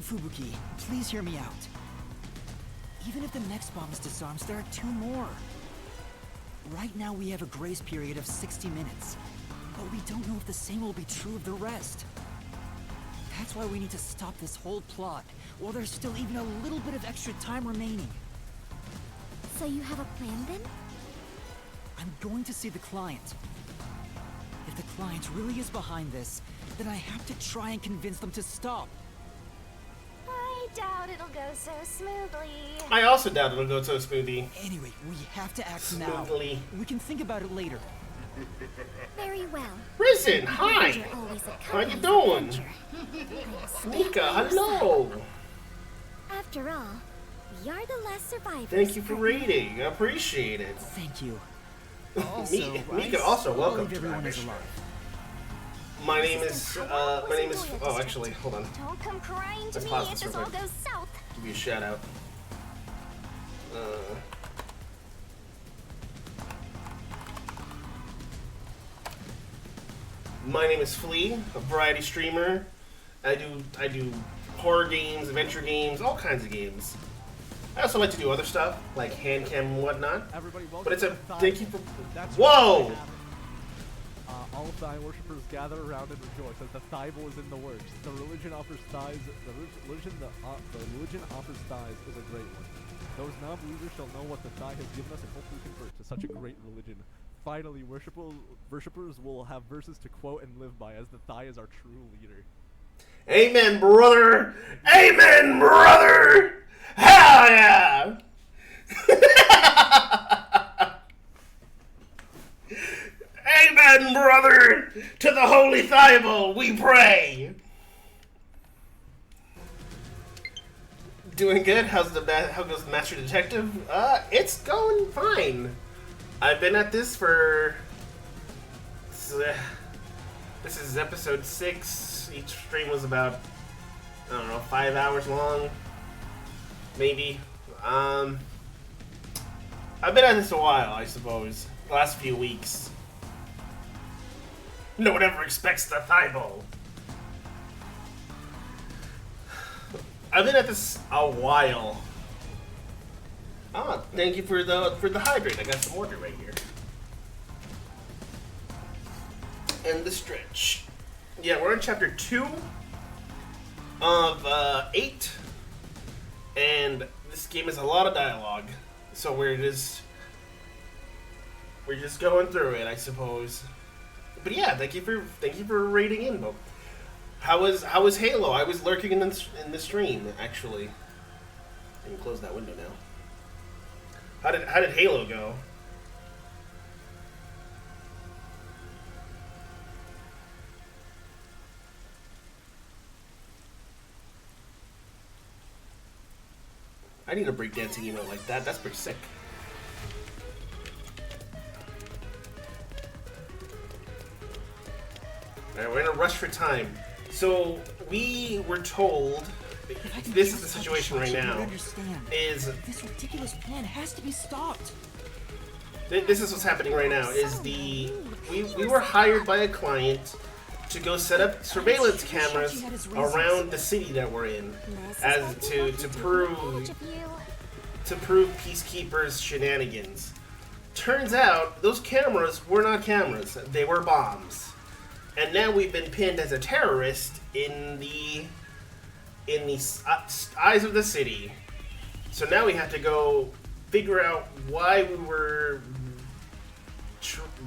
[SPEAKER 8] Fubuki, please hear me out. Even if the next bomb is disarmed, there are 2 more. Right now we have a grace period of 60 minutes, but we don't know if the same will be true of the rest. That's why we need to stop this whole plot, while there's still even a little bit of extra time remaining.
[SPEAKER 2] So you have a plan then?
[SPEAKER 8] I'm going to see the client. If the client really is behind this, then I have to try and convince them to stop.
[SPEAKER 2] I doubt it'll go so smoothly.
[SPEAKER 1] I also doubt it'll go so smoothly.
[SPEAKER 8] Anyway, we have to act
[SPEAKER 1] Smoothly.
[SPEAKER 8] now. We can think about it later.
[SPEAKER 2] Very well.
[SPEAKER 1] Risen, hi! How you doing? Mika, hello!
[SPEAKER 2] After all, we are the last survivors.
[SPEAKER 1] Thank you for raiding. I appreciate it.
[SPEAKER 8] Thank you.
[SPEAKER 1] Mika, also welcome to Irish. My name is, oh, actually, hold on.
[SPEAKER 2] Don't come crying to
[SPEAKER 1] Let's
[SPEAKER 2] me
[SPEAKER 1] pause
[SPEAKER 2] if
[SPEAKER 1] this
[SPEAKER 2] this
[SPEAKER 1] real
[SPEAKER 2] all
[SPEAKER 1] quick.
[SPEAKER 2] goes south.
[SPEAKER 1] Give you a shout out. My name is Flea, a variety streamer. I do horror games, adventure games, all kinds of games. I also like to do other stuff, like hand cam and whatnot. But it's a thank you for. Whoa!
[SPEAKER 21] All of Thy worshippers gather around and rejoice as the Thibault is in the works. The religion offers thighs. The religion offers thighs is a great one. Those non-believers shall know what the Thigh has given us and hopefully convert to such a great religion. Finally, worshippers will have verses to quote and live by, as the Thigh is our true leader.
[SPEAKER 1] Amen, brother! Amen, brother! Hell yeah! Amen, brother! To the Holy Thibault we pray! Doing good? How goes the Master Detective? It's going fine. I've been at this for... This is episode 6. Each stream was about, I don't know, 5 hours long. Maybe. I've been at this a while, I suppose. The last few weeks. No one ever expects the Thibault. I've been at this a while. Ah, thank you for the hydrate. I got some water right here. And the stretch. Yeah, we're on chapter 2 of 8. And this game has a lot of dialogue. So we're just going through it, I suppose. But yeah, thank you for raiding in, Bo. How was Halo? I was lurking in the stream, actually. I can close that window now. How did Halo go? I need a breakdancing emote like that. That's pretty sick. Alright, we're in a rush for time. So, we were told, this is the situation right now, is...
[SPEAKER 8] This ridiculous plan has to be stopped.
[SPEAKER 1] This is what's happening right now, is we were hired by a client to go set up surveillance cameras around the city that we're in, as to prove Peacekeeper's shenanigans. Turns out, those cameras were not cameras, they were bombs. And now we've been pinned as a terrorist in the eyes of the city. So now we have to go figure out why we were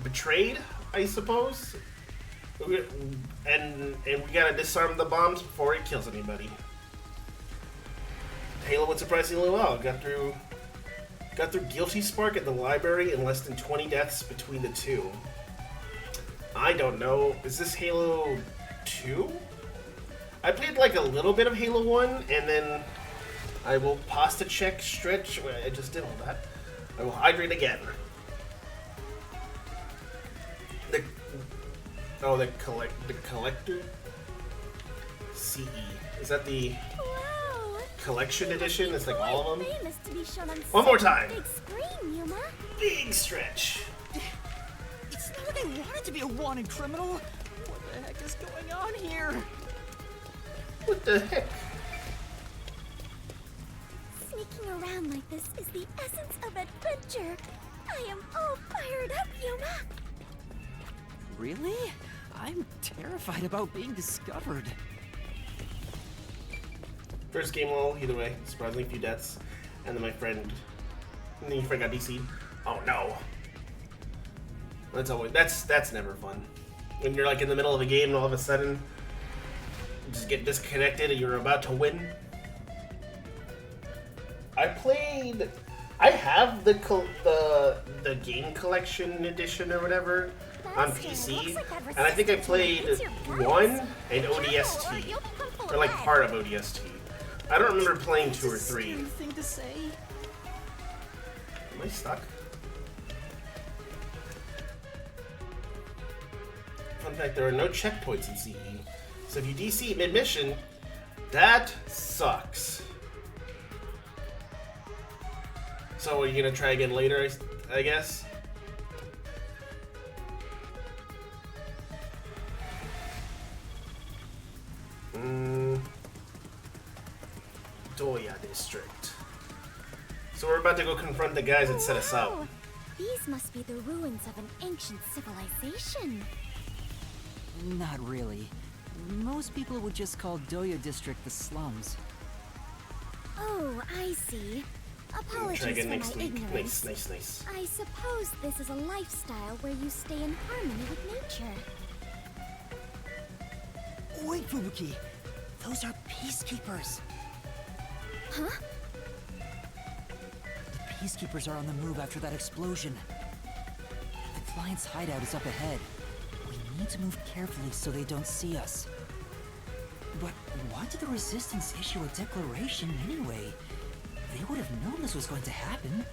[SPEAKER 1] betrayed, I suppose. And we gotta disarm the bombs before it kills anybody. Halo went surprisingly well. Got through Guilty Spark at the library in less than 20 deaths between the two. I don't know. Is this Halo 2? I played like a little bit of Halo 1, and then I will pasta check stretch. I just did all that. I will hydrate again. Oh, the collector? CE. Is that the collection edition? It's like all of them? One more time.
[SPEAKER 2] Big screen, Yuma.
[SPEAKER 1] Big stretch.
[SPEAKER 7] It's not like I wanted to be a wanted criminal. What the heck is going on here?
[SPEAKER 1] What the heck?
[SPEAKER 2] Sneaking around like this is the essence of adventure. I am all fired up, Yuma.
[SPEAKER 3] Really? I'm terrified about being discovered.
[SPEAKER 1] First game wall, either way. Surprisingly few deaths. And then my friend... And then your friend got DC'd. Oh no. That's always... That's never fun. When you're like in the middle of a game and all of a sudden... You just get disconnected and you're about to win. I have the game collection edition or whatever on PC, and I think I played 1 and ODST, or like part of ODST. I don't remember playing 2 or 3.
[SPEAKER 7] Thing to say.
[SPEAKER 1] Am I stuck? Fun fact, there are no checkpoints in CE, so if you DC mid-mission, that sucks. So are you gonna try again later, I guess? Doya District. So we're about to go confront the guys that set us up.
[SPEAKER 2] These must be the ruins of an ancient civilization.
[SPEAKER 3] Not really. Most people would just call Doya District the slums.
[SPEAKER 2] Oh, I see. Apologies
[SPEAKER 1] Try again
[SPEAKER 2] for
[SPEAKER 1] next
[SPEAKER 2] my
[SPEAKER 1] week.
[SPEAKER 2] ignorance.
[SPEAKER 1] Nice.
[SPEAKER 2] I suppose this is a lifestyle where you stay in harmony with nature.
[SPEAKER 3] Wait, Fubuki! Those are peacekeepers!
[SPEAKER 2] Huh?
[SPEAKER 3] The peacekeepers are on the move after that explosion. The client's hideout is up ahead. We need to move carefully so they don't see us. But why did the Resistance issue a declaration anyway? They would have known this was going to happen.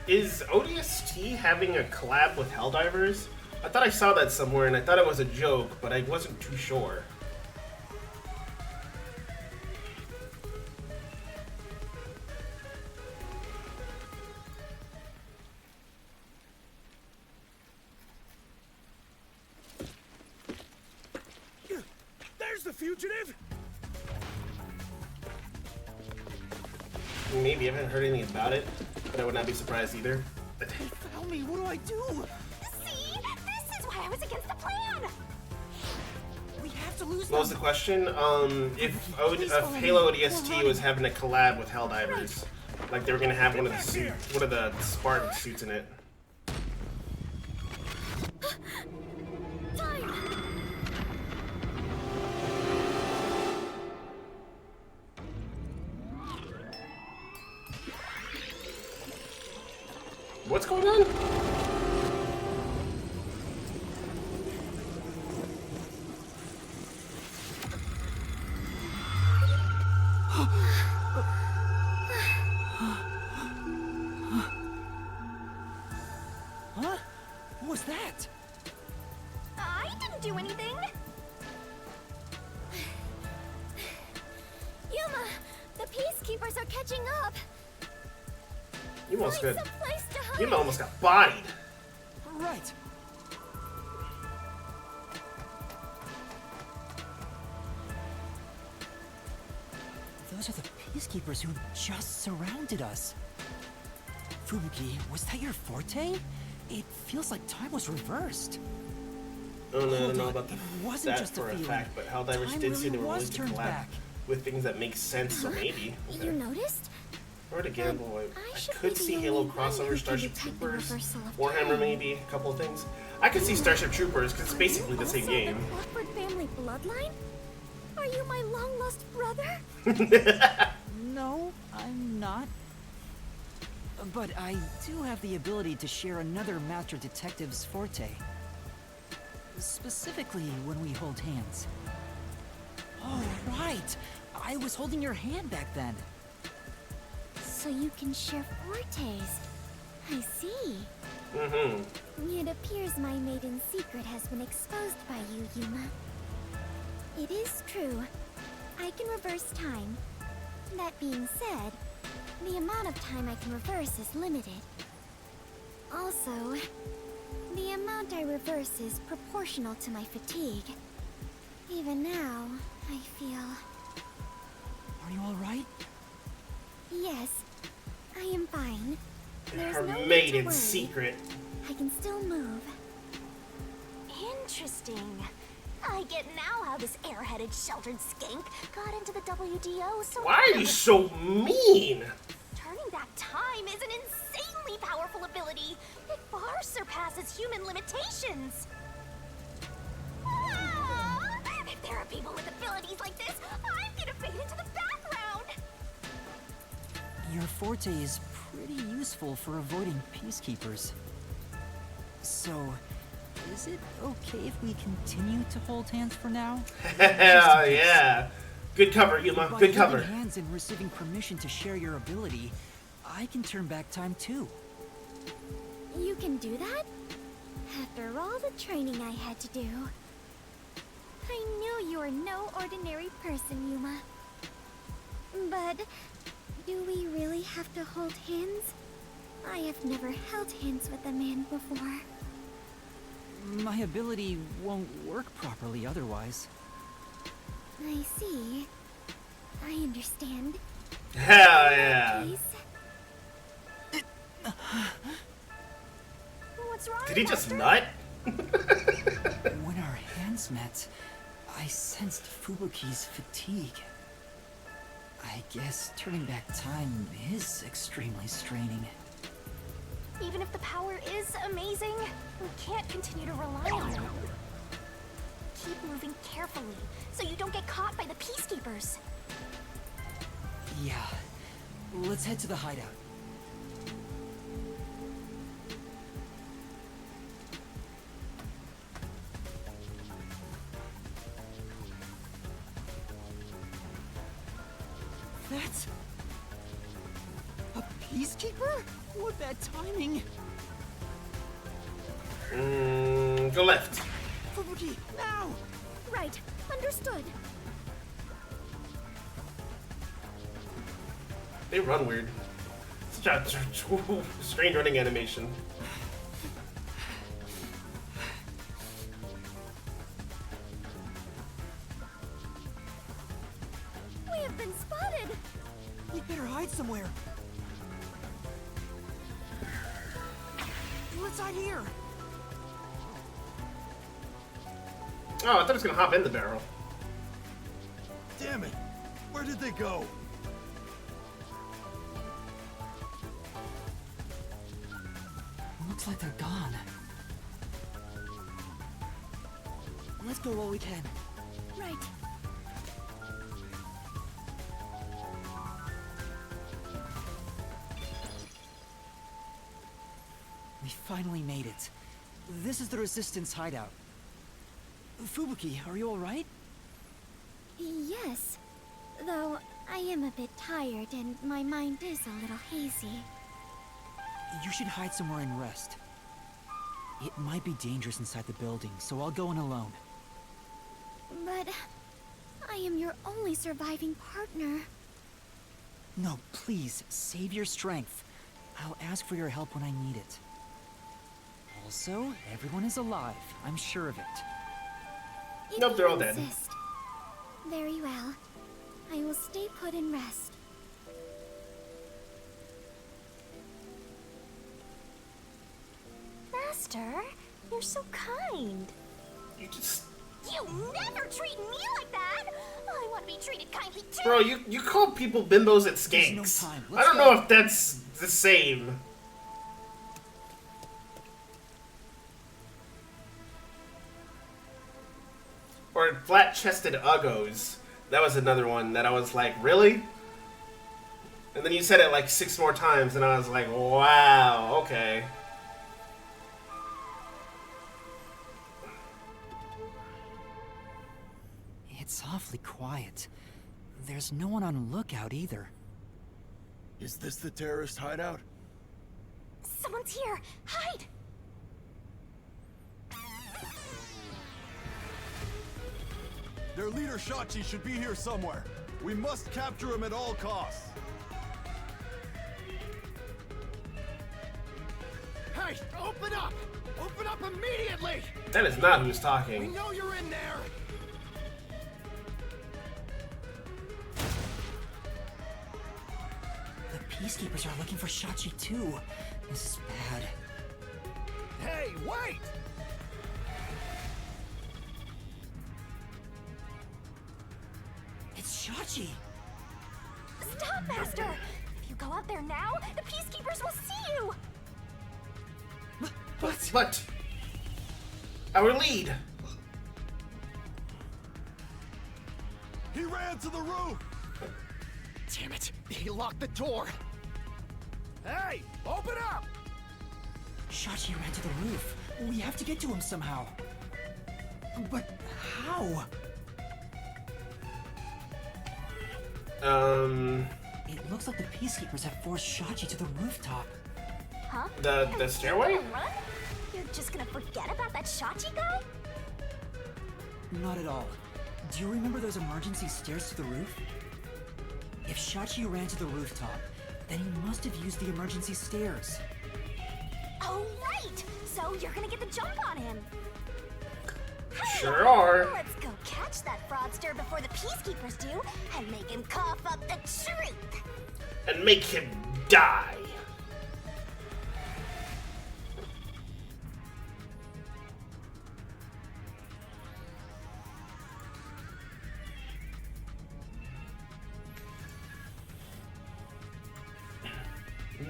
[SPEAKER 1] Is ODST having a collab with Helldivers? I thought I saw that somewhere and I thought it was a joke, but I wasn't too sure.
[SPEAKER 17] There's the fugitive!
[SPEAKER 1] Maybe, I haven't heard anything about it, but I would not be surprised either.
[SPEAKER 7] They found me, what do I do?
[SPEAKER 2] See? This is why I was against the plan!
[SPEAKER 7] We have to lose
[SPEAKER 1] What was the question? If Halo ODST was having a collab with Helldivers, like they were gonna have one of the Spartan suits in it.
[SPEAKER 2] Time!
[SPEAKER 1] What's going on?
[SPEAKER 3] Huh? What was that?
[SPEAKER 2] I didn't do anything! Yuma! The peacekeepers are catching up!
[SPEAKER 1] You almost
[SPEAKER 2] Find
[SPEAKER 1] got,
[SPEAKER 2] someplace to hide.
[SPEAKER 1] you almost got bodied.
[SPEAKER 3] Right. Those are the peacekeepers who just surrounded us. Fubuki, was that your forte? It feels like time was reversed.
[SPEAKER 1] I don't
[SPEAKER 3] Hold
[SPEAKER 1] know
[SPEAKER 3] on,
[SPEAKER 1] about
[SPEAKER 3] it wasn't
[SPEAKER 1] that
[SPEAKER 3] just a
[SPEAKER 1] for a
[SPEAKER 3] feeling.
[SPEAKER 1] fact, but Helldivers
[SPEAKER 3] Time
[SPEAKER 1] did say they
[SPEAKER 3] really
[SPEAKER 1] were willing
[SPEAKER 3] was
[SPEAKER 1] to
[SPEAKER 3] turned
[SPEAKER 1] collab
[SPEAKER 3] back.
[SPEAKER 1] with things that make sense, so maybe.
[SPEAKER 2] You noticed?
[SPEAKER 1] Or to gamble, I
[SPEAKER 2] should
[SPEAKER 1] could
[SPEAKER 2] be the
[SPEAKER 1] see
[SPEAKER 2] only
[SPEAKER 1] Halo
[SPEAKER 2] one who
[SPEAKER 1] crossover,
[SPEAKER 2] can
[SPEAKER 1] Starship
[SPEAKER 2] detect the
[SPEAKER 1] Troopers,
[SPEAKER 2] reversal of
[SPEAKER 1] Warhammer
[SPEAKER 2] time.
[SPEAKER 1] maybe, a couple of things. I could see Starship Troopers, because it's basically the same
[SPEAKER 2] Also
[SPEAKER 1] game.
[SPEAKER 2] the Clockford family bloodline? Are you my long-lost brother?
[SPEAKER 3] No, I'm not. But I do have the ability to share another Master Detective's forte. Specifically when we hold hands. Oh, right! I was holding your hand back then.
[SPEAKER 2] So you can share fortes. I see. It appears my maiden secret has been exposed by you, Yuma. It is true. I can reverse time. That being said, the amount of time I can reverse is limited. Also, the amount I reverse is proportional to my fatigue. Even now, I feel...
[SPEAKER 8] Are you alright?
[SPEAKER 2] Yes, I am fine. There's
[SPEAKER 1] Her
[SPEAKER 2] no need to
[SPEAKER 1] maiden
[SPEAKER 2] worry.
[SPEAKER 1] secret.
[SPEAKER 2] I can still move. Interesting. I get now how this airheaded sheltered skank got into the WDO so...
[SPEAKER 1] Why are you so mean?
[SPEAKER 2] Turning back time is an insanely powerful ability. It far surpasses human limitations. Ah! If there are people with abilities like this, I'm gonna fade into the background.
[SPEAKER 8] Your forte is pretty useful for avoiding peacekeepers. So, is it okay if we continue to hold hands for now?
[SPEAKER 1] Hell yeah. Good cover, Yuma.
[SPEAKER 8] By
[SPEAKER 1] Good cover.
[SPEAKER 8] holding hands and receiving permission to share your ability, I can turn back time too.
[SPEAKER 2] You can do that? After all the training I had to do. I knew you were no ordinary person, Yuma. But do we really have to hold hands? I have never held hands with a man before.
[SPEAKER 8] My ability won't work properly otherwise.
[SPEAKER 2] I see. I understand.
[SPEAKER 1] Hell yeah.
[SPEAKER 2] What's wrong,
[SPEAKER 1] Did he just
[SPEAKER 2] Master?
[SPEAKER 1] nut?
[SPEAKER 8] When our hands met, I sensed Fubuki's fatigue. I guess turning back time is extremely straining.
[SPEAKER 2] Even if the power is amazing, we can't continue to rely on it. Keep moving carefully, so you don't get caught by the peacekeepers.
[SPEAKER 8] Yeah. Let's head to the hideout. That's... a peacekeeper? What bad timing!
[SPEAKER 1] Go left.
[SPEAKER 8] Fubuki, now!
[SPEAKER 2] Right, understood.
[SPEAKER 1] They run weird. Such a strange running animation.
[SPEAKER 2] We have been spotted!
[SPEAKER 8] We better hide somewhere. Let's hide here.
[SPEAKER 1] Oh, I thought it was gonna hop in the barrel.
[SPEAKER 6] Damn it! Where did they go?
[SPEAKER 8] Looks like they're gone. Let's go while we can.
[SPEAKER 2] Right.
[SPEAKER 8] We finally made it. This is the Resistance hideout. Fubuki, are you alright?
[SPEAKER 2] Yes. Though I am a bit tired and my mind is a little hazy.
[SPEAKER 8] You should hide somewhere and rest. It might be dangerous inside the building, so I'll go in alone.
[SPEAKER 2] But I am your only surviving partner.
[SPEAKER 8] No, please, save your strength. I'll ask for your help when I need it. Also, everyone is alive. I'm sure of it.
[SPEAKER 2] If
[SPEAKER 1] Nope, they're
[SPEAKER 2] you
[SPEAKER 1] all dead.
[SPEAKER 2] insist. Very well. I will stay put and rest. Master, you're so kind.
[SPEAKER 1] You just...
[SPEAKER 2] You never treat me like that! I want to be treated kindly too!
[SPEAKER 1] Bro, you call people bimbos and skanks.
[SPEAKER 8] There's no time.
[SPEAKER 1] I
[SPEAKER 8] Let's
[SPEAKER 1] don't
[SPEAKER 8] go.
[SPEAKER 1] know if that's the same. Or flat-chested uggos. That was another one that I was like, really? And then you said it like 6 more times, and I was like, wow, okay.
[SPEAKER 8] It's awfully quiet. There's no one on lookout either.
[SPEAKER 6] Is this the terrorist hideout?
[SPEAKER 2] Someone's here! Hide!
[SPEAKER 6] Their leader Shachi should be here somewhere. We must capture him at all costs.
[SPEAKER 17] Hey, open up! Open up immediately!
[SPEAKER 1] That is not who's
[SPEAKER 17] We
[SPEAKER 1] talking.
[SPEAKER 17] know you're in there!
[SPEAKER 3] The Peacekeepers are looking for Shachi too. This is bad.
[SPEAKER 17] Hey, wait!
[SPEAKER 3] It's Shachi!
[SPEAKER 2] Stop, Master! If you go out there now, the Peacekeepers will see you!
[SPEAKER 1] But our lead.
[SPEAKER 17] He ran to the roof! Damn it! He locked the door! Hey! Open up!
[SPEAKER 3] Shachi ran to the roof. We have to get to him somehow. But how? It looks like the Peacekeepers have forced Shachi to the rooftop.
[SPEAKER 2] Huh?
[SPEAKER 1] The stairway?
[SPEAKER 2] Run? You're just gonna forget about that Shachi guy?
[SPEAKER 3] Not at all. Do you remember those emergency stairs to the roof? If Shachi ran to the rooftop, then he must have used the emergency stairs.
[SPEAKER 2] Oh, right! So you're gonna get the jump on him.
[SPEAKER 1] Sure are.
[SPEAKER 2] Let's go catch that fraudster before the Peacekeepers do and make him cough up the truth.
[SPEAKER 1] And make him die.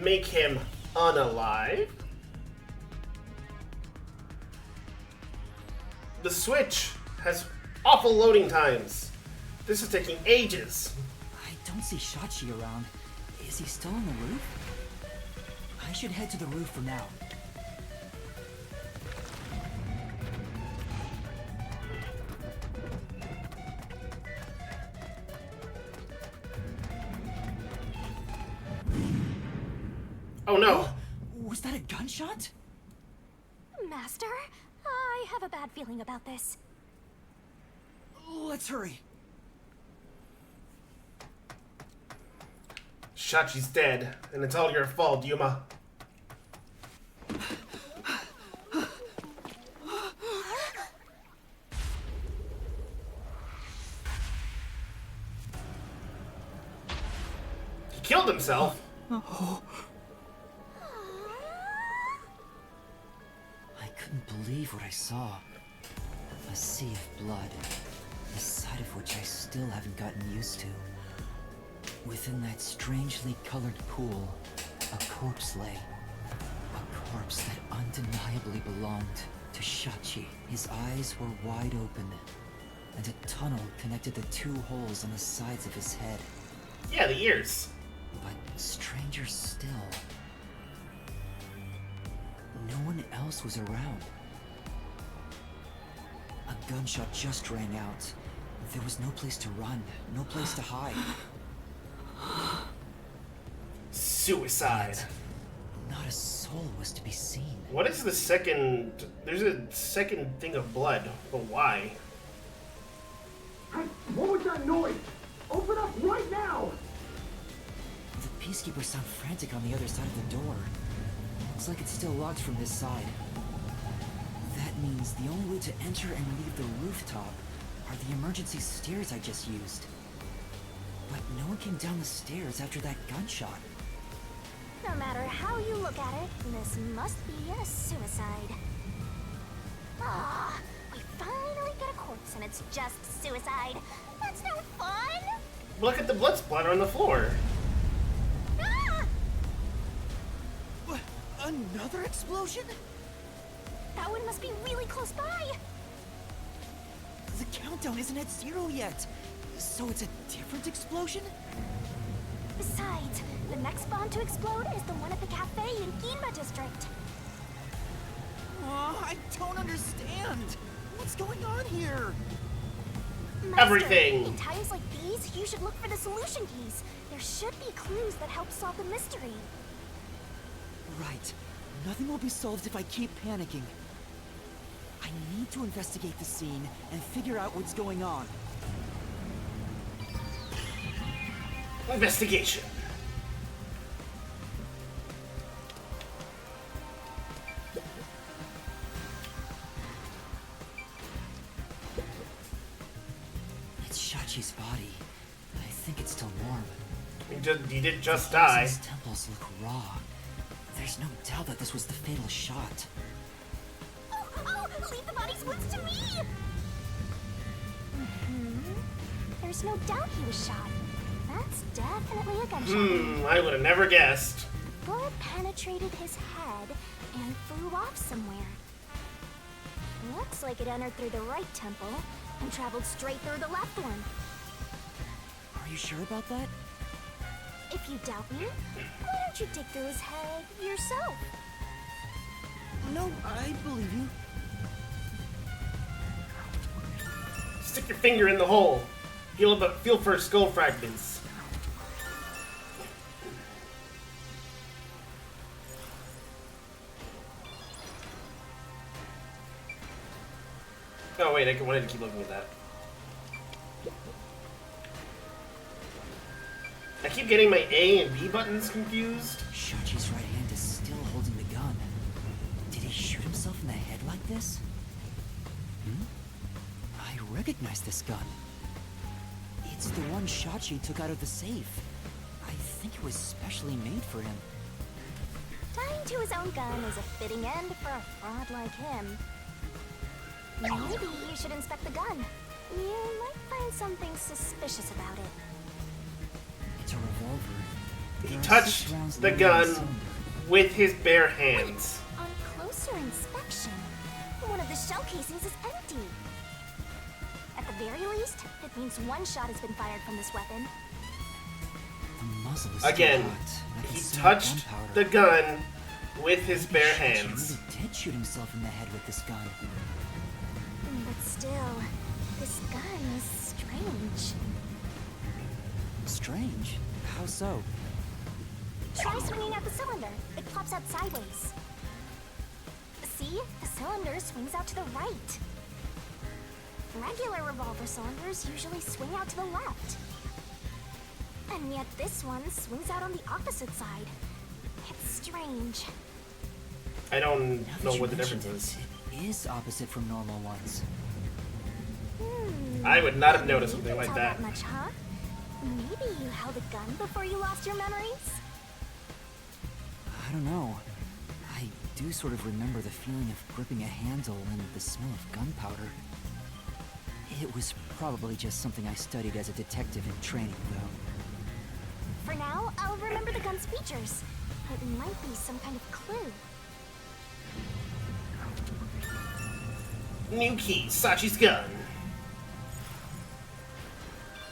[SPEAKER 1] Make him unalive. The Switch has awful loading times. This is taking ages.
[SPEAKER 3] I don't see Shachi around. Is he still on the roof? I should head to the roof for now.
[SPEAKER 1] Oh no!
[SPEAKER 3] Was that a gunshot?
[SPEAKER 2] Master, I have a bad feeling about this.
[SPEAKER 3] Let's hurry.
[SPEAKER 1] Shachi's dead, and it's all your fault, Yuma. He killed himself.
[SPEAKER 3] Oh. I couldn't believe what I saw. A sea of blood, the sight of which I still haven't gotten used to. Within that strangely colored pool, a corpse lay. A corpse that undeniably belonged to Shachi. His eyes were wide open, and a tunnel connected the two holes on the sides of his head.
[SPEAKER 1] Yeah, the ears.
[SPEAKER 3] But stranger still, no one else was around. A gunshot just rang out. There was no place to run, no place to hide.
[SPEAKER 1] Suicide.
[SPEAKER 3] Not a soul was to be seen.
[SPEAKER 1] What is the second... There's a second thing of blood, but why?
[SPEAKER 17] Hey, what was that noise? Open up right now!
[SPEAKER 3] The Peacekeepers sound frantic on the other side of the door. Looks like it's still locked from this side. That means the only way to enter and leave the rooftop are the emergency stairs I just used. But no one came down the stairs after that gunshot.
[SPEAKER 2] No matter how you look at it, this must be a suicide. Ah, we finally get a corpse and it's just suicide. That's no fun!
[SPEAKER 1] Look at the blood splatter on the floor.
[SPEAKER 2] Ah!
[SPEAKER 3] What? Another explosion?
[SPEAKER 2] That one must be really close by.
[SPEAKER 3] The countdown isn't at 0 yet. So it's a different explosion?
[SPEAKER 2] Besides, the next bomb to explode is the one at the cafe in Ginma District.
[SPEAKER 3] I don't understand. What's going on here?
[SPEAKER 2] Master,
[SPEAKER 1] Everything.
[SPEAKER 2] In times like these, you should look for the solution keys. There should be clues that help solve the mystery.
[SPEAKER 3] Right. Nothing will be solved if I keep panicking. I need to investigate the scene and figure out what's going on.
[SPEAKER 1] Investigation.
[SPEAKER 3] It's Shachi's body. I think it's still warm.
[SPEAKER 1] He did just die.
[SPEAKER 3] His temples look raw. There's no doubt that this was the fatal shot.
[SPEAKER 2] Oh, leave the body's wounds to me! There's no doubt he was shot. That's definitely a gunshot.
[SPEAKER 1] I would have never guessed.
[SPEAKER 2] Bullet penetrated his head and flew off somewhere. Looks like it entered through the right temple and traveled straight through the left one.
[SPEAKER 3] Are you sure about that?
[SPEAKER 2] If you doubt me, why don't you dig through his head yourself?
[SPEAKER 3] No, I believe you.
[SPEAKER 1] Stick your finger in the hole. Feel for skull fragments. Oh wait, I wanted to keep looking at that. I keep getting my A and B buttons confused.
[SPEAKER 3] Shachi's right hand is still holding the gun. Did he shoot himself in the head like this? I recognize this gun. It's the one Shachi took out of the safe. I think it was specially made for him.
[SPEAKER 2] Tying to his own gun is a fitting end for a fraud like him. Maybe you should inspect the gun. You might find something suspicious about it.
[SPEAKER 3] It's a revolver.
[SPEAKER 1] He touched the gun with his bare hands.
[SPEAKER 2] On closer inspection, one of the shell casings is empty. At the very least, it means one shot has been fired from this weapon.
[SPEAKER 3] The muzzle is
[SPEAKER 1] Again,
[SPEAKER 3] hot.
[SPEAKER 1] he touched the gun with his bare hands.
[SPEAKER 3] He really did shoot himself in the head with this gun.
[SPEAKER 2] But still, this gun is strange.
[SPEAKER 3] Strange? How so?
[SPEAKER 2] Try swinging out the cylinder. It plops out sideways. See? The cylinder swings out to the right. Regular revolver cylinders usually swing out to the left. And yet this one swings out on the opposite side. It's strange.
[SPEAKER 1] I don't know what the difference is.
[SPEAKER 3] It is opposite from normal ones.
[SPEAKER 1] I would not have noticed something like that.
[SPEAKER 2] Much, huh? Maybe you held a gun before you lost your memories?
[SPEAKER 3] I don't know. I do sort of remember the feeling of gripping a handle and the smell of gunpowder. It was probably just something I studied as a detective in training, though.
[SPEAKER 2] For now, I'll remember the gun's features. It might be some kind of clue.
[SPEAKER 1] New key, Sachi's gun.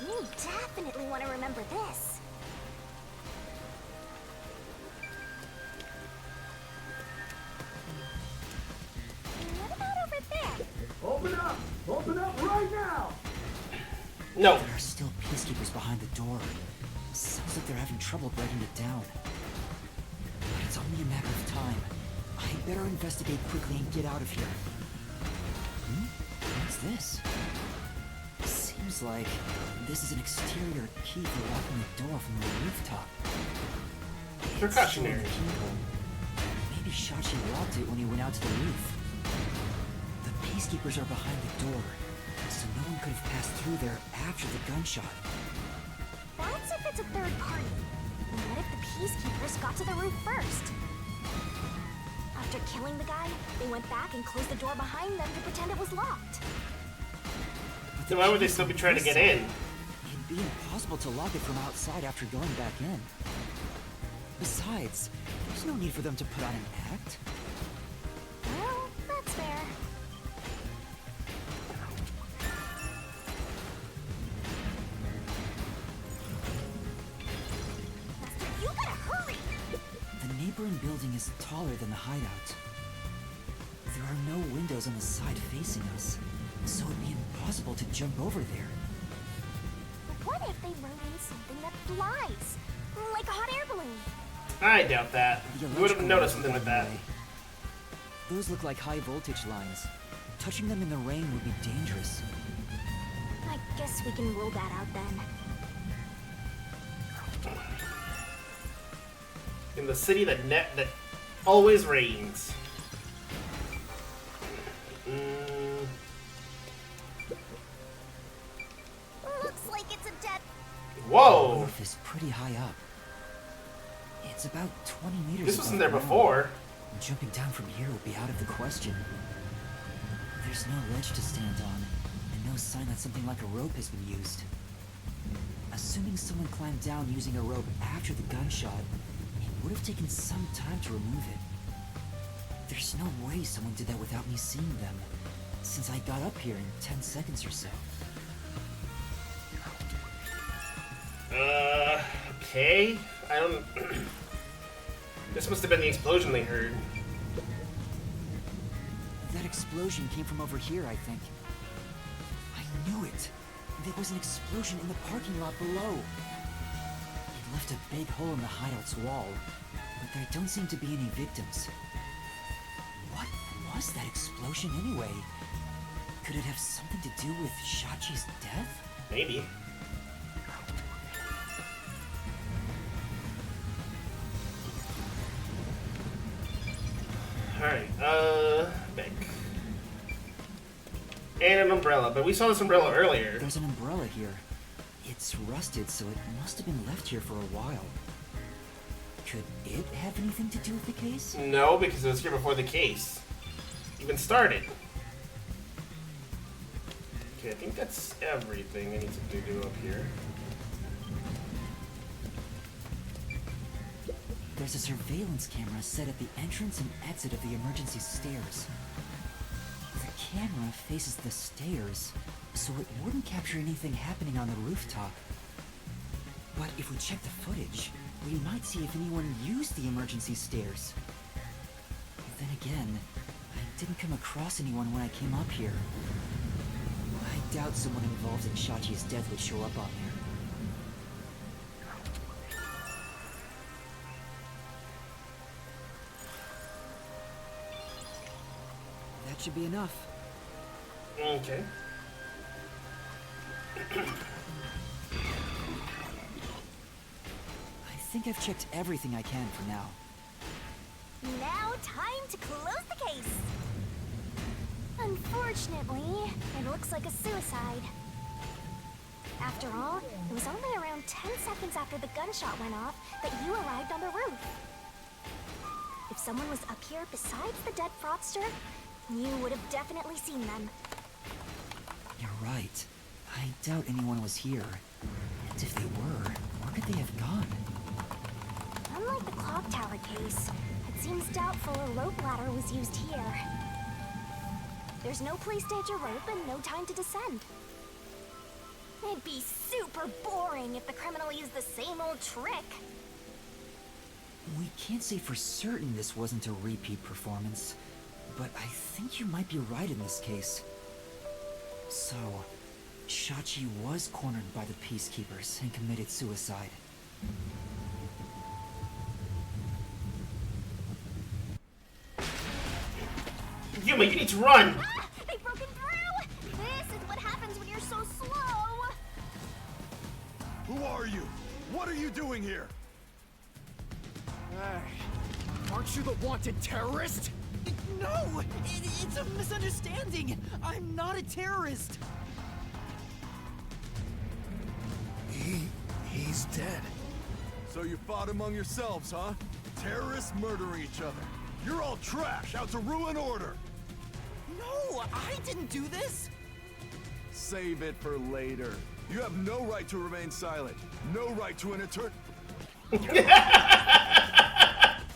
[SPEAKER 2] You definitely want to remember this. What about over there?
[SPEAKER 17] Open up! Open up right now!
[SPEAKER 1] No.
[SPEAKER 3] There are still peacekeepers behind the door. Sounds like they're having trouble breaking it down. But it's only a matter of time. I better investigate quickly and get out of here. What's this? Seems like this is an exterior key for locking the door from the rooftop.
[SPEAKER 1] Precautionary.
[SPEAKER 3] Maybe Shachi locked it when he went out to the roof. The peacekeepers are behind the door, so no one could have passed through there after the gunshot.
[SPEAKER 2] That's if it's a third party. What if the peacekeepers got to the roof first? After killing the guy, they went back and closed the door behind them to pretend it was locked.
[SPEAKER 1] Then why would they still be trying to get in?
[SPEAKER 3] It'd be impossible to lock it from outside after going back in. Besides, there's no need for them to put on an act.
[SPEAKER 2] Well, that's fair. You gotta hurry!
[SPEAKER 3] The neighboring building is taller than the hideout. There are no windows on the side facing us, so it'd be impossible to jump over there.
[SPEAKER 2] But what if they rode in something that flies? Like a hot air balloon?
[SPEAKER 1] I doubt that. You would have noticed something like that.
[SPEAKER 3] Those look like high voltage lines. Touching them in the rain would be dangerous.
[SPEAKER 2] I guess we can rule that out then.
[SPEAKER 1] In the city that always rains.
[SPEAKER 2] Looks like it's a dead.
[SPEAKER 1] Whoa!
[SPEAKER 3] The roof is pretty high up. It's about 20 meters.
[SPEAKER 1] This wasn't
[SPEAKER 3] above
[SPEAKER 1] there
[SPEAKER 3] the
[SPEAKER 1] before.
[SPEAKER 3] ground. Jumping down from here would be out of the question. There's no ledge to stand on, and no sign that something like a rope has been used. Assuming someone climbed down using a rope after the gunshot, it would have taken some time to remove it. There's no way someone did that without me seeing them, since I got up here in 10 seconds or so.
[SPEAKER 1] Okay. I don't... This must have been the explosion they heard.
[SPEAKER 3] That explosion came from over here, I think. I knew it. There was an explosion in the parking lot below. It left a big hole in the hideout's wall, but there don't seem to be any victims. What was that explosion anyway? Could it have something to do with Shachi's death?
[SPEAKER 1] Maybe. Alright, back. And an umbrella, but we saw this umbrella earlier.
[SPEAKER 3] There's an umbrella here. It's rusted, so it must have been left here for a while. Could it have anything to do with the case?
[SPEAKER 1] No, because it was here before the case even started. Okay, I think that's everything I need to do up here.
[SPEAKER 3] There's a surveillance camera set at the entrance and exit of the emergency stairs. The camera faces the stairs, so it wouldn't capture anything happening on the rooftop. But if we check the footage, we might see if anyone used the emergency stairs. Then again, I didn't come across anyone when I came up here. I doubt someone involved in Shachi's death would show up on there. That should be enough.
[SPEAKER 1] Okay.
[SPEAKER 3] I think I've checked everything I can for now.
[SPEAKER 2] Now, time to close the case. Unfortunately, it looks like a suicide. After all, it was only around 10 seconds after the gunshot went off that you arrived on the roof. If someone was up here besides the dead fraudster, you would have definitely seen them.
[SPEAKER 3] You're right. I doubt anyone was here. And if they were, where could they have gone?
[SPEAKER 2] Unlike the clock tower case, it seems doubtful a rope ladder was used here. There's no place to hitch a rope and no time to descend. It'd be super boring if the criminal used the same old trick.
[SPEAKER 3] We can't say for certain this wasn't a repeat performance, but I think you might be right in this case. So, Shachi was cornered by the Peacekeepers and committed suicide.
[SPEAKER 1] Yuma, you need to run!
[SPEAKER 2] Ah! They've broken through! This is what happens when you're so slow!
[SPEAKER 17] Who are you? What are you doing here?
[SPEAKER 5] Hey, aren't you the wanted terrorist? No! It's a misunderstanding! I'm not a terrorist!
[SPEAKER 17] He's dead. So you fought among yourselves, huh? Terrorists murdering each other. You're all trash, out to ruin order!
[SPEAKER 5] No, I didn't do this!
[SPEAKER 17] Save it for later. You have no right to remain silent. No right to an eternal...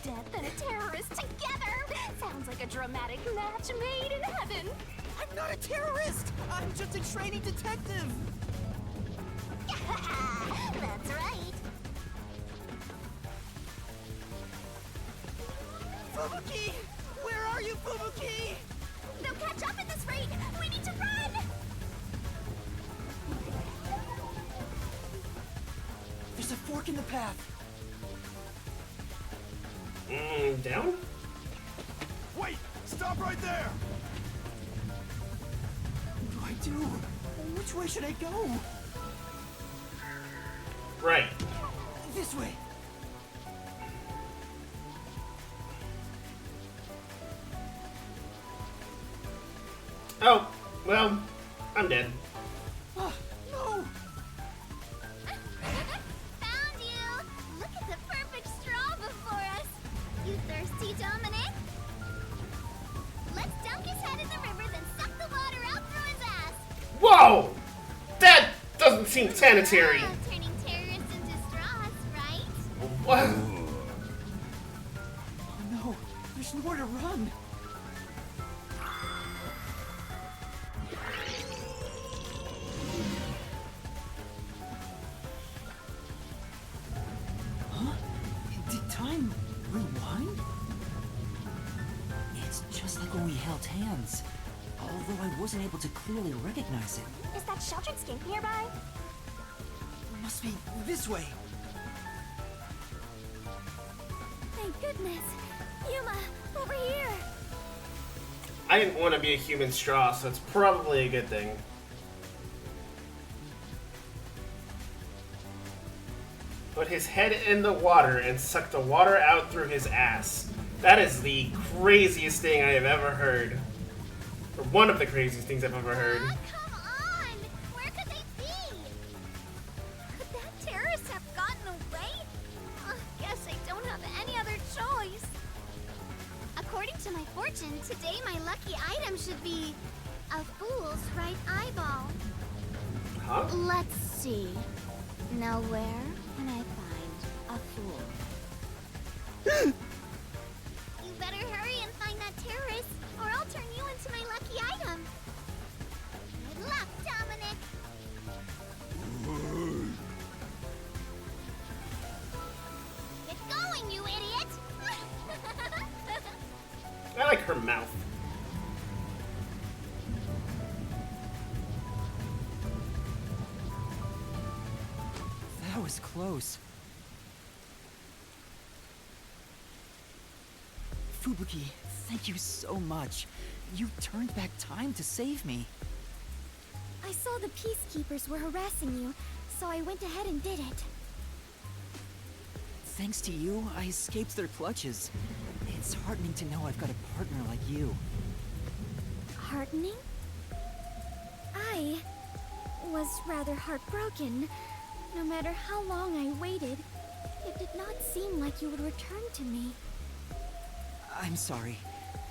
[SPEAKER 2] Death and a terrorist together! Sounds like a dramatic match made in heaven!
[SPEAKER 5] I'm not a terrorist! I'm just a training detective!
[SPEAKER 2] That's right!
[SPEAKER 5] Fubuki! Where are you, Fubuki?
[SPEAKER 2] They'll catch up at this rate! We need to run!
[SPEAKER 5] There's a fork in the path!
[SPEAKER 1] Down?
[SPEAKER 17] Wait! Stop right there!
[SPEAKER 5] What do I do? Which way should I go?
[SPEAKER 1] Right.
[SPEAKER 5] This way.
[SPEAKER 1] Oh, well, I'm dead.
[SPEAKER 5] No!
[SPEAKER 2] Found you! Look at the perfect straw before us! You thirsty, Dominic? Let's dunk his head in the river, then suck the water out through his ass!
[SPEAKER 1] Whoa! That doesn't seem sanitary.
[SPEAKER 2] Turning terrorists into straws, right?
[SPEAKER 1] What?
[SPEAKER 5] Oh no! There's nowhere to run!
[SPEAKER 8] Huh? Did time rewind? It's just like when we held hands. Although I wasn't able to clearly recognize it.
[SPEAKER 2] Is that sheltered skink nearby?
[SPEAKER 5] Must be this way.
[SPEAKER 2] Thank goodness! Yuma, over here!
[SPEAKER 1] I didn't want to be a human straw, so it's probably a good thing. Put his head in the water and suck the water out through his ass. That is the craziest thing I have ever heard. Or one of the craziest things I've ever heard.
[SPEAKER 2] Come on! Where could they be? Could that terrorist have gotten away? Guess I don't have any other choice. According to my fortune, today my lucky item should be a fool's right eyeball.
[SPEAKER 1] Huh?
[SPEAKER 2] Let's see. Now where can I find a fool? You better hurry and find that terrorist, or I'll turn you into my lucky item. Good luck, Dominic. Get going, you idiot!
[SPEAKER 1] I like her mouth.
[SPEAKER 8] That was close. Fubuki, thank you so much. You turned back time to save me.
[SPEAKER 2] I saw the peacekeepers were harassing you, so I went ahead and did it.
[SPEAKER 8] Thanks to you, I escaped their clutches. It's heartening to know I've got a partner like you.
[SPEAKER 2] Heartening? I was rather heartbroken. No matter how long I waited, it did not seem like you would return to me.
[SPEAKER 8] I'm sorry.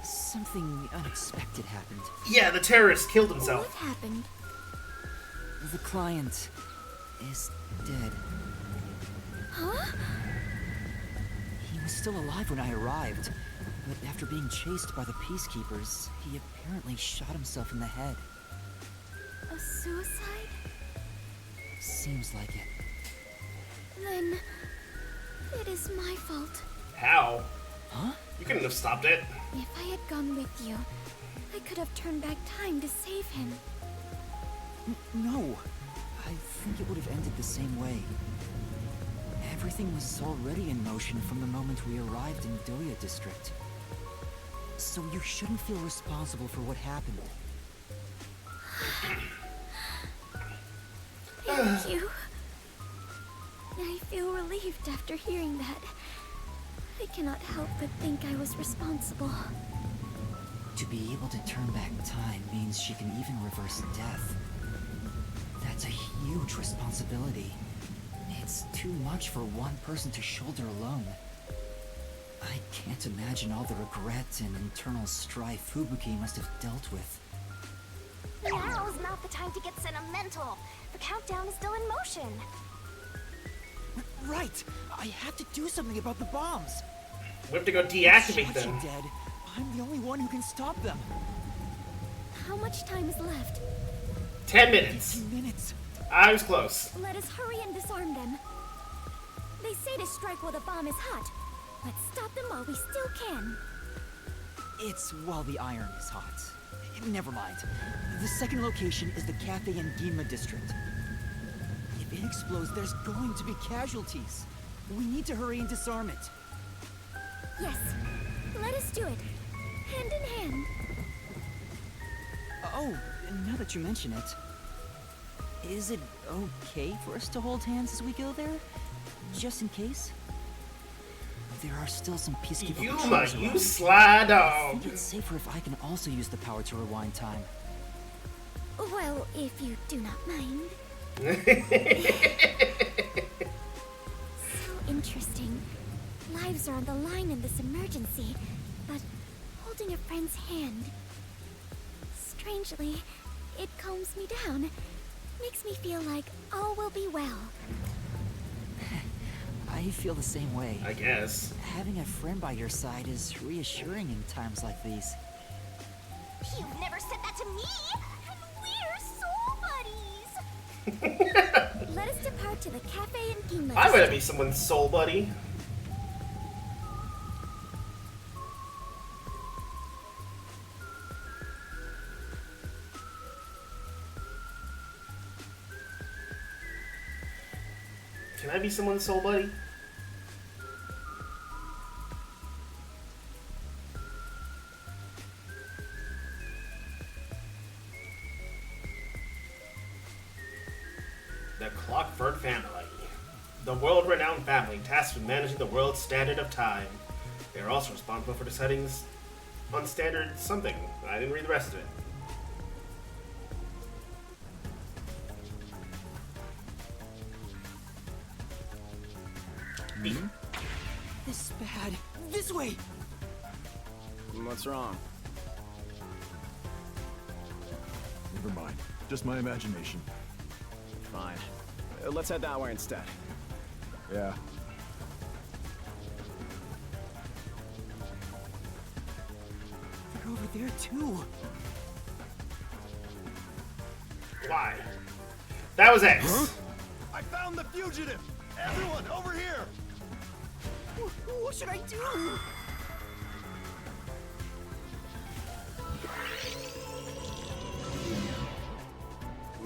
[SPEAKER 8] Something unexpected happened.
[SPEAKER 1] Yeah, the terrorist killed himself.
[SPEAKER 2] What happened?
[SPEAKER 8] The client is dead.
[SPEAKER 2] Huh?
[SPEAKER 8] He was still alive when I arrived, but after being chased by the peacekeepers, he apparently shot himself in the head.
[SPEAKER 2] A suicide?
[SPEAKER 8] Seems like it.
[SPEAKER 2] Then it is my fault.
[SPEAKER 1] How?
[SPEAKER 8] Huh?
[SPEAKER 1] You couldn't have stopped it.
[SPEAKER 2] If I had gone with you, I could have turned back time to save him.
[SPEAKER 8] No. I think it would have ended the same way. Everything was already in motion from the moment we arrived in Doya District. So you shouldn't feel responsible for what happened.
[SPEAKER 2] Thank you. I feel relieved after hearing that. I cannot help but think I was responsible.
[SPEAKER 8] To be able to turn back time means she can even reverse death. That's a huge responsibility. It's too much for one person to shoulder alone. I can't imagine all the regret and internal strife Fubuki must have dealt with.
[SPEAKER 2] Now is not the time to get sentimental. The countdown is still in motion.
[SPEAKER 5] Right! I have to do something about the bombs!
[SPEAKER 1] We have to go deactivate them.
[SPEAKER 5] You're dead. I'm the only one who can stop them.
[SPEAKER 2] How much time is left?
[SPEAKER 1] 10 minutes.
[SPEAKER 5] 15 minutes.
[SPEAKER 1] I was close.
[SPEAKER 2] Let us hurry and disarm them. They say to strike while the bomb is hot. Let's stop them while we still can.
[SPEAKER 8] It's while the iron is hot. Never mind. The second location is the Cafe in Ginma district. If it explodes, there's going to be casualties. We need to hurry and disarm it.
[SPEAKER 2] Yes, let us do it. Hand in hand.
[SPEAKER 8] Oh, now that you mention it, is it okay for us to hold hands as we go there? Just in case? There are still some peacekeeper
[SPEAKER 1] Yuma,
[SPEAKER 8] patrols
[SPEAKER 1] you
[SPEAKER 8] around.
[SPEAKER 1] sly
[SPEAKER 8] I
[SPEAKER 1] dog.
[SPEAKER 8] think it's safer if I can also use the power to rewind time.
[SPEAKER 2] Well, if you do not mind. So interesting. Lives are on the line in this emergency, but holding a friend's hand. Strangely, it calms me down. Makes me feel like all will be well.
[SPEAKER 8] I feel the same way.
[SPEAKER 1] I guess.
[SPEAKER 8] Having a friend by your side is reassuring in times like these.
[SPEAKER 2] You've never said that to me! And we're soul buddies! Let us depart to the cafe in Ginma.
[SPEAKER 1] I want to be someone's soul buddy. Can I be someone's soul buddy? The Clockwork Family. The world-renowned family tasked with managing the world's standard of time. They are also responsible for deciding on standard something. I didn't read the rest of it.
[SPEAKER 5] This is bad. This way!
[SPEAKER 6] What's wrong? Never mind. Just my imagination.
[SPEAKER 4] Fine. Let's head that way instead.
[SPEAKER 6] Yeah.
[SPEAKER 5] They're over there too.
[SPEAKER 1] Why? That was X.
[SPEAKER 17] Huh? I found the fugitive! Everyone, over here!
[SPEAKER 5] What should I do?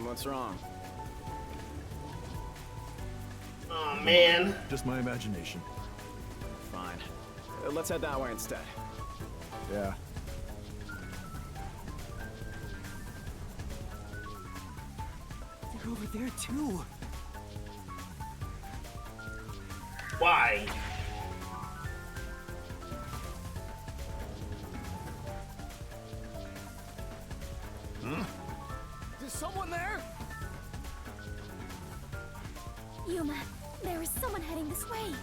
[SPEAKER 4] What's wrong?
[SPEAKER 1] Oh man.
[SPEAKER 6] Just my imagination.
[SPEAKER 4] Fine. Let's head that way instead.
[SPEAKER 6] Yeah.
[SPEAKER 5] They're over there too.
[SPEAKER 1] Why?
[SPEAKER 17] Huh? Is someone there?
[SPEAKER 2] Yuma, there is someone heading this way.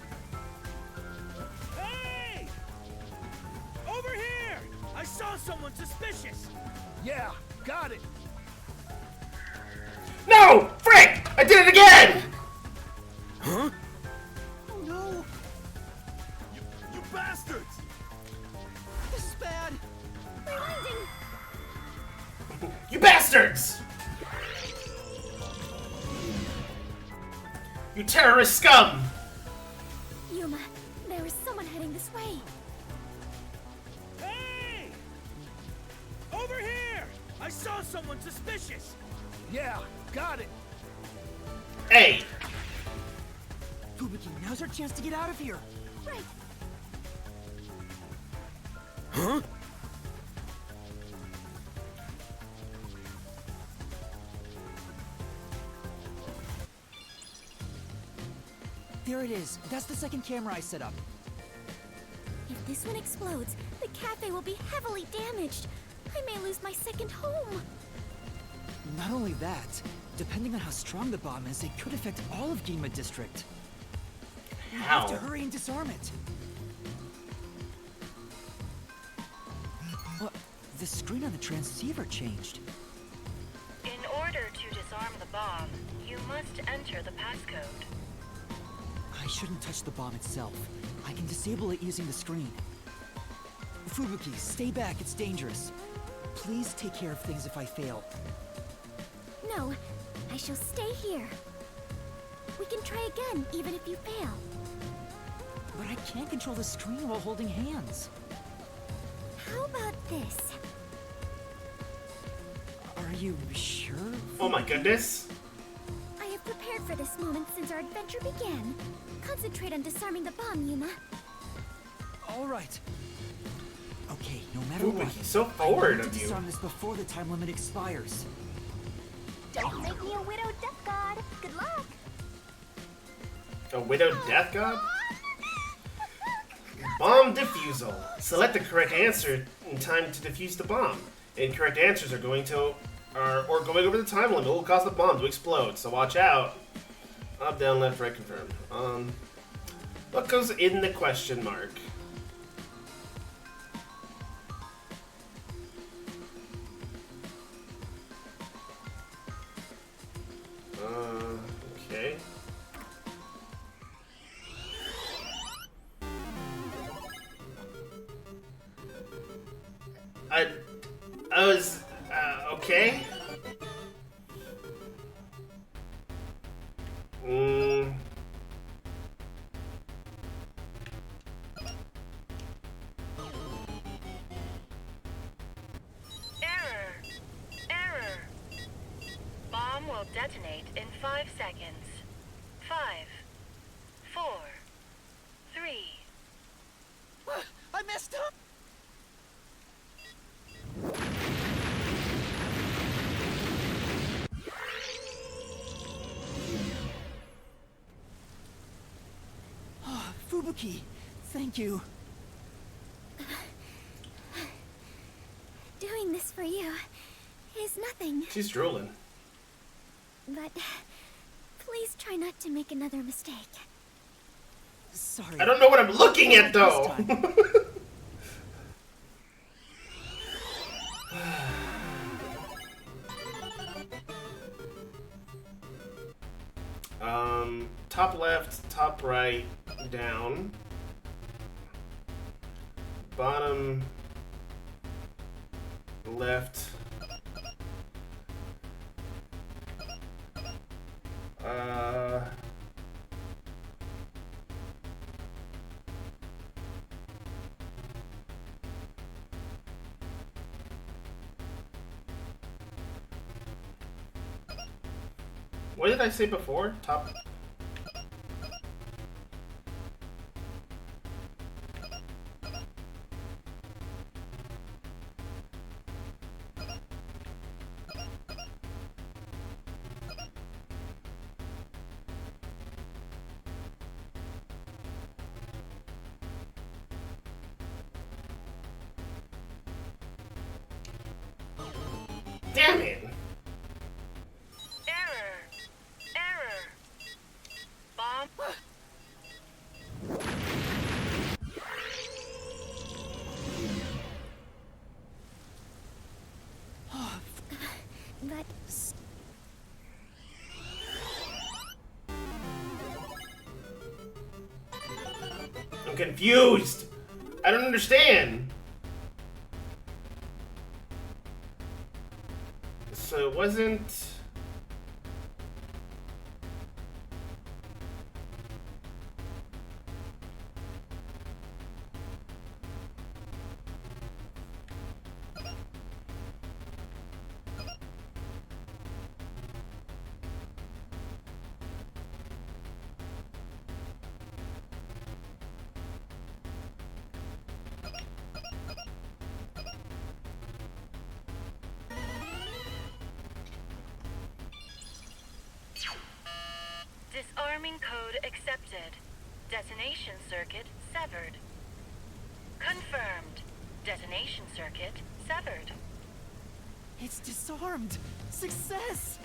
[SPEAKER 17] Hey! Over here! I saw someone suspicious. Yeah, got it.
[SPEAKER 1] No! Frick! I did it again!
[SPEAKER 17] Huh? Oh no! You bastards!
[SPEAKER 5] This is bad.
[SPEAKER 2] Rewinding.
[SPEAKER 1] You bastards! You terrorist scum!
[SPEAKER 2] Yuma, there is someone heading this way.
[SPEAKER 17] Hey! Over here! I saw someone suspicious. Yeah, got it.
[SPEAKER 1] Hey!
[SPEAKER 5] Fubuki, now's our chance to get out of here.
[SPEAKER 2] Right.
[SPEAKER 17] Huh?
[SPEAKER 8] There it is. That's the second camera I set up.
[SPEAKER 2] If this one explodes, the cafe will be heavily damaged. I may lose my second home.
[SPEAKER 8] Not only that, depending on how strong the bomb is, it could affect all of Ginma District. We have to hurry and disarm it. What? The screen on the transceiver changed.
[SPEAKER 22] In order to disarm the bomb, you must enter the passcode.
[SPEAKER 8] I shouldn't touch the bomb itself. I can disable it using the screen. Fubuki, stay back. It's dangerous. Please take care of things if I fail.
[SPEAKER 2] No, I shall stay here. We can try again, even if you fail.
[SPEAKER 8] But I can't control the screen while holding hands.
[SPEAKER 2] How about this?
[SPEAKER 8] Are you sure?
[SPEAKER 1] Oh my goodness.
[SPEAKER 2] I have prepared for this moment since our adventure began. Concentrate on disarming the bomb, Yuma.
[SPEAKER 8] All right. Okay, no matter
[SPEAKER 1] Ooh,
[SPEAKER 8] what,
[SPEAKER 1] he's so
[SPEAKER 8] I
[SPEAKER 1] forward
[SPEAKER 8] need to
[SPEAKER 1] of you.
[SPEAKER 8] disarm this before the time limit expires.
[SPEAKER 2] Don't make me a widow death god. Good luck.
[SPEAKER 1] A widowed death god? Bomb defusal. Select the correct answer in time to defuse the bomb. Incorrect answers are going to or going over the time limit will cause the bomb to explode, so watch out. Up, down, left, right, confirm. What goes in the question mark? Okay. I was, okay.
[SPEAKER 22] Error. Bomb will detonate in 5 seconds. 5, 4, 3.
[SPEAKER 5] I messed up! Oh, Fubuki, thank you.
[SPEAKER 2] Doing this for you is nothing.
[SPEAKER 1] She's drooling.
[SPEAKER 2] But please try not to make another mistake.
[SPEAKER 5] Sorry.
[SPEAKER 1] I don't know what I'm looking at though. Top left, top right, down. Bottom left. What did I say before? Top. Damn it!
[SPEAKER 22] Error. Bomb.
[SPEAKER 2] But
[SPEAKER 1] I'm confused. I don't understand. So it wasn't.
[SPEAKER 22] Disarming code accepted. Detonation circuit severed. Confirmed. Detonation circuit severed.
[SPEAKER 5] It's disarmed! Success!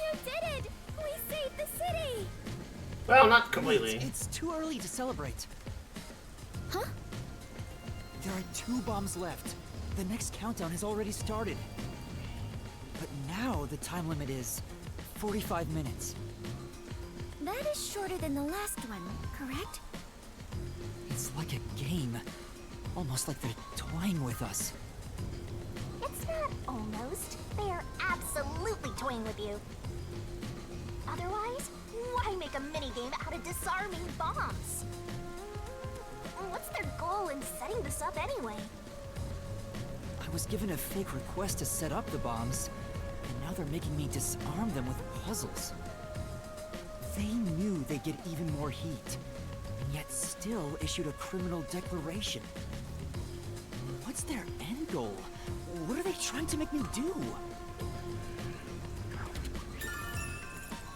[SPEAKER 2] you did it! We saved the city!
[SPEAKER 1] Well, not completely.
[SPEAKER 5] It's too early to celebrate.
[SPEAKER 2] Huh?
[SPEAKER 5] There are 2 bombs left. The next countdown has already started. But now the time limit is 45 minutes.
[SPEAKER 2] That is shorter than the last one, correct?
[SPEAKER 8] It's like a game. Almost like they're toying with us.
[SPEAKER 2] It's not almost. They are absolutely toying with you. Otherwise, why make a minigame out of disarming bombs? What's their goal in setting this up anyway?
[SPEAKER 8] I was given a fake request to set up the bombs, and now they're making me disarm them with puzzles. They knew they'd get even more heat, and yet still issued a criminal declaration. What's their end goal? What are they trying to make me do?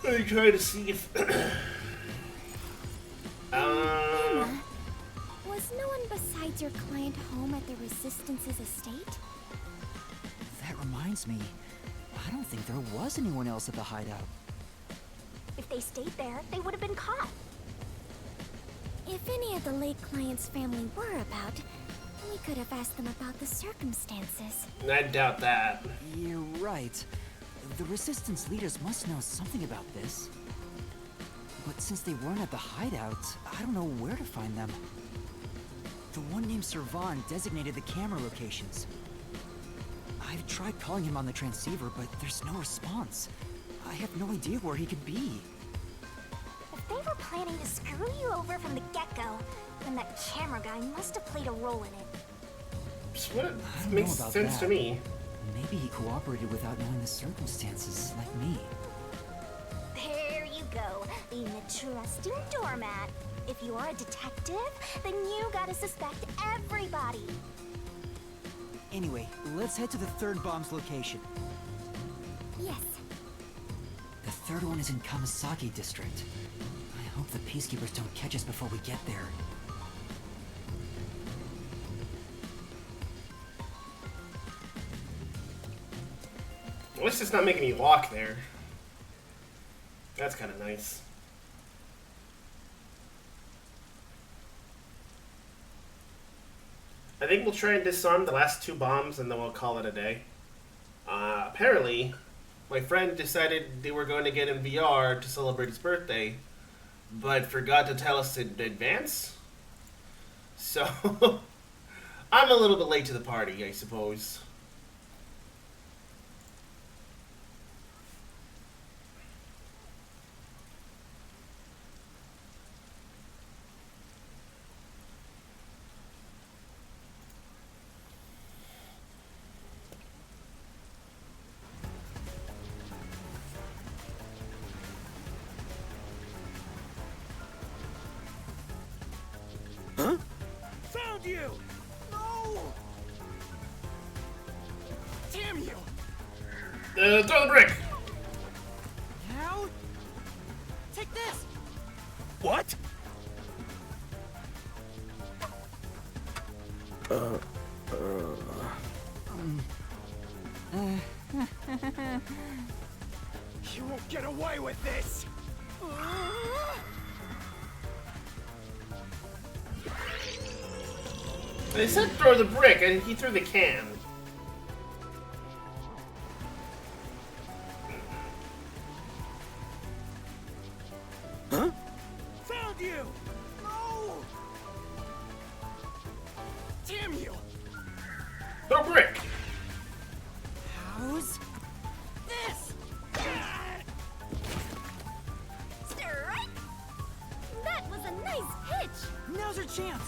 [SPEAKER 1] I try to see if.
[SPEAKER 2] Emma, was no one besides your client home at the Resistance's estate?
[SPEAKER 8] That reminds me, I don't think there was anyone else at the hideout.
[SPEAKER 2] If they stayed there, they would have been caught.
[SPEAKER 10] If any of the late client's family were about, we could have asked them about the circumstances.
[SPEAKER 1] I doubt that.
[SPEAKER 8] You're right. The Resistance leaders must know something about this. But since they weren't at the hideout, I don't know where to find them. The one named Servan designated the camera locations. I've tried calling him on the transceiver, but there's no response. I have no idea where he could be.
[SPEAKER 2] If they were planning to screw you over from the get-go, then that camera guy must have played a role in it.
[SPEAKER 1] What makes sense to me.
[SPEAKER 8] Maybe he cooperated without knowing the circumstances, like me.
[SPEAKER 2] There you go, being a trusting doormat. If you're a detective, then you gotta suspect everybody.
[SPEAKER 8] Anyway, let's head to the third bomb's location.
[SPEAKER 10] Yes.
[SPEAKER 8] The third one is in Kamasaki District. I hope the Peacekeepers don't catch us before we get there.
[SPEAKER 1] At least it's not making me walk there. That's kind of nice. I think we'll try and disarm the last 2 bombs and then we'll call it a day. Apparently, my friend decided they were going to get in VR to celebrate his birthday, but forgot to tell us in advance. So, I'm a little bit late to the party, I suppose.
[SPEAKER 17] Huh? Found you! No! Damn you!
[SPEAKER 1] Throw the brick!
[SPEAKER 5] Now? Take this!
[SPEAKER 17] What? You won't get away with this!
[SPEAKER 1] They said throw the brick, and he threw the can.
[SPEAKER 17] Huh? Found you! No! Damn you!
[SPEAKER 1] Throw brick!
[SPEAKER 5] How's this?
[SPEAKER 10] Strike! That was a nice pitch!
[SPEAKER 5] Now's our chance!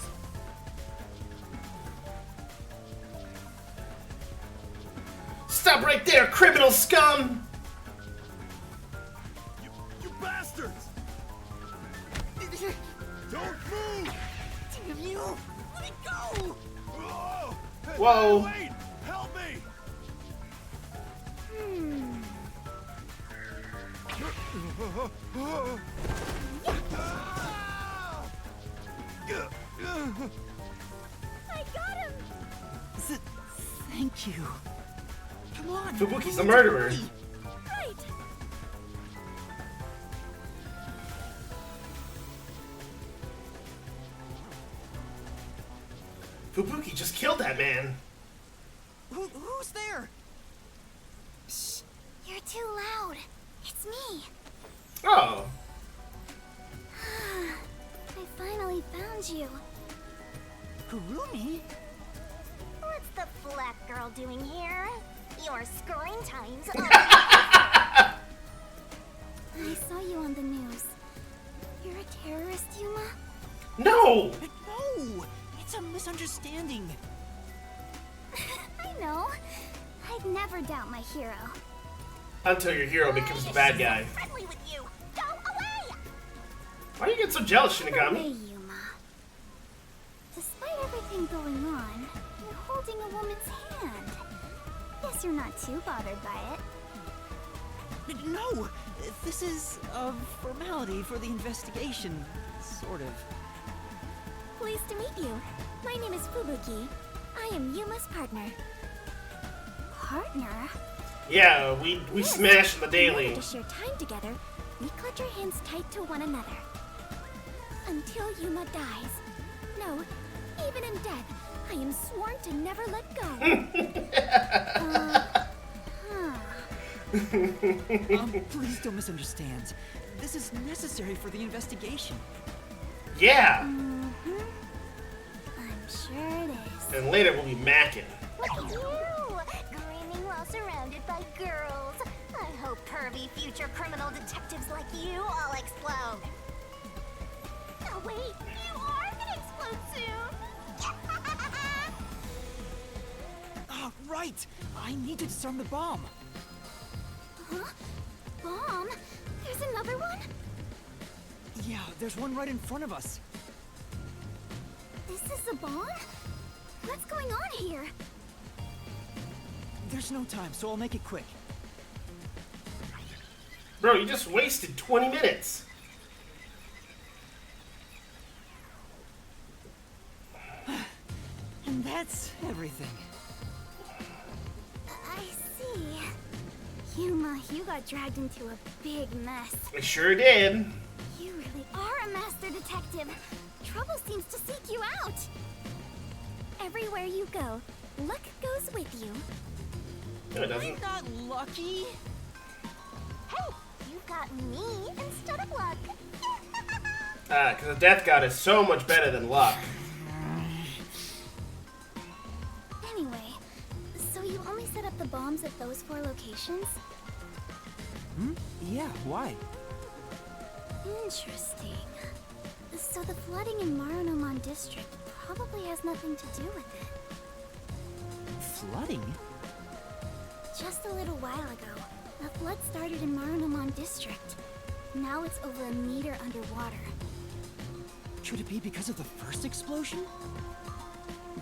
[SPEAKER 1] Stop right there, criminal scum!
[SPEAKER 17] You bastards! Don't move!
[SPEAKER 5] Damn you! Let me go!
[SPEAKER 1] Whoa!
[SPEAKER 17] Wait! Help me!
[SPEAKER 10] I got him!
[SPEAKER 5] Thank you. Come on!
[SPEAKER 1] Fubuki's a murderer.
[SPEAKER 10] Right!
[SPEAKER 1] Fubuki just killed that man.
[SPEAKER 5] Who's there?
[SPEAKER 10] Shh! You're too loud. It's me.
[SPEAKER 1] Oh.
[SPEAKER 10] I finally found you.
[SPEAKER 5] Kurumi?
[SPEAKER 2] What's the black girl doing here? Your screen time's up.
[SPEAKER 10] I saw you on the news. You're a terrorist, Yuma?
[SPEAKER 1] No!
[SPEAKER 5] No! It's a misunderstanding.
[SPEAKER 10] I know. I'd never doubt my hero.
[SPEAKER 1] Until your hero becomes the bad guy.
[SPEAKER 2] Friendly with you. Go away!
[SPEAKER 1] Why do you get so jealous,
[SPEAKER 10] Hey,
[SPEAKER 1] Shinigami?
[SPEAKER 10] Yuma. Despite everything going on, you're holding a woman's hand. Guess you're not too bothered by it.
[SPEAKER 5] No! This is a formality for the investigation. Sort of.
[SPEAKER 10] Pleased to meet you. My name is Fubuki. I am Yuma's partner. partner.
[SPEAKER 1] Yeah, we smash the
[SPEAKER 10] In
[SPEAKER 1] daily.
[SPEAKER 10] order to share time together, we clutch our hands tight to one another. Until Yuma dies. No, even in death, I am sworn to never let go.
[SPEAKER 5] Please don't misunderstand. This is necessary for the investigation.
[SPEAKER 1] Yeah.
[SPEAKER 10] I'm sure it is.
[SPEAKER 1] And later we'll be macking.
[SPEAKER 2] Look at you! Grinning while surrounded by girls. I hope pervy future criminal detectives like you all explode. Oh wait, you are gonna explode soon!
[SPEAKER 5] Oh, right! I need to disarm the bomb.
[SPEAKER 10] Huh? Bomb? There's another one?
[SPEAKER 5] Yeah, there's one right in front of us.
[SPEAKER 10] This is the bomb? What's going on here?
[SPEAKER 5] There's no time, so I'll make it quick.
[SPEAKER 1] Bro, you just wasted 20 minutes.
[SPEAKER 5] And that's everything.
[SPEAKER 10] I see. Yuma, you got dragged into a big mess.
[SPEAKER 1] I sure did.
[SPEAKER 10] You really are a master detective. Trouble seems to seek you out. Everywhere you go, luck goes with you.
[SPEAKER 1] No, it doesn't.
[SPEAKER 10] I'm not lucky. Hey, you got me instead of luck.
[SPEAKER 1] Because the Death God is so much better than luck.
[SPEAKER 10] Anyway, so you only set up the bombs at those 4 locations?
[SPEAKER 5] Hmm? Yeah, why?
[SPEAKER 10] Interesting. So the flooding in Marunomon District probably has nothing to do with it.
[SPEAKER 5] Flooding?
[SPEAKER 10] Just a little while ago, a flood started in Marunomon District. Now it's over a meter underwater.
[SPEAKER 5] Could it be because of the first explosion?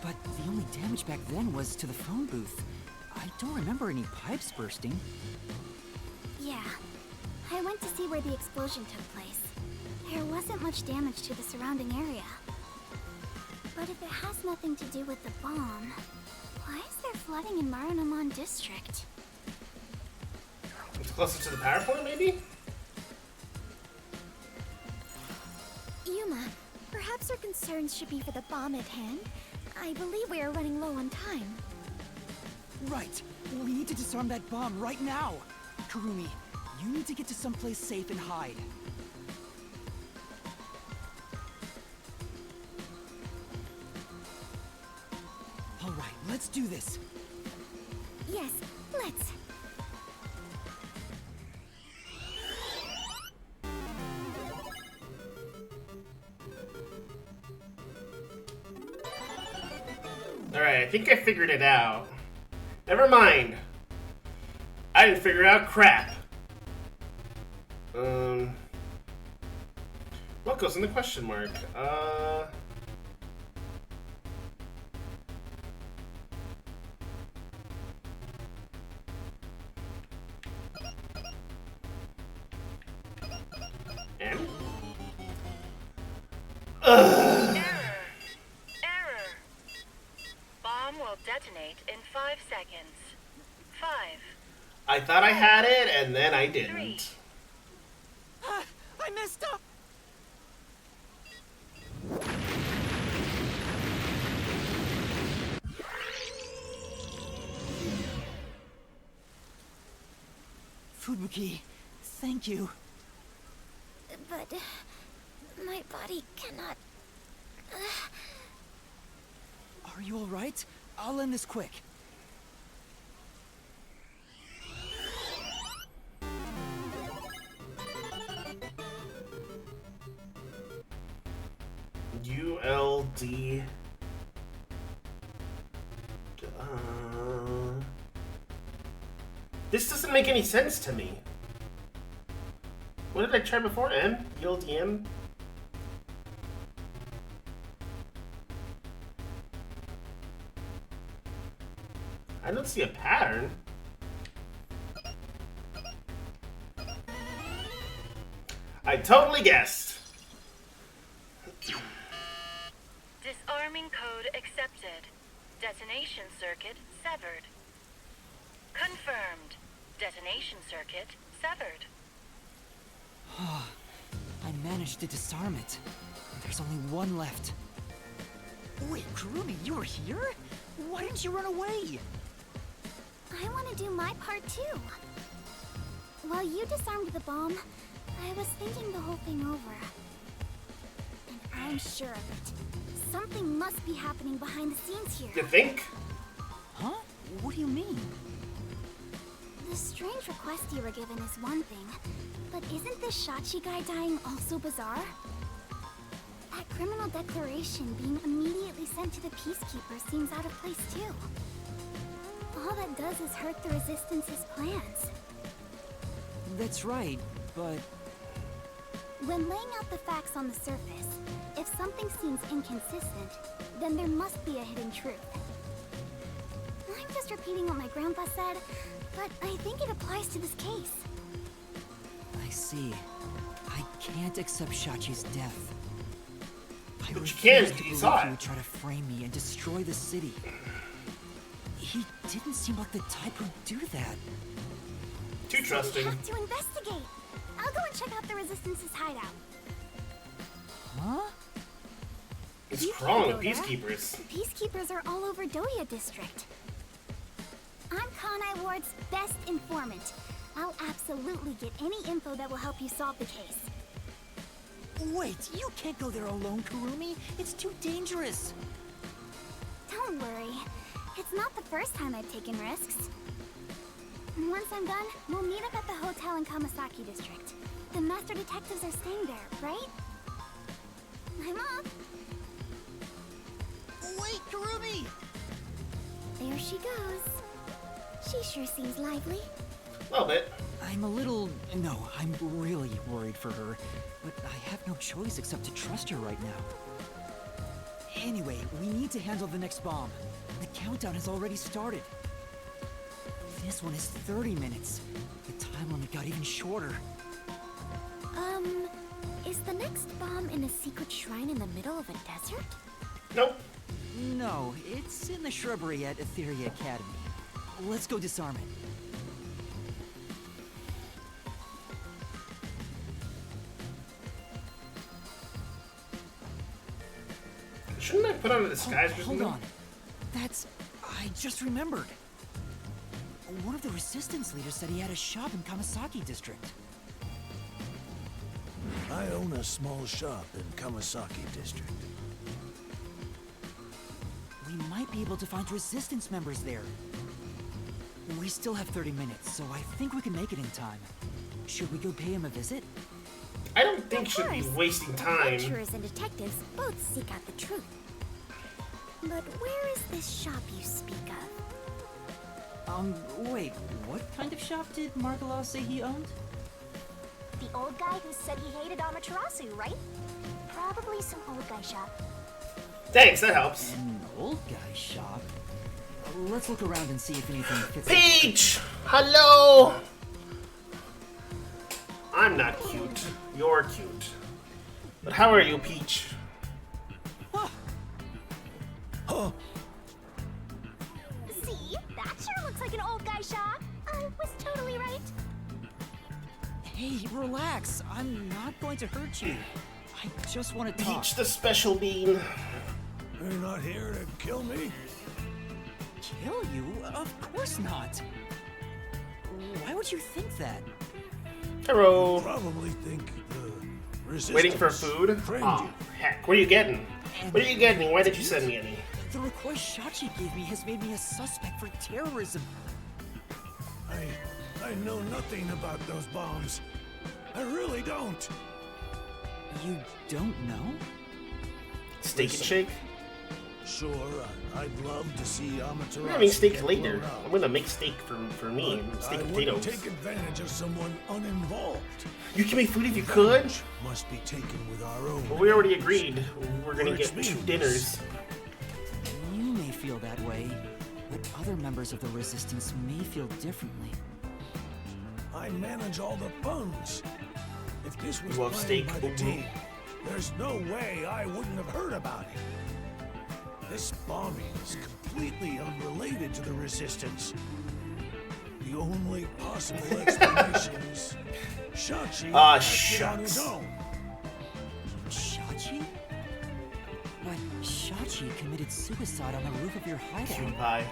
[SPEAKER 5] But the only damage back then was to the phone booth. I don't remember any pipes bursting.
[SPEAKER 10] Yeah, I went to see where the explosion took place. There wasn't much damage to the surrounding area. But if it has nothing to do with the bomb, why is there flooding in Marunomon District?
[SPEAKER 1] It's closer to the power point, maybe?
[SPEAKER 10] Yuma, perhaps our concerns should be for the bomb at hand. I believe we are running low on time.
[SPEAKER 5] Right! We need to disarm that bomb right now! Kurumi, you need to get to someplace safe and hide. Alright, let's do this.
[SPEAKER 10] Yes, let's.
[SPEAKER 1] Alright, I think I figured it out. Never mind. I didn't figure out crap. What goes in the question mark? M?
[SPEAKER 22] Error! Bomb will detonate in 5 seconds. 5.
[SPEAKER 1] I thought I had it, and then I didn't.
[SPEAKER 5] I messed up! Fubuki, thank you.
[SPEAKER 10] But my body cannot.
[SPEAKER 5] Are you alright? I'll end this quick.
[SPEAKER 1] ULD. This doesn't make any sense to me. What did I try before? M? ULDM? I don't see a pattern. I totally guessed.
[SPEAKER 22] Disarming code accepted. Detonation circuit severed. Confirmed. Detonation circuit severed.
[SPEAKER 8] I managed to disarm it. There's only one left.
[SPEAKER 5] Wait, Kurumi, you were here? Why didn't you run away?
[SPEAKER 10] I want to do my part too. While you disarmed the bomb, I was thinking the whole thing over. And I'm sure of it. Something must be happening behind the scenes here.
[SPEAKER 1] You think?
[SPEAKER 5] Huh? What do you mean?
[SPEAKER 10] The strange request you were given is one thing, but isn't this Shachi guy dying also bizarre? That criminal declaration being immediately sent to the Peacekeeper seems out of place too. All that does is hurt the Resistance's plans.
[SPEAKER 8] That's right, but...
[SPEAKER 10] When laying out the facts on the surface, if something seems inconsistent, then there must be a hidden truth. I'm just repeating what my grandpa said, but I think it applies to this case.
[SPEAKER 8] I see. I can't accept Shachi's death. I
[SPEAKER 1] But you
[SPEAKER 8] refuse
[SPEAKER 1] can,
[SPEAKER 8] to
[SPEAKER 1] you
[SPEAKER 8] believe
[SPEAKER 1] saw
[SPEAKER 8] he
[SPEAKER 1] it.
[SPEAKER 8] would try to frame me and destroy the city. He didn't seem like the type who'd do that.
[SPEAKER 1] Too trusting.
[SPEAKER 10] We have to investigate. I'll go and check out the Resistance's hideout.
[SPEAKER 8] Huh?
[SPEAKER 1] What's
[SPEAKER 10] You
[SPEAKER 1] wrong
[SPEAKER 10] can't
[SPEAKER 1] with
[SPEAKER 10] go there.
[SPEAKER 1] peacekeepers?
[SPEAKER 10] Peacekeepers are all over Doya District. I'm Kanai Ward's best informant. I'll absolutely get any info that will help you solve the case.
[SPEAKER 5] Wait, you can't go there alone, Kurumi. It's too dangerous.
[SPEAKER 10] Don't worry. It's not the first time I've taken risks. Once I'm done, we'll meet up at the hotel in Kamasaki District. The master detectives are staying there, right? I'm off.
[SPEAKER 5] Wait, Kurumi!
[SPEAKER 10] There she goes. She sure seems lively.
[SPEAKER 1] A little bit.
[SPEAKER 8] I'm a little... No, I'm really worried for her. But I have no choice except to trust her right now.
[SPEAKER 5] Anyway, we need to handle the next bomb. The countdown has already started.
[SPEAKER 8] This one is 30 minutes. The time limit got even shorter.
[SPEAKER 10] Is the next bomb in a secret shrine in the middle of a desert?
[SPEAKER 1] Nope.
[SPEAKER 8] No, it's in the shrubbery at Etheria Academy. Let's go disarm it.
[SPEAKER 1] Shouldn't I put on a disguise or
[SPEAKER 8] Hold
[SPEAKER 1] something?
[SPEAKER 8] on. That's... I just remembered. One of the resistance leaders said he had a shop in Kamasaki District.
[SPEAKER 6] I own a small shop in Kamasaki District.
[SPEAKER 8] We might be able to find resistance members there. We still have 30 minutes, so I think we can make it in time. Should we go pay him a visit?
[SPEAKER 1] I don't think should be wasting time.
[SPEAKER 10] Adventurers and detectives both seek out the truth. But where is this shop you speak of?
[SPEAKER 8] Wait, what kind of shop did Margalaw say he owned?
[SPEAKER 2] The old guy who said he hated Amaterasu, right? Probably some old guy shop.
[SPEAKER 1] Thanks, that helps.
[SPEAKER 8] An old guy shop? Let's look around and see if anything fits.
[SPEAKER 1] Peach! Hello! I'm not cute. You're cute. But how are you, Peach?
[SPEAKER 6] Huh?
[SPEAKER 2] See? That sure looks like an old guy shop. I was totally right.
[SPEAKER 8] Hey, relax. I'm not going to hurt you. I just want to talk.
[SPEAKER 1] Peach the special bean.
[SPEAKER 6] You're not here to kill me?
[SPEAKER 8] Kill you? Of course not. Why would you think that?
[SPEAKER 1] Hello.
[SPEAKER 6] Probably think the resistance
[SPEAKER 1] Waiting for food?
[SPEAKER 6] trained
[SPEAKER 1] Oh,
[SPEAKER 6] you.
[SPEAKER 1] heck. What are you getting? What are you getting? Why did you send me any?
[SPEAKER 8] The request Shachi gave me has made me a suspect for terrorism.
[SPEAKER 6] I know nothing about those bombs. I really don't.
[SPEAKER 8] You don't know?
[SPEAKER 1] Steak and shake?
[SPEAKER 6] Sure, I'd love to see Amaterasu.
[SPEAKER 1] I'm having steak
[SPEAKER 6] get
[SPEAKER 1] later.
[SPEAKER 6] blown up.
[SPEAKER 1] I'm gonna make steak for me.
[SPEAKER 6] But
[SPEAKER 1] Steak
[SPEAKER 6] I
[SPEAKER 1] and
[SPEAKER 6] wouldn't
[SPEAKER 1] potatoes.
[SPEAKER 6] take advantage of someone uninvolved.
[SPEAKER 1] You can make food if you could.
[SPEAKER 6] Must be taken with our own.
[SPEAKER 1] Well, we already agreed. We're gonna
[SPEAKER 6] Which
[SPEAKER 1] get 2
[SPEAKER 6] means-
[SPEAKER 1] dinners.
[SPEAKER 8] You may feel that way, but other members of the Resistance may feel differently.
[SPEAKER 6] I manage all the funds. If this was
[SPEAKER 1] You love
[SPEAKER 6] planned
[SPEAKER 1] steak,
[SPEAKER 6] by the
[SPEAKER 1] Obi?
[SPEAKER 6] team, there's no way I wouldn't have heard about it. This bombing is completely unrelated to the Resistance. The only possible explanation is Shachi
[SPEAKER 1] Ah,
[SPEAKER 6] acted on his
[SPEAKER 1] shucks.
[SPEAKER 6] own.
[SPEAKER 8] Shachi? But Shachi committed suicide on the roof of your hideout.
[SPEAKER 1] Pie.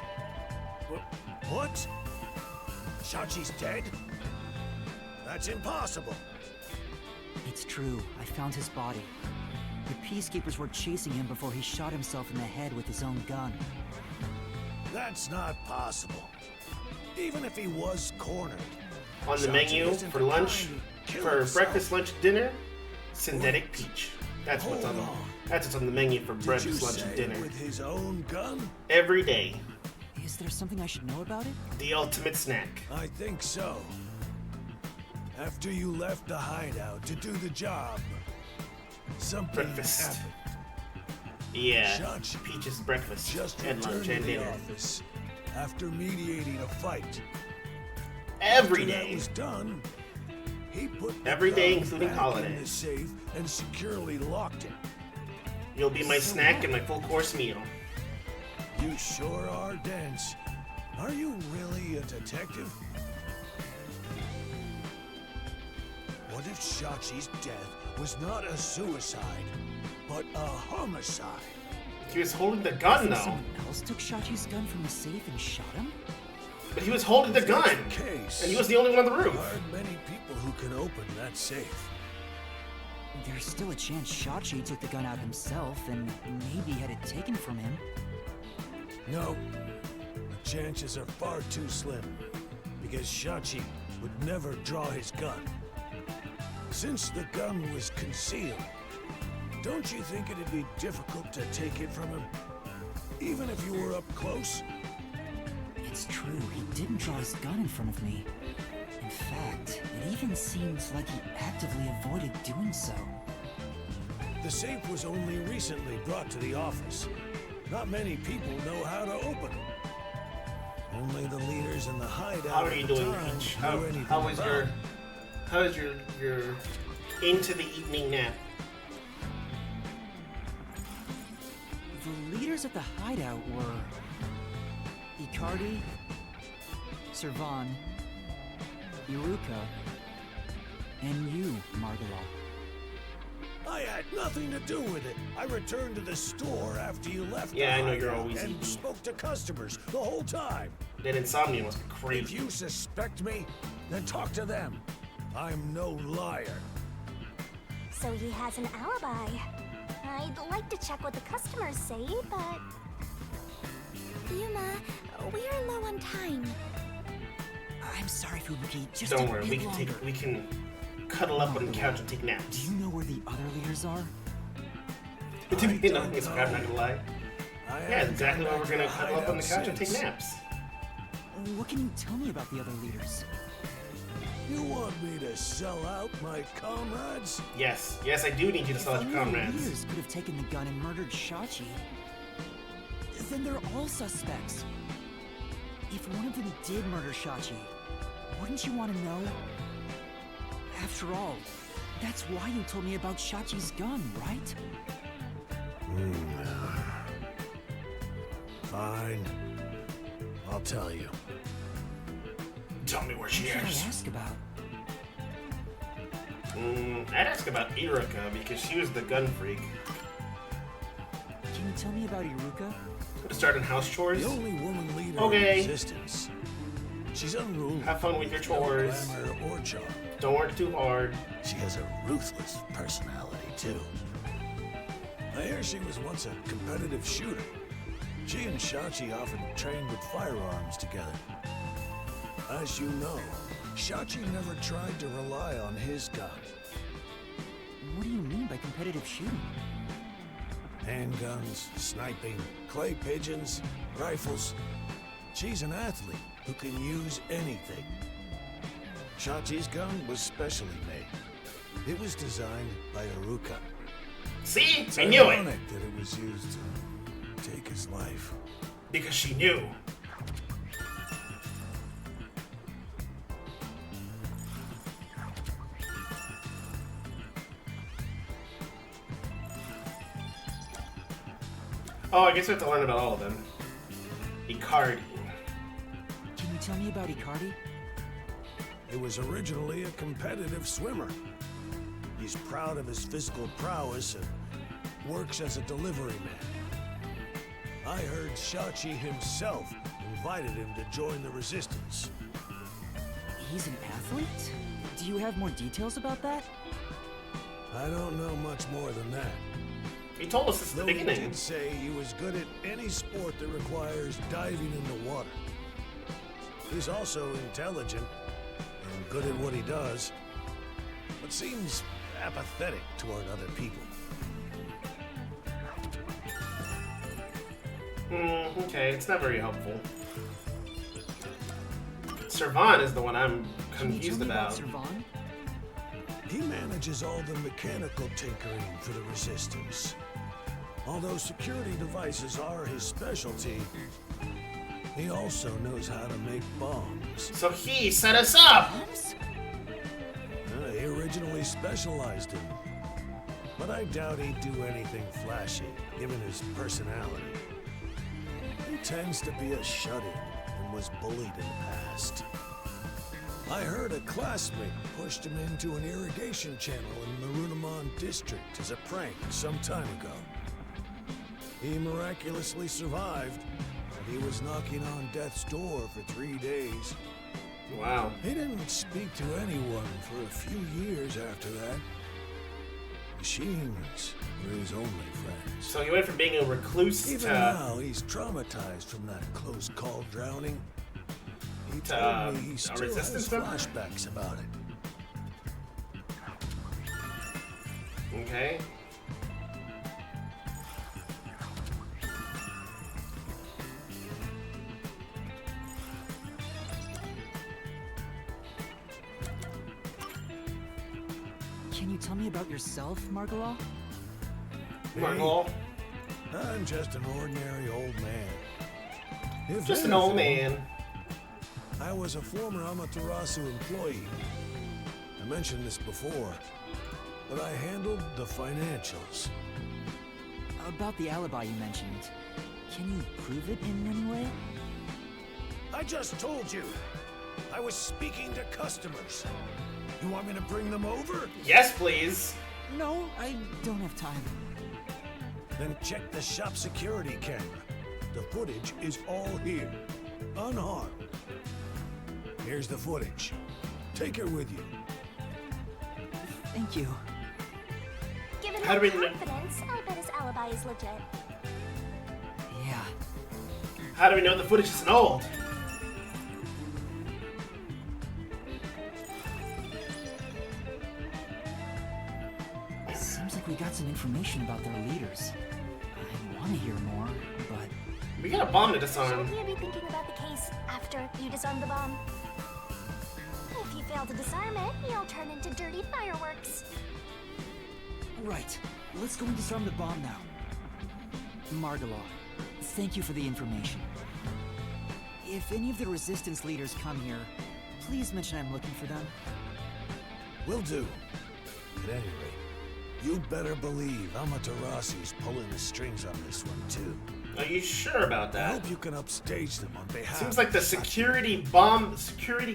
[SPEAKER 6] What? Shachi's dead? That's impossible.
[SPEAKER 8] It's true. I found his body. The Peacekeepers were chasing him before he shot himself in the head with his own gun.
[SPEAKER 6] That's not possible. Even if he was cornered.
[SPEAKER 1] On the
[SPEAKER 6] Shachi
[SPEAKER 1] menu
[SPEAKER 6] isn't
[SPEAKER 1] for
[SPEAKER 6] the
[SPEAKER 1] lunch,
[SPEAKER 6] kind to kill
[SPEAKER 1] for
[SPEAKER 6] himself.
[SPEAKER 1] breakfast, lunch, dinner, synthetic peach. That's what's on.
[SPEAKER 6] Hold on.
[SPEAKER 1] That's what's on the menu for
[SPEAKER 6] Did
[SPEAKER 1] breakfast,
[SPEAKER 6] you
[SPEAKER 1] lunch, and
[SPEAKER 6] say
[SPEAKER 1] dinner.
[SPEAKER 6] with his own gun?
[SPEAKER 1] Every day.
[SPEAKER 8] Is there something I should know about it?
[SPEAKER 1] The ultimate snack.
[SPEAKER 6] I think so. After you left the hideout to do the job, something
[SPEAKER 1] Breakfast.
[SPEAKER 6] happened.
[SPEAKER 1] Yeah.
[SPEAKER 6] Shachi
[SPEAKER 1] Peach's breakfast
[SPEAKER 6] just
[SPEAKER 1] and lunch
[SPEAKER 6] returned
[SPEAKER 1] and
[SPEAKER 6] to the
[SPEAKER 1] dinner.
[SPEAKER 6] office after mediating a fight.
[SPEAKER 1] Every
[SPEAKER 6] After that
[SPEAKER 1] day.
[SPEAKER 6] was done, he put the
[SPEAKER 1] Every day,
[SPEAKER 6] gun
[SPEAKER 1] including
[SPEAKER 6] back
[SPEAKER 1] holidays.
[SPEAKER 6] in the safe and securely locked it.
[SPEAKER 1] You'll be my snack and my full course meal.
[SPEAKER 6] You sure are dense. Are you really a detective? What if Shachi's death was not a suicide, but a homicide?
[SPEAKER 1] He was holding the gun though.
[SPEAKER 8] Someone else took Shachi's gun from the safe and shot him?
[SPEAKER 1] But he was holding the
[SPEAKER 6] If
[SPEAKER 1] gun.
[SPEAKER 6] that's the case,
[SPEAKER 1] And he was the only one on the
[SPEAKER 6] there
[SPEAKER 1] roof.
[SPEAKER 6] aren't many people who can open that safe.
[SPEAKER 8] There's still a chance Shachi took the gun out himself and maybe had it taken from him.
[SPEAKER 6] No, the chances are far too slim, because Shachi would never draw his gun. Since the gun was concealed, don't you think it'd be difficult to take it from him? Even if you were up close?
[SPEAKER 8] It's true, he didn't draw his gun in front of me. In fact, it even seems like he actively avoided doing so.
[SPEAKER 6] The safe was only recently brought to the office. Not many people know how to open it. Only the leaders in the hideout.
[SPEAKER 1] How are you
[SPEAKER 6] at the
[SPEAKER 1] doing,
[SPEAKER 6] time
[SPEAKER 1] Peach?
[SPEAKER 6] knew anything
[SPEAKER 1] How is
[SPEAKER 6] about
[SPEAKER 1] your into the evening nap?
[SPEAKER 8] The leaders at the hideout were Icardi, Servan, Iruka, and you, Margala.
[SPEAKER 6] I had nothing to do with it. I returned to the store after you left.
[SPEAKER 1] Yeah,
[SPEAKER 6] the
[SPEAKER 1] I know you're
[SPEAKER 6] hideout
[SPEAKER 1] always
[SPEAKER 6] and
[SPEAKER 1] eating.
[SPEAKER 6] spoke to customers the whole time.
[SPEAKER 1] That insomnia must be
[SPEAKER 6] If
[SPEAKER 1] crazy.
[SPEAKER 6] you suspect me, then talk to them. I'm no liar.
[SPEAKER 2] So he has an alibi. I'd like to check what the customers say, but...
[SPEAKER 10] Yuma, we're low on time.
[SPEAKER 8] I'm sorry, Fubuki, just
[SPEAKER 1] Don't
[SPEAKER 8] a
[SPEAKER 1] worry,
[SPEAKER 8] bit longer.
[SPEAKER 1] we can cuddle up on the couch and take naps.
[SPEAKER 8] Do you know where the other leaders are?
[SPEAKER 1] You know, I'm not gonna lie.
[SPEAKER 6] I
[SPEAKER 1] Yeah,
[SPEAKER 6] haven't
[SPEAKER 1] exactly
[SPEAKER 6] gone
[SPEAKER 1] why we're
[SPEAKER 6] back
[SPEAKER 1] gonna
[SPEAKER 6] to the
[SPEAKER 1] cuddle up on the
[SPEAKER 6] hideout
[SPEAKER 1] couch and take
[SPEAKER 6] since.
[SPEAKER 1] naps.
[SPEAKER 8] What can you tell me about the other leaders?
[SPEAKER 6] You want me to sell out my comrades?
[SPEAKER 1] Yes, yes, I do need you to sell out your
[SPEAKER 8] If only the
[SPEAKER 1] comrades.
[SPEAKER 8] leaders could have taken the gun and murdered Shachi, then they're all suspects. If one of them did murder Shachi, wouldn't you want to know? After all, that's why you told me about Shachi's gun, right?
[SPEAKER 6] Fine. I'll tell you.
[SPEAKER 1] Tell me where she
[SPEAKER 8] What should
[SPEAKER 1] is.
[SPEAKER 8] I ask about?
[SPEAKER 1] I'd ask about Iruka because she was the gun freak.
[SPEAKER 8] Can you tell me about Iruka?
[SPEAKER 1] Starting house chores.
[SPEAKER 6] The only woman leader
[SPEAKER 1] Okay.
[SPEAKER 6] in existence. She's unruly.
[SPEAKER 1] Have fun with your chores.
[SPEAKER 6] No glamour or charm.
[SPEAKER 1] Don't work too hard.
[SPEAKER 6] She has a ruthless personality, too. I hear she was once a competitive shooter. She and Shachi often trained with firearms together. As you know, Shachi never tried to rely on his gun.
[SPEAKER 8] What do you mean by competitive shooting?
[SPEAKER 6] Handguns, sniping, clay pigeons, rifles. She's an athlete who can use anything. Shachi's gun was specially made. It was designed by Iruka.
[SPEAKER 1] See?
[SPEAKER 6] It's
[SPEAKER 1] I knew it.
[SPEAKER 6] ironic that it was used to take his life.
[SPEAKER 1] Because she knew. Oh, I guess we have to learn about all of them. Icardi.
[SPEAKER 8] Can you
[SPEAKER 5] tell me about Icardi?
[SPEAKER 6] He was originally a competitive swimmer. He's proud of his physical prowess and works as a delivery man. I heard Shachi himself invited him to join the Resistance.
[SPEAKER 5] He's an athlete? Do you have more details about that?
[SPEAKER 6] I don't know much more than that.
[SPEAKER 1] He told us this at the beginning.
[SPEAKER 6] He did say he was good at any sport that requires diving in the water. He's also intelligent and good at what he does, but seems apathetic toward other people.
[SPEAKER 1] Okay, it's not very helpful. Servan is the one I'm confused about.
[SPEAKER 5] Servan?
[SPEAKER 6] He manages all the mechanical tinkering for the Resistance. Although security devices are his specialty, he also knows how to make bombs.
[SPEAKER 1] So he set us up!
[SPEAKER 6] He originally specialized in them, but I doubt he'd do anything flashy, given his personality. He tends to be a shut-in and was bullied in the past. I heard a classmate pushed him into an irrigation channel in Marunamon district as a prank some time ago. He miraculously survived, and he was knocking on death's door for 3 days.
[SPEAKER 1] Wow.
[SPEAKER 6] He didn't speak to anyone for a few years after that. Machines were his only friends.
[SPEAKER 1] So he went from being a recluse
[SPEAKER 6] Even now, he's traumatized from that close-call drowning. He told me he still has flashbacks about it.
[SPEAKER 1] Okay.
[SPEAKER 5] Can you tell me about yourself, Margalaw?
[SPEAKER 1] Margalaw?
[SPEAKER 6] I'm just an ordinary old man. If
[SPEAKER 1] Just an old man.
[SPEAKER 6] I was a former Amaterasu employee. I mentioned this before, but I handled the financials.
[SPEAKER 5] About the alibi you mentioned, can you prove it in any way?
[SPEAKER 6] I just told you. I was speaking to customers. You want me to bring them over?
[SPEAKER 1] Yes, please.
[SPEAKER 5] No, I don't have time.
[SPEAKER 6] Then check the shop security camera. The footage is all here, unharmed. Here's the footage. Take it with you.
[SPEAKER 5] Thank you.
[SPEAKER 2] Given
[SPEAKER 1] How
[SPEAKER 2] my
[SPEAKER 1] do we know-
[SPEAKER 2] confidence, I bet his alibi is legit.
[SPEAKER 5] Yeah.
[SPEAKER 1] How do we know the footage isn't old?
[SPEAKER 5] Seems like we got some information about their leaders. I want to hear more, but...
[SPEAKER 1] We got a bomb to disarm.
[SPEAKER 2] Shouldn't you be thinking about the case after you disarm the bomb? If you fail to disarm it, you'll turn into dirty fireworks.
[SPEAKER 5] Right. Let's go and disarm the bomb now. Margalaw, thank you for the information. If any of the Resistance leaders come here, please mention I'm looking for them.
[SPEAKER 6] Will do. At any rate, you better believe Amaterasu's pulling the strings on this one, too.
[SPEAKER 1] Are you sure about
[SPEAKER 6] I
[SPEAKER 1] that?
[SPEAKER 6] hope you can upstage them on behalf
[SPEAKER 1] Seems like the security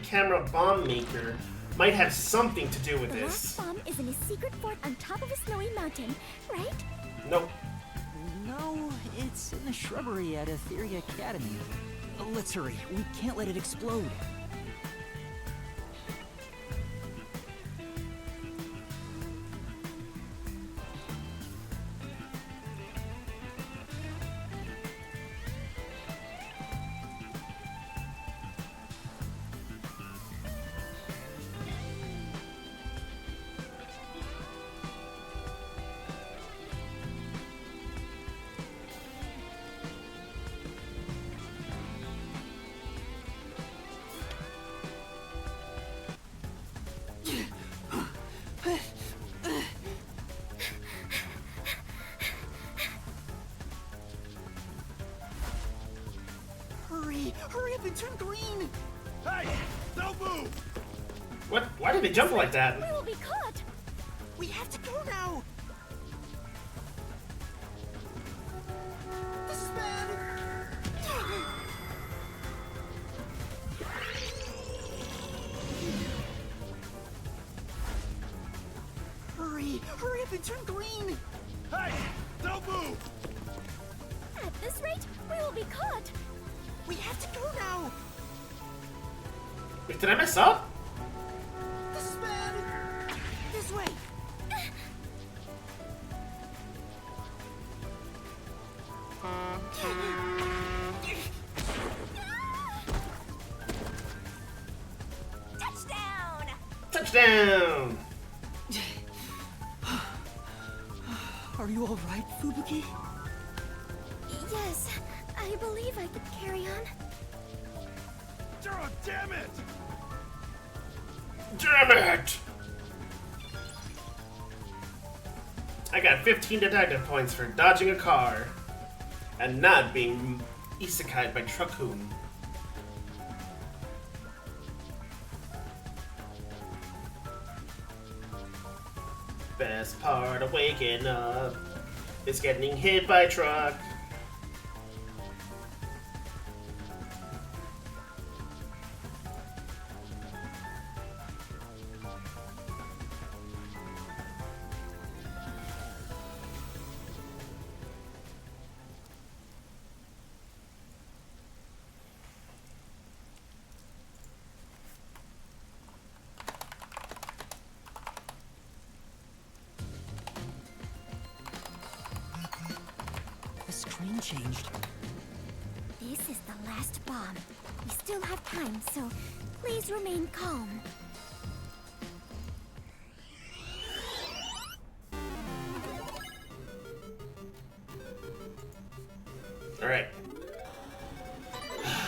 [SPEAKER 1] camera bomb maker might have something to do with
[SPEAKER 10] The
[SPEAKER 1] this.
[SPEAKER 10] last bomb is in a secret fort on top of a snowy mountain, right?
[SPEAKER 1] Nope.
[SPEAKER 5] No, it's in the shrubbery at Etheria Academy. Let's hurry. We can't let it explode.
[SPEAKER 7] Hurry up and turn green!
[SPEAKER 17] Hey! Don't move!
[SPEAKER 1] What? Why did they jump like that?
[SPEAKER 10] We will be caught!
[SPEAKER 7] We have to go now! This is bad! Fubuki, hurry up and turn green!
[SPEAKER 17] Hey! Don't move!
[SPEAKER 10] At this rate, we will be caught.
[SPEAKER 7] We have to go now!
[SPEAKER 1] Wait, did I mess up?
[SPEAKER 7] This is bad! This way!
[SPEAKER 2] Touchdown!
[SPEAKER 1] Touchdown!
[SPEAKER 5] Are you alright, Fubuki?
[SPEAKER 10] Yes, I believe I could carry on.
[SPEAKER 17] Oh, damn it!
[SPEAKER 1] Damn it! I got 15 detective points for dodging a car and not being isekai'd by Truckhoon. Best part of waking up is getting hit by a truck.
[SPEAKER 5] The screen changed.
[SPEAKER 10] This is the last bomb. We still have time, so please remain calm.
[SPEAKER 1] Alright.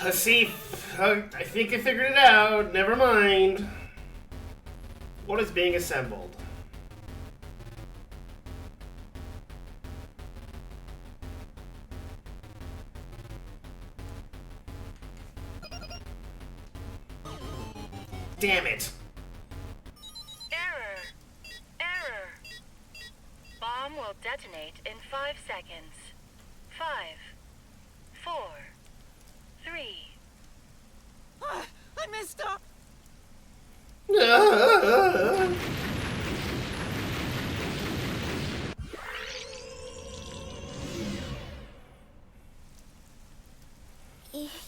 [SPEAKER 1] Let's see. I think I figured it out. Never mind. What is being assembled? Damn it!
[SPEAKER 22] Error! Error! Bomb will detonate in 5 seconds. 5, 4, 3.
[SPEAKER 7] I messed up!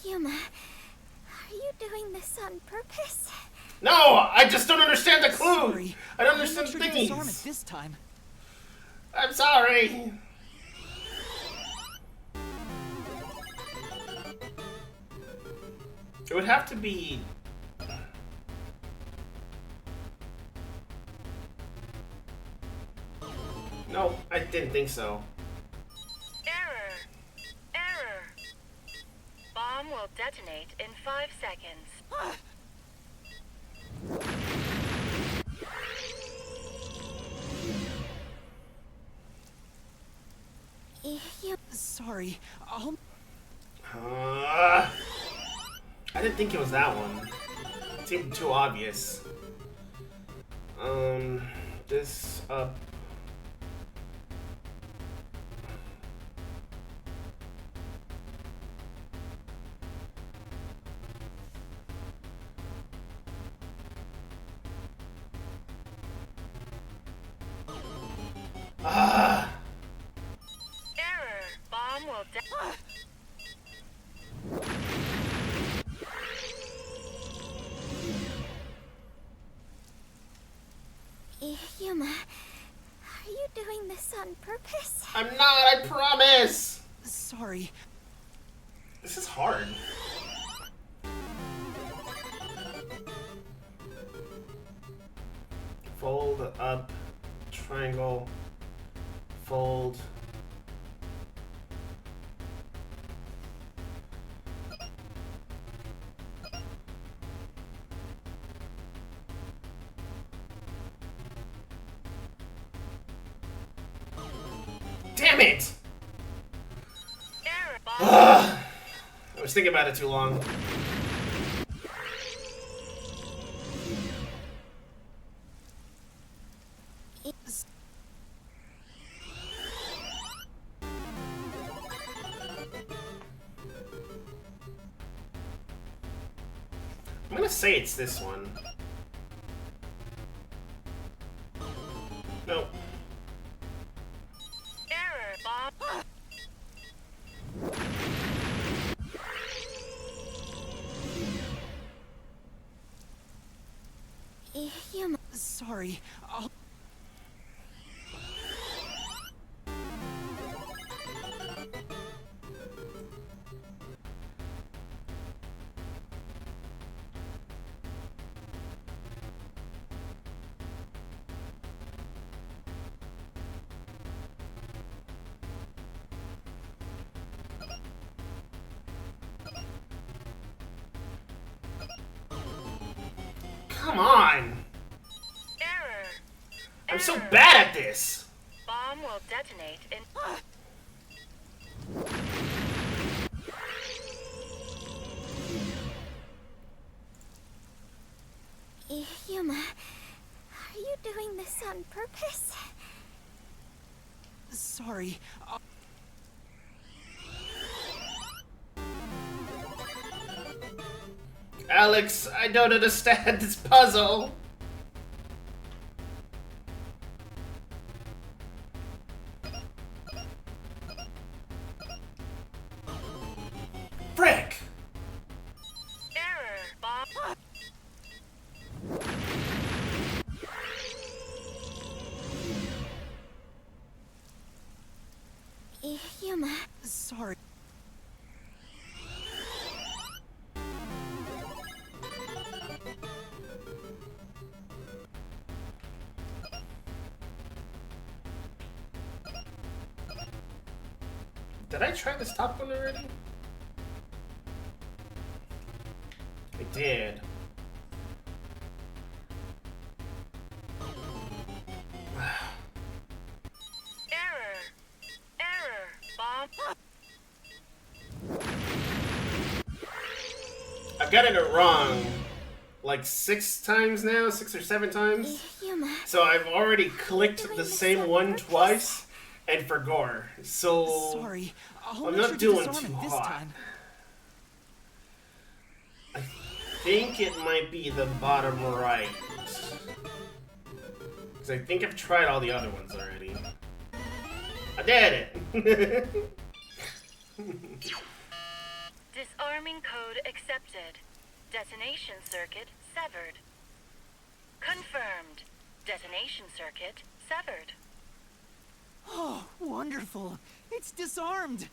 [SPEAKER 10] Yuma, are you doing this on purpose?
[SPEAKER 1] No! I just don't understand the clue!
[SPEAKER 5] Sorry.
[SPEAKER 1] I don't understand
[SPEAKER 5] I'm
[SPEAKER 1] the
[SPEAKER 5] not sure to disarm it
[SPEAKER 1] things!
[SPEAKER 5] this time.
[SPEAKER 1] I'm sorry! It would have to be... No, I didn't think so.
[SPEAKER 22] Error! Error! Bomb will detonate in 5 seconds.
[SPEAKER 5] Sorry, I'll...
[SPEAKER 1] I didn't think it was that one. It seemed too obvious. This up.
[SPEAKER 22] Error! Bomb will
[SPEAKER 10] Yuma, are you doing this on purpose?
[SPEAKER 1] I'm not, I promise!
[SPEAKER 5] Sorry.
[SPEAKER 1] This is hard. Fold up, triangle, fold. Damn it! I was thinking about it too long. I'm gonna say it's this one. Nope.
[SPEAKER 5] Sorry, I'll...
[SPEAKER 1] Come on! I'm so bad at this!
[SPEAKER 22] Bomb will detonate in...
[SPEAKER 10] Yuma, are you doing this on purpose?
[SPEAKER 5] Sorry,
[SPEAKER 1] Alex, I don't understand this puzzle! Frick!
[SPEAKER 22] Error, bomb.
[SPEAKER 10] Yuma.
[SPEAKER 5] Sorry.
[SPEAKER 1] Did I try the stop one already? I did.
[SPEAKER 22] Error, bomb.
[SPEAKER 1] I've gotten it wrong like 6 times now, 6 or 7 times. So I've already clicked the same one twice and forgot. So
[SPEAKER 5] sorry,
[SPEAKER 1] I'm not doing too hot. I think it might be the bottom right. Because I think I've tried all the other ones already. I did it!
[SPEAKER 22] Disarming code accepted. Detonation circuit severed. Confirmed. Detonation circuit severed.
[SPEAKER 5] Oh, wonderful! It's disarmed!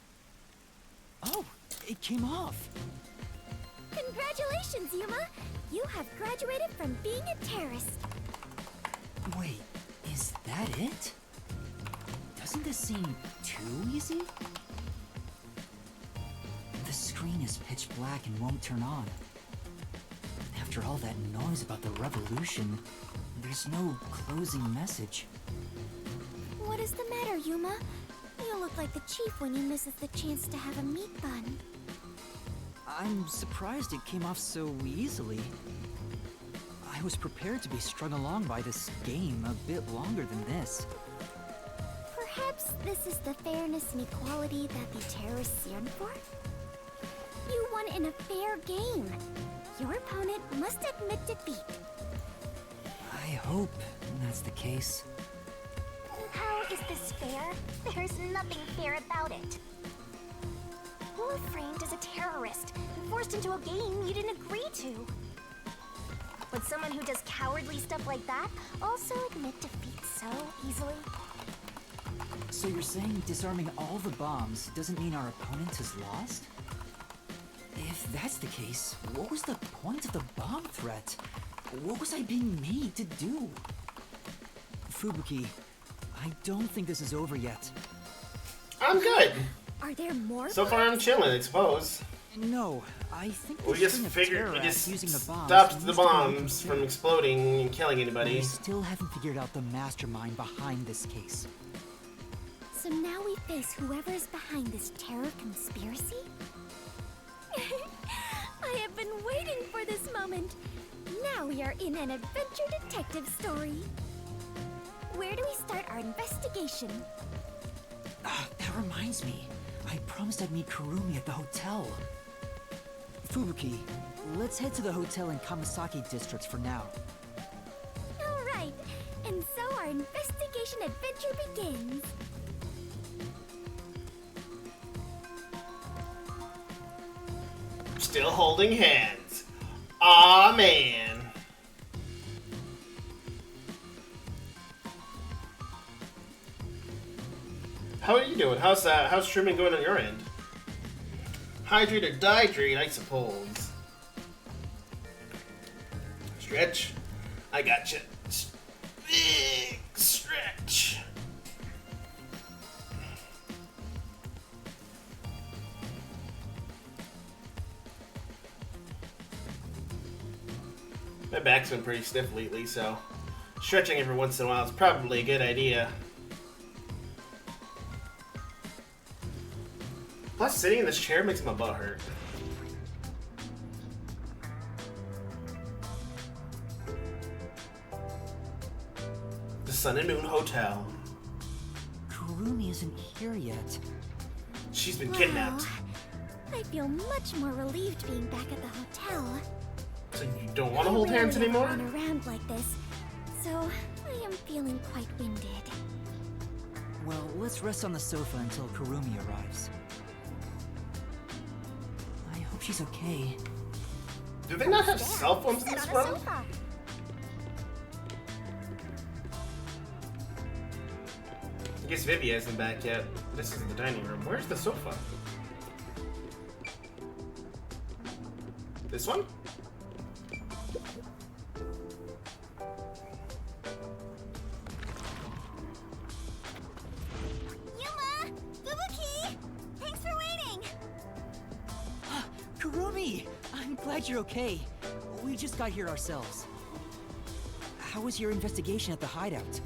[SPEAKER 5] Oh, it came off.
[SPEAKER 10] Congratulations, Yuma! You have graduated from being a terrorist.
[SPEAKER 8] Wait, is that it? Doesn't this seem too easy? The screen is pitch black and won't turn on. After all that noise about the revolution, there's no closing message.
[SPEAKER 10] What is the matter, Yuma? You look like the chief when he misses the chance to have a meat bun.
[SPEAKER 5] I'm surprised it came off so easily. I was prepared to be strung along by this game a bit longer than this.
[SPEAKER 10] Perhaps this is the fairness and equality that the terrorists yearn for? You won in a fair game. Your opponent must admit defeat.
[SPEAKER 8] I hope that's the case.
[SPEAKER 2] How is this fair? There's nothing fair about it. You were framed as a terrorist and forced into a game you didn't agree to. Would someone who does cowardly stuff like that also admit defeat so easily?
[SPEAKER 8] So you're saying disarming all the bombs doesn't mean our opponent has lost? If that's the case, what was the point of the bomb threat? What was I being made to do?
[SPEAKER 5] Fubuki, I don't think this is over yet.
[SPEAKER 1] I'm good.
[SPEAKER 10] Are there more?
[SPEAKER 1] So far, I'm chilling, I suppose.
[SPEAKER 5] No, I think
[SPEAKER 1] We just stopped the bombs from exploding and killing anybody.
[SPEAKER 5] We still haven't figured out the mastermind behind this case.
[SPEAKER 10] So now we face whoever is behind this terror conspiracy? I have been waiting for this moment. Now we are in an adventure detective story. Where do we start our investigation?
[SPEAKER 8] That reminds me. I promised I'd meet Kurumi at the hotel.
[SPEAKER 5] Fubuki, let's head to the hotel in Kamasaki District for now.
[SPEAKER 10] Alright, and so our investigation adventure begins.
[SPEAKER 1] Still holding hands. Aw, man. How are you doing? How's streaming going on your end? Hydrate or dihydrate, I suppose. Stretch. I gotcha. Big stretch. My back's been pretty stiff lately, so stretching every once in a while is probably a good idea. Plus, sitting in this chair makes my butt hurt. The Sun and Moon Hotel.
[SPEAKER 5] Kurumi isn't here yet.
[SPEAKER 1] She's been kidnapped.
[SPEAKER 10] I feel much more relieved being back at the hotel.
[SPEAKER 1] So you don't want to hold hands anymore?
[SPEAKER 10] I run around like this, so I am feeling quite winded.
[SPEAKER 5] Well, let's rest on the sofa until Kurumi arrives. I hope she's okay.
[SPEAKER 1] Do they not have cell phones in this world? I guess Vivia isn't back yet. This is the dining room. Where's the sofa? This one?
[SPEAKER 10] Yuma! Fubuki! Thanks for waiting!
[SPEAKER 5] Kurumi! I'm glad you're okay. We just got here ourselves. How was your investigation at the hideout?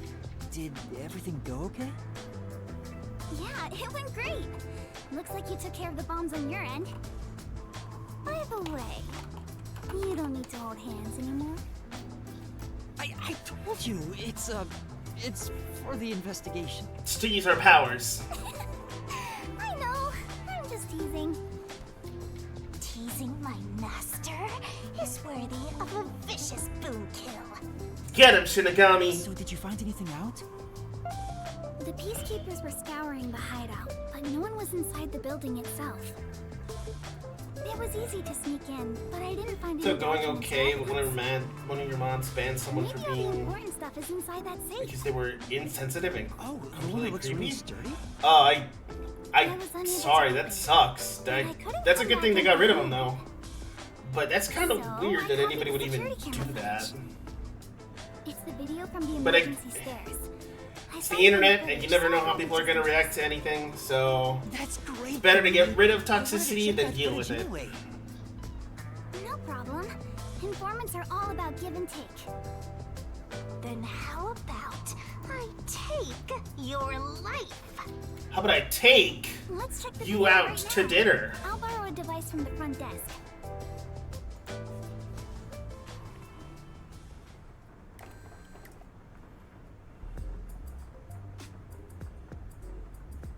[SPEAKER 5] Did everything go okay?
[SPEAKER 10] Yeah, it went great. Looks like you took care of the bombs on your end. By the way, you don't need to hold hands anymore.
[SPEAKER 5] I told you, it's for the investigation.
[SPEAKER 1] It's to use our powers.
[SPEAKER 10] I know, I'm just teasing. Teasing my master is worthy of a vicious boom kill.
[SPEAKER 1] Get him, Shinigami!
[SPEAKER 5] So did you find anything out?
[SPEAKER 10] The peacekeepers were scouring the hideout, but no one was inside the building itself. It was easy to sneak in, but I didn't find
[SPEAKER 1] So
[SPEAKER 10] any
[SPEAKER 1] going
[SPEAKER 10] documents
[SPEAKER 1] okay
[SPEAKER 10] or
[SPEAKER 1] with one of your moms banned someone for
[SPEAKER 10] Maybe all the
[SPEAKER 1] being
[SPEAKER 10] important stuff is inside that safe.
[SPEAKER 1] because they were insensitive and completely
[SPEAKER 5] looks
[SPEAKER 1] creepy.
[SPEAKER 5] really sturdy?
[SPEAKER 1] Oh,
[SPEAKER 10] I was unable
[SPEAKER 1] sorry,
[SPEAKER 10] to
[SPEAKER 1] that
[SPEAKER 10] open it,
[SPEAKER 1] sucks.
[SPEAKER 10] but I couldn't
[SPEAKER 1] That's a
[SPEAKER 10] come
[SPEAKER 1] good
[SPEAKER 10] back
[SPEAKER 1] thing they
[SPEAKER 10] and
[SPEAKER 1] got rid of him
[SPEAKER 10] find
[SPEAKER 1] though. But that's kind of
[SPEAKER 10] So,
[SPEAKER 1] weird
[SPEAKER 10] I
[SPEAKER 1] that
[SPEAKER 10] copied
[SPEAKER 1] anybody would
[SPEAKER 10] the
[SPEAKER 1] even
[SPEAKER 10] security
[SPEAKER 1] do
[SPEAKER 10] camera
[SPEAKER 1] that.
[SPEAKER 10] footage. It's the video from the
[SPEAKER 1] But
[SPEAKER 10] emergency stairs.
[SPEAKER 1] It's the internet, and you never know how people are going to react to anything, so
[SPEAKER 5] That's great.
[SPEAKER 1] it's better to get rid of
[SPEAKER 5] I wanted to
[SPEAKER 1] toxicity
[SPEAKER 5] check
[SPEAKER 1] than
[SPEAKER 5] that
[SPEAKER 1] deal with
[SPEAKER 5] footage
[SPEAKER 1] it.
[SPEAKER 5] anyway.
[SPEAKER 10] No problem. Informants are all about give and take. Then how about I take your life?
[SPEAKER 1] How about I take
[SPEAKER 10] Let's check the
[SPEAKER 1] you
[SPEAKER 10] video
[SPEAKER 1] out
[SPEAKER 10] right
[SPEAKER 1] to
[SPEAKER 10] now.
[SPEAKER 1] dinner?
[SPEAKER 10] I'll borrow a device from the front desk.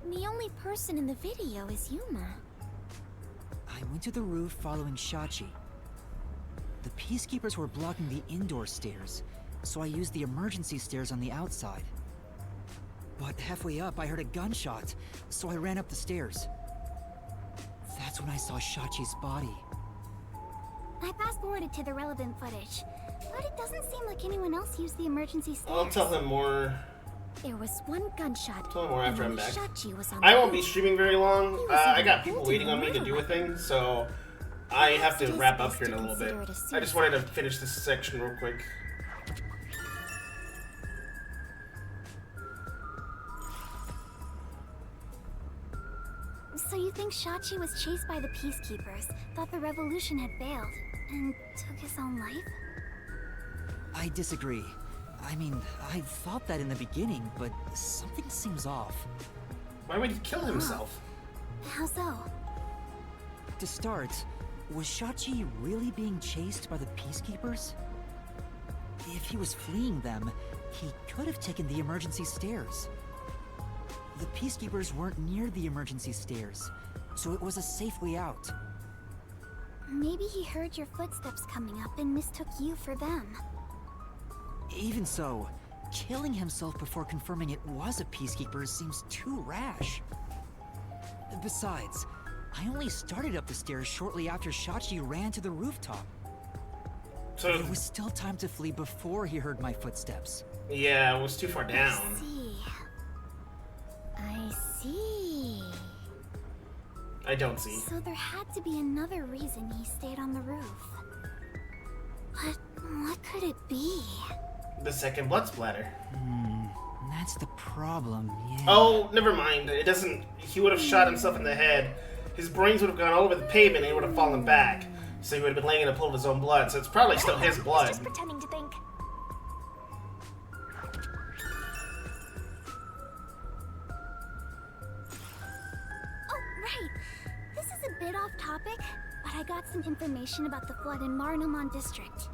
[SPEAKER 10] The only person in the video is Yuma.
[SPEAKER 5] I went to the roof following Shachi. The peacekeepers were blocking the indoor stairs, so I used the emergency stairs on the outside. But halfway up, I heard a gunshot, so I ran up the stairs. That's when I saw Shachi's body.
[SPEAKER 10] I fast-forwarded to the relevant footage, but it doesn't seem like anyone else used the emergency stairs.
[SPEAKER 1] I'll tell him more.
[SPEAKER 10] There was one gunshot.
[SPEAKER 1] Tell him more after
[SPEAKER 10] and
[SPEAKER 1] I'm back.
[SPEAKER 10] Shachi was on
[SPEAKER 1] I
[SPEAKER 10] the
[SPEAKER 1] won't be
[SPEAKER 10] roof.
[SPEAKER 1] streaming very long.
[SPEAKER 10] He was
[SPEAKER 1] I
[SPEAKER 10] even
[SPEAKER 1] got people
[SPEAKER 10] holding
[SPEAKER 1] waiting on me to
[SPEAKER 10] a
[SPEAKER 1] do a
[SPEAKER 10] murder
[SPEAKER 1] thing, so I have to
[SPEAKER 10] Perhaps
[SPEAKER 1] wrap
[SPEAKER 10] it is
[SPEAKER 1] up here in a
[SPEAKER 10] best to
[SPEAKER 1] little bit.
[SPEAKER 10] consider it a
[SPEAKER 1] I just wanted to finish this section real quick.
[SPEAKER 10] So you think Shachi was chased by the peacekeepers, thought the revolution had failed, and took his own life?
[SPEAKER 5] I disagree. I mean, I thought that in the beginning, but something seems off.
[SPEAKER 1] Why would he kill himself?
[SPEAKER 10] How so?
[SPEAKER 5] To start, was Shachi really being chased by the peacekeepers? If he was fleeing them, he could have taken the emergency stairs. The peacekeepers weren't near the emergency stairs, so it was a safe way out.
[SPEAKER 10] Maybe he heard your footsteps coming up and mistook you for them.
[SPEAKER 5] Even so, killing himself before confirming it was a peacekeeper seems too rash. Besides, I only started up the stairs shortly after Shachi ran to the rooftop.
[SPEAKER 1] So
[SPEAKER 5] there was still time to flee before he heard my footsteps.
[SPEAKER 1] Yeah, it was too far down.
[SPEAKER 10] I see.
[SPEAKER 1] I don't see.
[SPEAKER 10] So there had to be another reason he stayed on the roof. But what could it be?
[SPEAKER 1] The second blood splatter.
[SPEAKER 5] That's the problem, yeah.
[SPEAKER 1] Oh, never mind. It doesn't... He would have shot himself in the head. His brains would have gone all over the pavement and he would have fallen back. So he would have been laying in a pool of his own blood. So it's probably still his blood.
[SPEAKER 2] Just pretending to think.
[SPEAKER 10] Oh, right. This is a bit off topic, but I got some information about the flood in Marnamon District.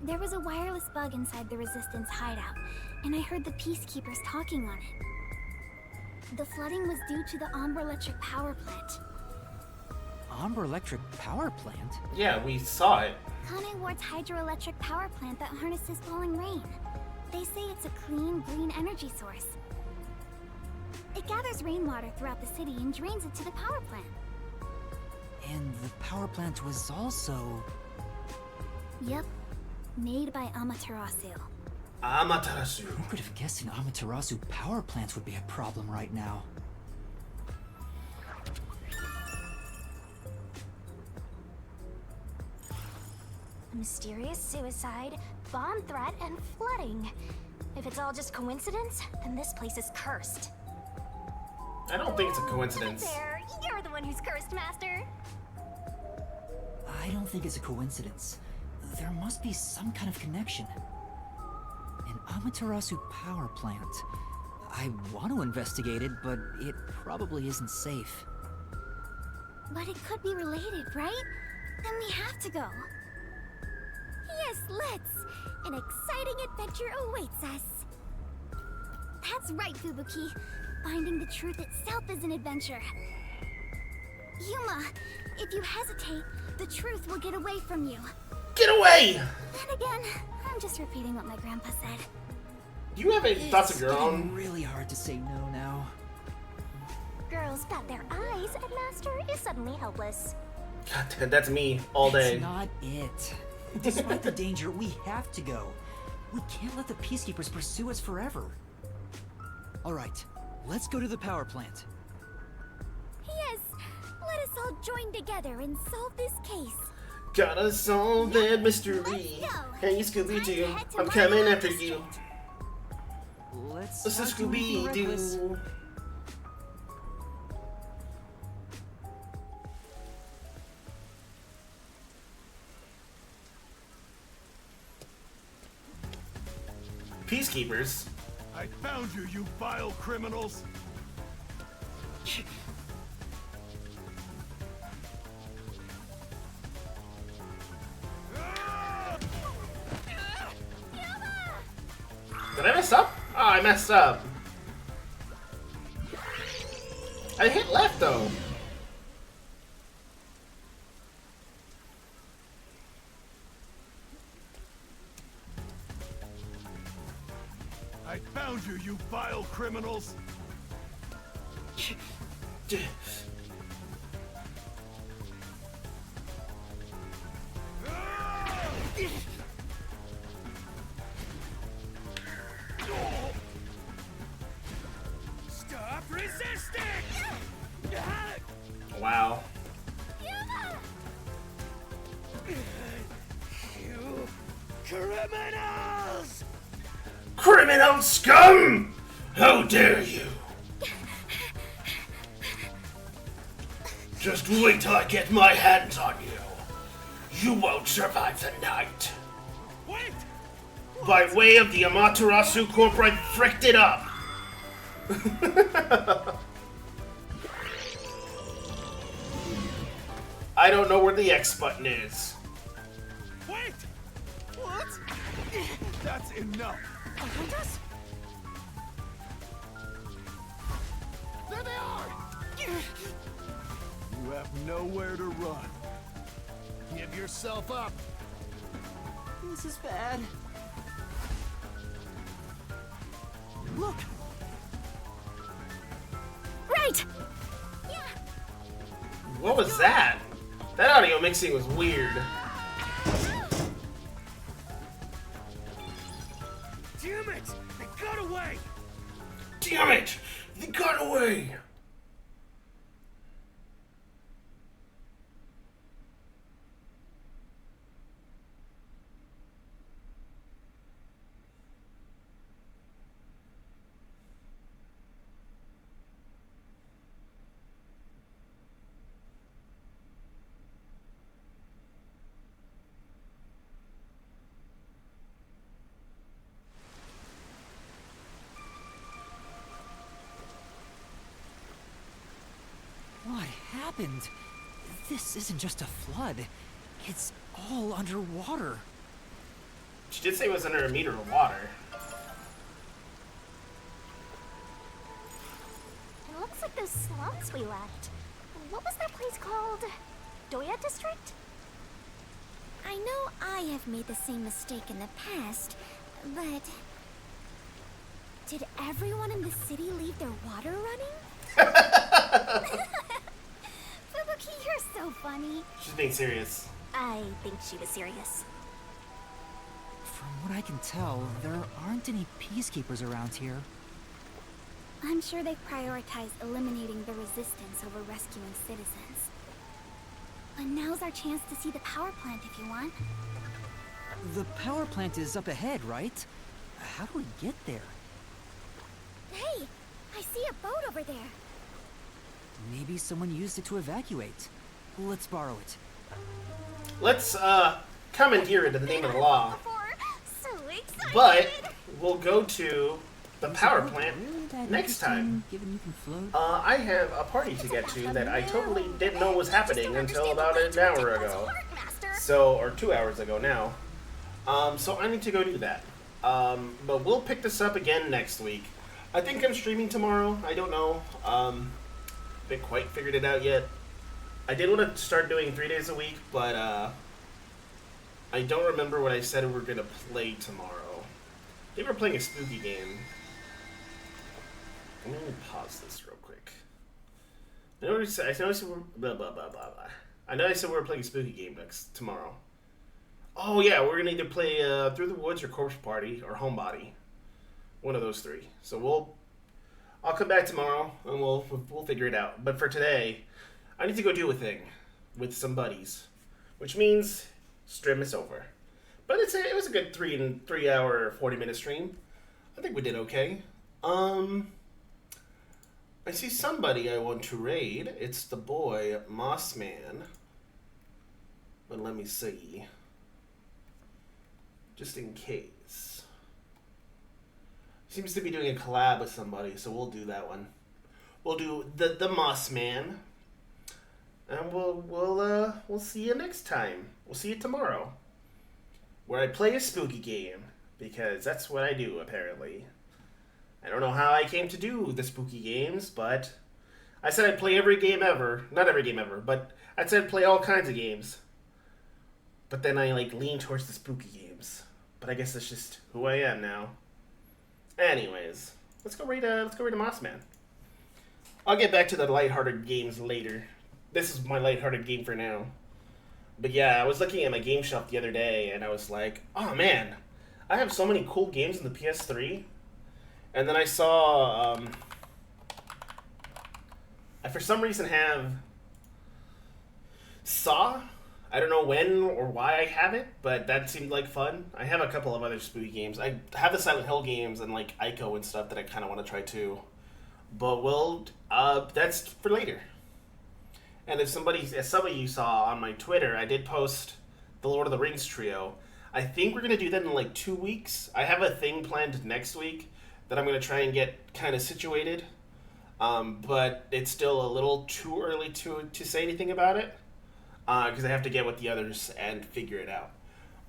[SPEAKER 10] There was a wireless bug inside the Resistance hideout, and I heard the Peacekeepers talking on it. The flooding was due to the Ombre Electric power plant.
[SPEAKER 5] Ombre Electric power plant?
[SPEAKER 1] Yeah, we saw it.
[SPEAKER 10] Kanai Ward's hydroelectric power plant that harnesses falling rain. They say it's a clean, green energy source. It gathers rainwater throughout the city and drains it to the power plant.
[SPEAKER 5] And the power plant was also...
[SPEAKER 10] Yep. Made by Amaterasu.
[SPEAKER 1] Amaterasu.
[SPEAKER 5] Who could have guessed an Amaterasu power plant would be a problem right now?
[SPEAKER 2] Mysterious suicide, bomb threat, and flooding. If it's all just coincidence, then this place is cursed.
[SPEAKER 1] I don't think it's a coincidence.
[SPEAKER 2] There, you're the one who's cursed, Master.
[SPEAKER 5] I don't think it's a coincidence. There must be some kind of connection. An Amaterasu power plant. I want to investigate it, but it probably isn't safe.
[SPEAKER 10] But it could be related, right? Then we have to go. Yes, let's! An exciting adventure awaits us. That's right, Fubuki. Finding the truth itself is an adventure. Yuma, if you hesitate, the truth will get away from you.
[SPEAKER 1] Get away!
[SPEAKER 10] Then again, I'm just repeating what my grandpa said.
[SPEAKER 1] Do you have any thoughts of your own?
[SPEAKER 5] It's really hard to say no now.
[SPEAKER 2] Girls bat their eyes, and Master is suddenly helpless.
[SPEAKER 1] God, that's me all day.
[SPEAKER 5] That's not it. Despite the danger, we have to go. We can't let the Peacekeepers pursue us forever. Alright, let's go to the power plant.
[SPEAKER 10] Yes, let us all join together and solve this case.
[SPEAKER 1] Gotta solve that mystery. Hey, Scooby-Doo, I'm coming after you.
[SPEAKER 5] Let's
[SPEAKER 1] Scooby-Doo. Peacekeepers?
[SPEAKER 17] I found you, you vile criminals!
[SPEAKER 1] Did I mess up? Oh, I messed up. I hit left though.
[SPEAKER 17] I found you, you vile criminals!
[SPEAKER 16] Stop resisting!
[SPEAKER 1] Wow.
[SPEAKER 16] You criminals!
[SPEAKER 1] Criminal scum! How dare you! Just wait till I get my hands on you. You won't survive the night.
[SPEAKER 16] Wait!
[SPEAKER 1] By way of the Amaterasu Corp, I fricked it up! I don't know where the X button is.
[SPEAKER 17] Wait! What? That's enough!
[SPEAKER 16] Behind us?
[SPEAKER 17] There they are! You have nowhere to run. Give yourself up.
[SPEAKER 5] This is bad. Look!
[SPEAKER 10] Right!
[SPEAKER 1] What was that? That audio mixing was weird.
[SPEAKER 17] Damn it! They got away!
[SPEAKER 1] Damn it! They got away!
[SPEAKER 5] What happened? This isn't just a flood. It's all underwater.
[SPEAKER 1] She did say it was under a meter of water.
[SPEAKER 2] It looks like those slums we left. What was that place called? Doya District?
[SPEAKER 10] I know I have made the same mistake in the past, but... Did everyone in the city leave their water running? Fubuki, you're so funny.
[SPEAKER 1] She's being serious.
[SPEAKER 2] I think she was serious.
[SPEAKER 5] From what I can tell, there aren't any peacekeepers around here.
[SPEAKER 10] I'm sure they prioritize eliminating the resistance over rescuing citizens. But now's our chance to see the power plant if you want.
[SPEAKER 5] The power plant is up ahead, right? How do we get there?
[SPEAKER 10] Hey, I see a boat over there.
[SPEAKER 5] Maybe someone used it to evacuate. Let's borrow it.
[SPEAKER 1] Let's commandeer it in the name of the law.
[SPEAKER 2] So excited!
[SPEAKER 1] But we'll go to the power plant next time.
[SPEAKER 5] Given you can float.
[SPEAKER 1] I have a party to get to that I totally didn't know was happening until about an hour ago. So, or 2 hours ago now. So I need to go do that. But we'll pick this up again next week. I think I'm streaming tomorrow. I don't know. Haven't quite figured it out yet. I did want to start doing 3 days a week, but I don't remember what I said we were going to play tomorrow. I think we're playing a spooky game. I'm going to pause this real quick. I know I said we're blah, blah, blah, blah, blah. I know I said we were playing a spooky game tomorrow. Oh yeah, we're going to either play Through the Woods or Corpse Party or Homebody. One of those three. So I'll come back tomorrow and we'll figure it out. But for today, I need to go do a thing with some buddies, which means stream is over. But it was a good 3 hour 40-minute stream. I think we did okay. I see somebody I want to raid. It's the boy Mossman. But let me see, just in case. Seems to be doing a collab with somebody, so we'll do that one. We'll do the Mossman, and we'll see you next time. We'll see you tomorrow, where I play a spooky game because that's what I do apparently. I don't know how I came to do the spooky games, but I said I'd play every game ever. Not every game ever, but I said I'd play all kinds of games. But then I lean towards the spooky games. But I guess that's just who I am now. Anyways, let's go read a Mossman. I'll get back to the lighthearted games later. This is my lighthearted game for now. But yeah, I was looking at my game shelf the other day, and I was like, oh man, I have so many cool games in the PS3. And then I saw, I for some reason have Saw. I don't know when or why I have it, but that seemed like fun. I have a couple of other spooky games. I have the Silent Hill games and Ico and stuff that I kind of want to try too. But that's for later. And if some of you saw on my Twitter, I did post the Lord of the Rings trio. I think we're going to do that in 2 weeks. I have a thing planned next week that I'm going to try and get kind of situated. But it's still a little too early to say anything about it. Because I have to get with the others and figure it out.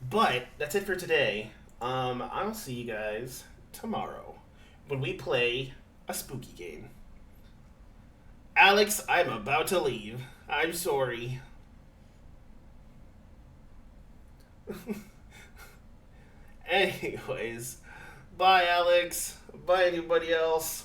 [SPEAKER 1] But that's it for today. I'll see you guys tomorrow when we play a spooky game. Alex, I'm about to leave. I'm sorry. Anyways, bye Alex. Bye anybody else.